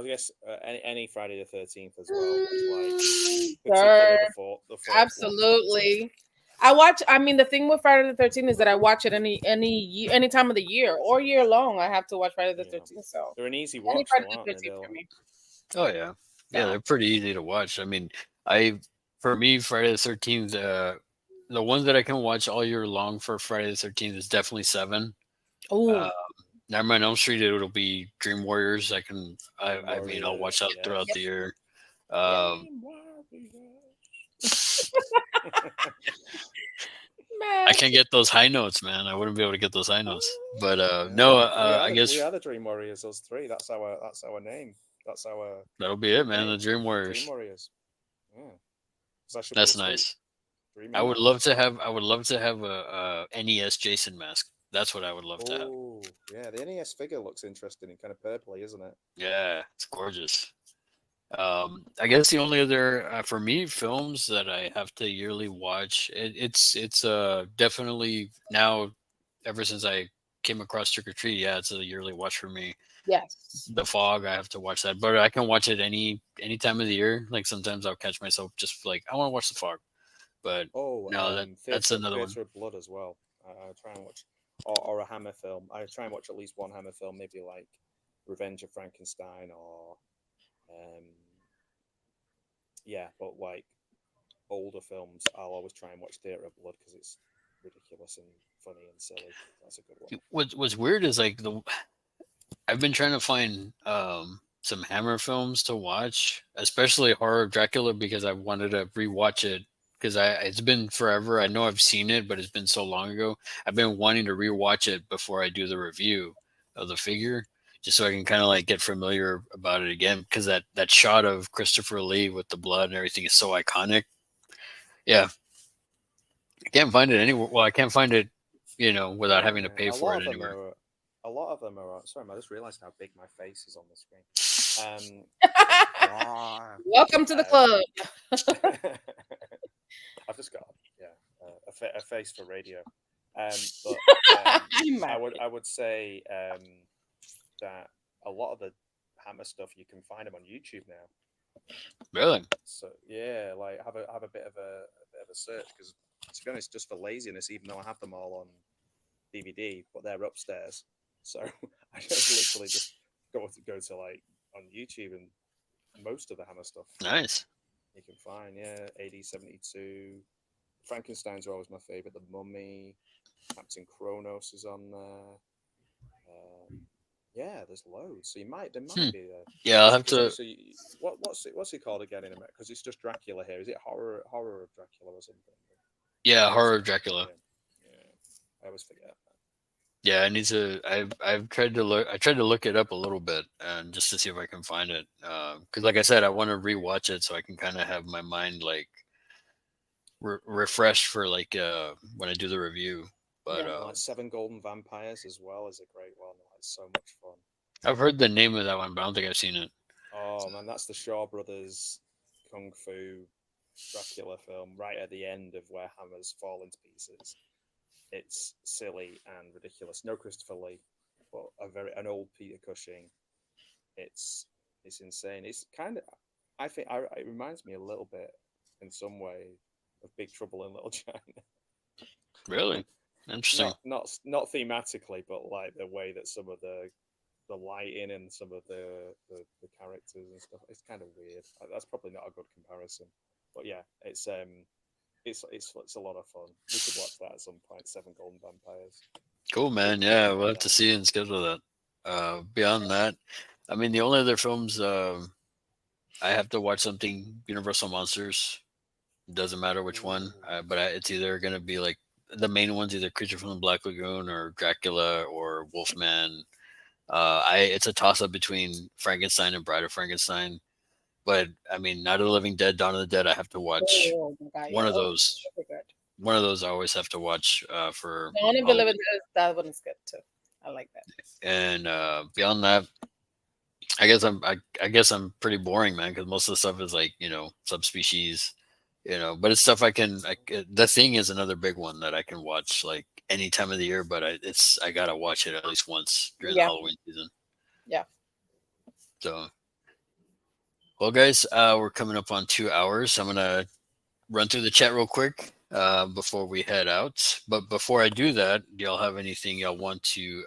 I guess any Friday the 13th as well, like Sir, particularly the fourth one. absolutely. I watch. I mean, the thing with Friday the 13th is that I watch it any time of the year or year long. I have to watch Friday the Yeah, 13th. So they're an easy any watch Friday though, the aren't they? 13th for me. Oh yeah. Yeah, they're pretty easy to watch. I mean, I for me Friday the 13th, the ones that I can watch all year long for Friday the 13th is definitely 7. Oh, Uh, Nightmare on Elm Street, it'll be Dream Warriors. Dream I mean, I'll watch Warriors, that throughout yep. the yes. year. Um, Dream Warriors. I Man. can't get those high notes, man. I wouldn't be able to get those high notes. But Yeah, no, I we guess are the Dream Warriors. Us three. That's our name. That's our that'll be it, man. The nickname. Dream Dream Warriors. Warriors. Yeah, 'cause that should be a That's suite. nice. Dreaming Warriors. I would love to have a NES Jason mask. That's what I would love to have. Oh, yeah. The NES figure looks interesting and kind of purpley, isn't it? Yeah, it's gorgeous. I guess the only other for me films that I have to yearly watch, it's definitely now ever since I came across Trick or Treat, yeah, it's a yearly watch for me. Yes. The Fog, I have to watch that, but I can watch it any time of the year. Like sometimes I'll catch myself just like I want to watch The Fog, but Oh, no, that's another one. Theatre of Blood as well. I try and watch, or a Hammer film. I try and watch at least one Hammer film, maybe like Revenge of Frankenstein or, um, yeah, but like older films, I'll always try and watch Theatre of Blood because it's ridiculous and funny and silly. That's a good one. What's weird is like the I've been trying to find some Hammer films to watch, especially Horror of Dracula, because I wanted to rewatch it because I it's been forever. I know I've seen it, but it's been so long ago. I've been wanting to rewatch it before I do the review of the figure, just so I can kind of like get familiar about it again. Because that shot of Christopher Lee with the blood and everything is so iconic. Yeah, I can't find it anywhere. Well, I can't find it, without having to Yeah, pay for it anywhere. a lot of them are. Sorry, I just realised how big my face is on the screen. Um, Welcome to the club. I've just got a face for radio. But I'm I would say that a lot of the Hammer stuff you can find them on YouTube now. Really? So yeah, like have a bit of a search because to be honest, just for laziness, even though I have them all on DVD, but they're upstairs, so I just literally just go to like on YouTube and most of the Hammer stuff Nice. you can find. Yeah, AD 72. Frankenstein's are always my favorite. The Mummy, Captain Kronos is on there. Yeah, there's loads. So there Hmm. might be a. Yeah, I'll have to. So what's it called again in America? Because it's just Dracula here. Is it horror of Dracula or something? Yeah, Horror of Dracula. Yeah, I always forget. Yeah, I need to. I've tried to look. I tried to look it up a little bit, and just to see if I can find it. Because, like I said, I want to rewatch it so I can kind of have my mind like refreshed for like when I do the review. But Yeah. Like Seven Golden Vampires as well is a great one. Like so much fun. I've heard the name of that one, but I don't think I've seen it. Oh man, that's the Shaw Brothers kung fu Dracula film right at the end of where hammers fall into pieces. It's silly and ridiculous. No Christopher Lee, but an old Peter Cushing. It's insane. It's kind of I think it reminds me a little bit in some way of Big Trouble in Little China. Really interesting. Not thematically, but like the way that some of the lighting and some of the characters and stuff. It's kind of weird. That's probably not a good comparison, but yeah, it's a lot of fun. We should watch that at some point. Seven Golden Vampires. Cool, man. Yeah, we'll have to see and schedule that. Beyond that, I mean, the only other films I have to watch something Universal Monsters. Doesn't matter which one, but it's either gonna be like the main ones, either Creature from the Black Lagoon or Dracula or Wolfman. It's a toss up between Frankenstein and Bride of Frankenstein. But I mean, Night of the Living Dead, Dawn of the Dead, I have to watch Oh my God, one yeah, of those. super good. One of those I always have to watch for Dawn of the Living Halloween. Dead, that one is good too. I like that. And beyond that, I guess I'm pretty boring, man, because most of the stuff is like subspecies. But it's stuff The Thing is another big one that I can watch like any time of the year, but I gotta watch it at least once during the Yeah, Halloween season. yeah. So, well, guys, we're coming up on 2 hours. I'm gonna run through the chat real quick before we head out. But before I do that, do y'all have anything y'all want to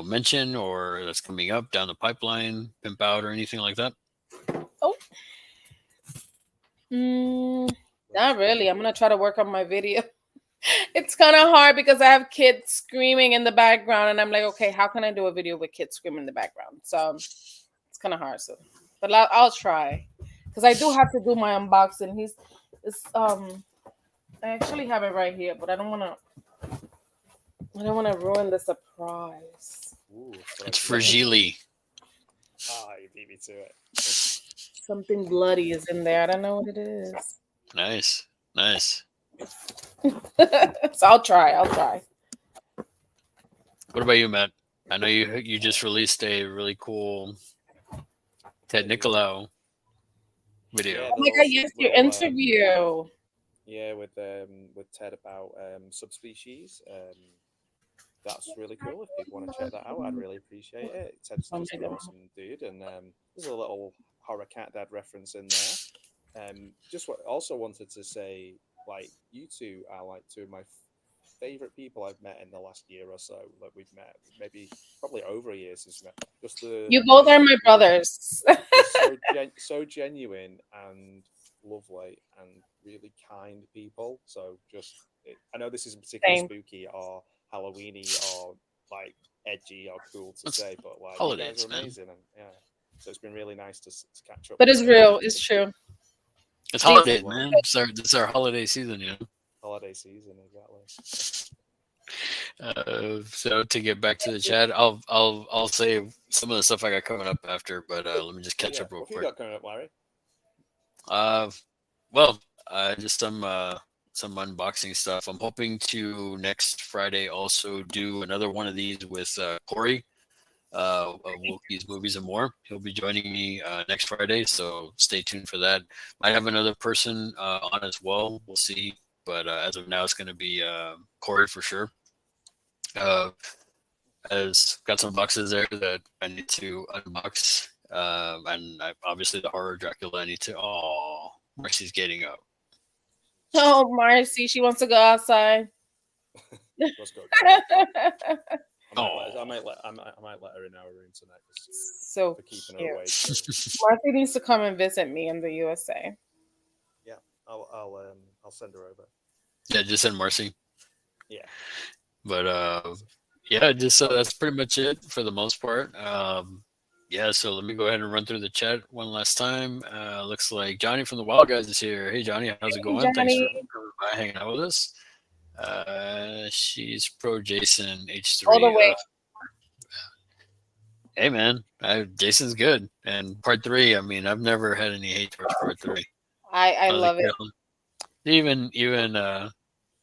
mention or that's coming up down the pipeline, pimp out, or anything like that? Oh, not really. I'm gonna try to work on my video. It's kind of hard because I have kids screaming in the background, and I'm like, okay, how can I do a video with kids screaming in the background? So it's kind of hard. So, but I'll try because I do have to do my unboxing. I actually have it right here, but I don't want to ruin the surprise. Ooh, It's fragile. You beat me to it. Something bloody is in there. I don't know what it is. Nice. So I'll try. What about you, Matt? I know you just released a really cool Ted Nicolau video. Yeah, Oh my god, yes, your interview. Yeah, with Ted about subspecies. That's really cool. If people want to check that out, I'd really appreciate it. Ted's just an awesome dude, and there's a little horror cat dad reference in there. Also wanted to say, like, you two are like two of my favorite people I've met in the last year or so. That we've met, probably over a year since we met. You both are my brothers. So genuine and lovely and really kind people. So I know this isn't particularly spooky or Halloweeny or like edgy or cool to say, but like holidays, you guys are amazing, man. And yeah, so it's been really nice to catch up. But it's real. It's true. It's holidays, man. It's our holiday season, Holiday season, exactly. So to get back to the chat, I'll say some of the stuff I got coming up after, but let me just catch up real quick. What you got coming up, Larry? Just some unboxing stuff. I'm hoping to next Friday also do another one of these with Corey of Wilkie's Movies and More. He'll be joining me next Friday, so stay tuned for that. Might have another person on as well. We'll see, but as of now, it's going to be Corey for sure. Has got some boxes there that I need to unbox, and obviously the horror Dracula I need to. Oh, Marcy's getting up. Oh, Marcy, she wants to go outside. Let's go. I might let her in our room tonight. So for keeping her awake. Marcy needs to come and visit me in the USA. Yeah, I'll send her over. Yeah, just send Marcy. Yeah. But yeah, just that's pretty much it for the most part. Yeah, so let me go ahead and run through the chat one last time. Looks like Johnny from the Wild Guys is here. Hey, Johnny, how's it going? Thanks for coming by, hanging out with us. She's pro Jason H3. All the way. Hey, man, Jason's good. And part 3, I mean, I've never had any hate towards part 3. I love it. Even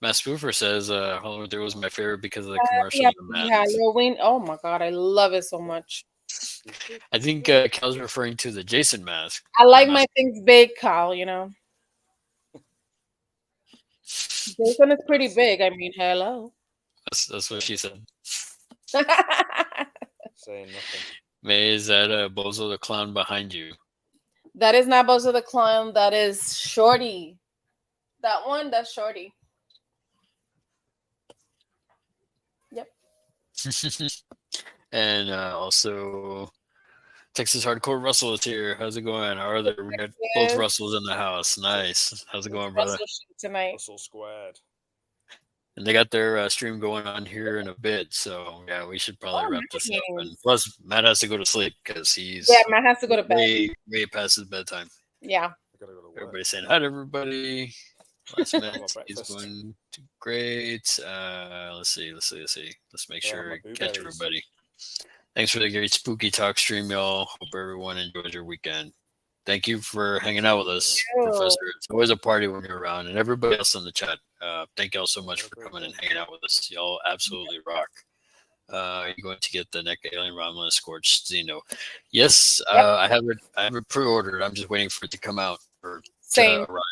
Matt Spoofer says Halloween 3 was my favorite because of the commercial. Halloween. Oh my god, I love it so much. I think Cal's referring to the Jason mask. I like my things big, Cal, Jason is pretty big. I mean, hello. That's what she said. Saying nothing. May, is that Bozo the Clown behind you? That is not Bozo the Clown. That is Shorty. That's Shorty. Yep. And also, Texas Hardcore Russell is here. How's it going? How are there? We got both Russells in the house. Nice. How's it going, brother? Tonight. Russell squared. And they got their stream going on here in a bit, so yeah, we should probably wrap this up. And plus, Matt has to go to sleep because he's Matt has to go to bed. Way past his bedtime. Yeah. Everybody's saying hi to everybody. Last minute is going to great. Let's see. Let's make sure we catch everybody. Thanks for the great spooky talk stream, y'all. Hope everyone enjoys your weekend. Thank you for hanging out with us, Professor. It's always a party when you're around, and everybody else in the chat. Thank y'all so much for coming and hanging out with us. Y'all absolutely rock. You're going to get the Neck Alien Romulus Scorched Xeno. Yes, I have it pre-ordered. I'm just waiting for it to come out, or Same. arrive.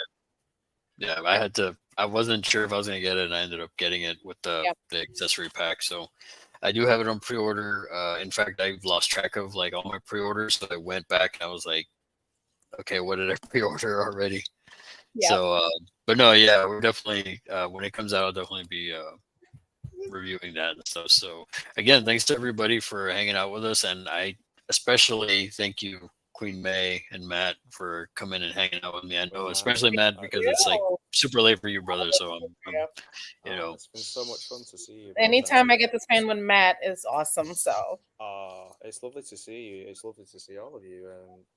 Yeah, I had to. I wasn't sure if I was gonna get it, and I ended up getting it with the Yep. the accessory pack. So I do have it on pre-order. In fact, I've lost track of like all my pre-orders, so I went back and I was like, okay, what did I pre-order already? Yeah. So, but no, yeah, we're definitely when it comes out, I'll definitely be reviewing that and stuff. So again, thanks to everybody for hanging out with us, and I especially thank you, Queen May and Matt, for coming and hanging out with me. I know, man, especially Matt, because it's like super late for you, brother. So I'm you know, it's been so much fun to see you. Anytime I get to spend with Matt is awesome. So it's lovely to see you. It's lovely to see all of you.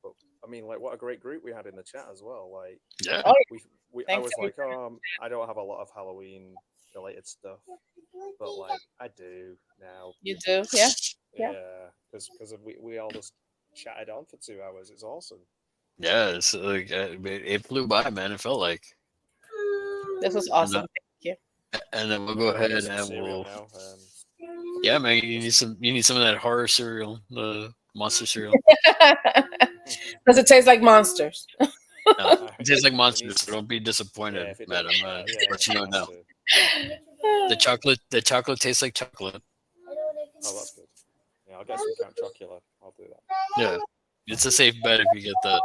But I mean, like, what a great group we had in the chat as well. Like, yeah, oh, I Thanks, was like, I don't have a lot of Halloween related stuff, but like, I do now. you do, yeah. Yeah, because we all just chatted on for 2 hours. It's awesome. yeah, it's like it flew by, man. It felt like. This was awesome. Thank you. And then we'll go ahead Get some and cereal we'll. now. Yeah, man, you need some of that horror cereal, the monster cereal. Does it taste like monsters? No, it tastes like It monsters. needs So don't be disappointed, if it madam. don't- Let you know it now. has to. The chocolate tastes like chocolate. Oh, that's good. Yeah, I'll get some Count Chocula. I'll do that. Yeah, it's a safe bet if you get that.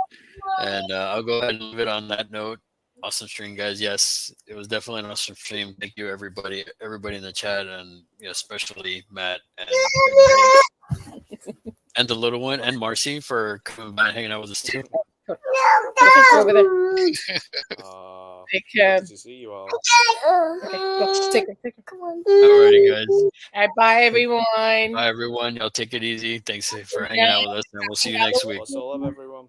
And I'll go ahead and leave it on that note. Awesome stream, guys. Yes, it was definitely an awesome stream. Thank you, everybody in the chat, and especially Matt and the little one and Marcy for coming by and hanging out with us too. Over there. Take care. Good to see you all. Okay, go. Take her. Alrighty, guys. All right, bye, everyone. Bye, everyone. Y'all take it easy. Thanks for hanging out with us, and we'll see you next week. Lots of love, everyone.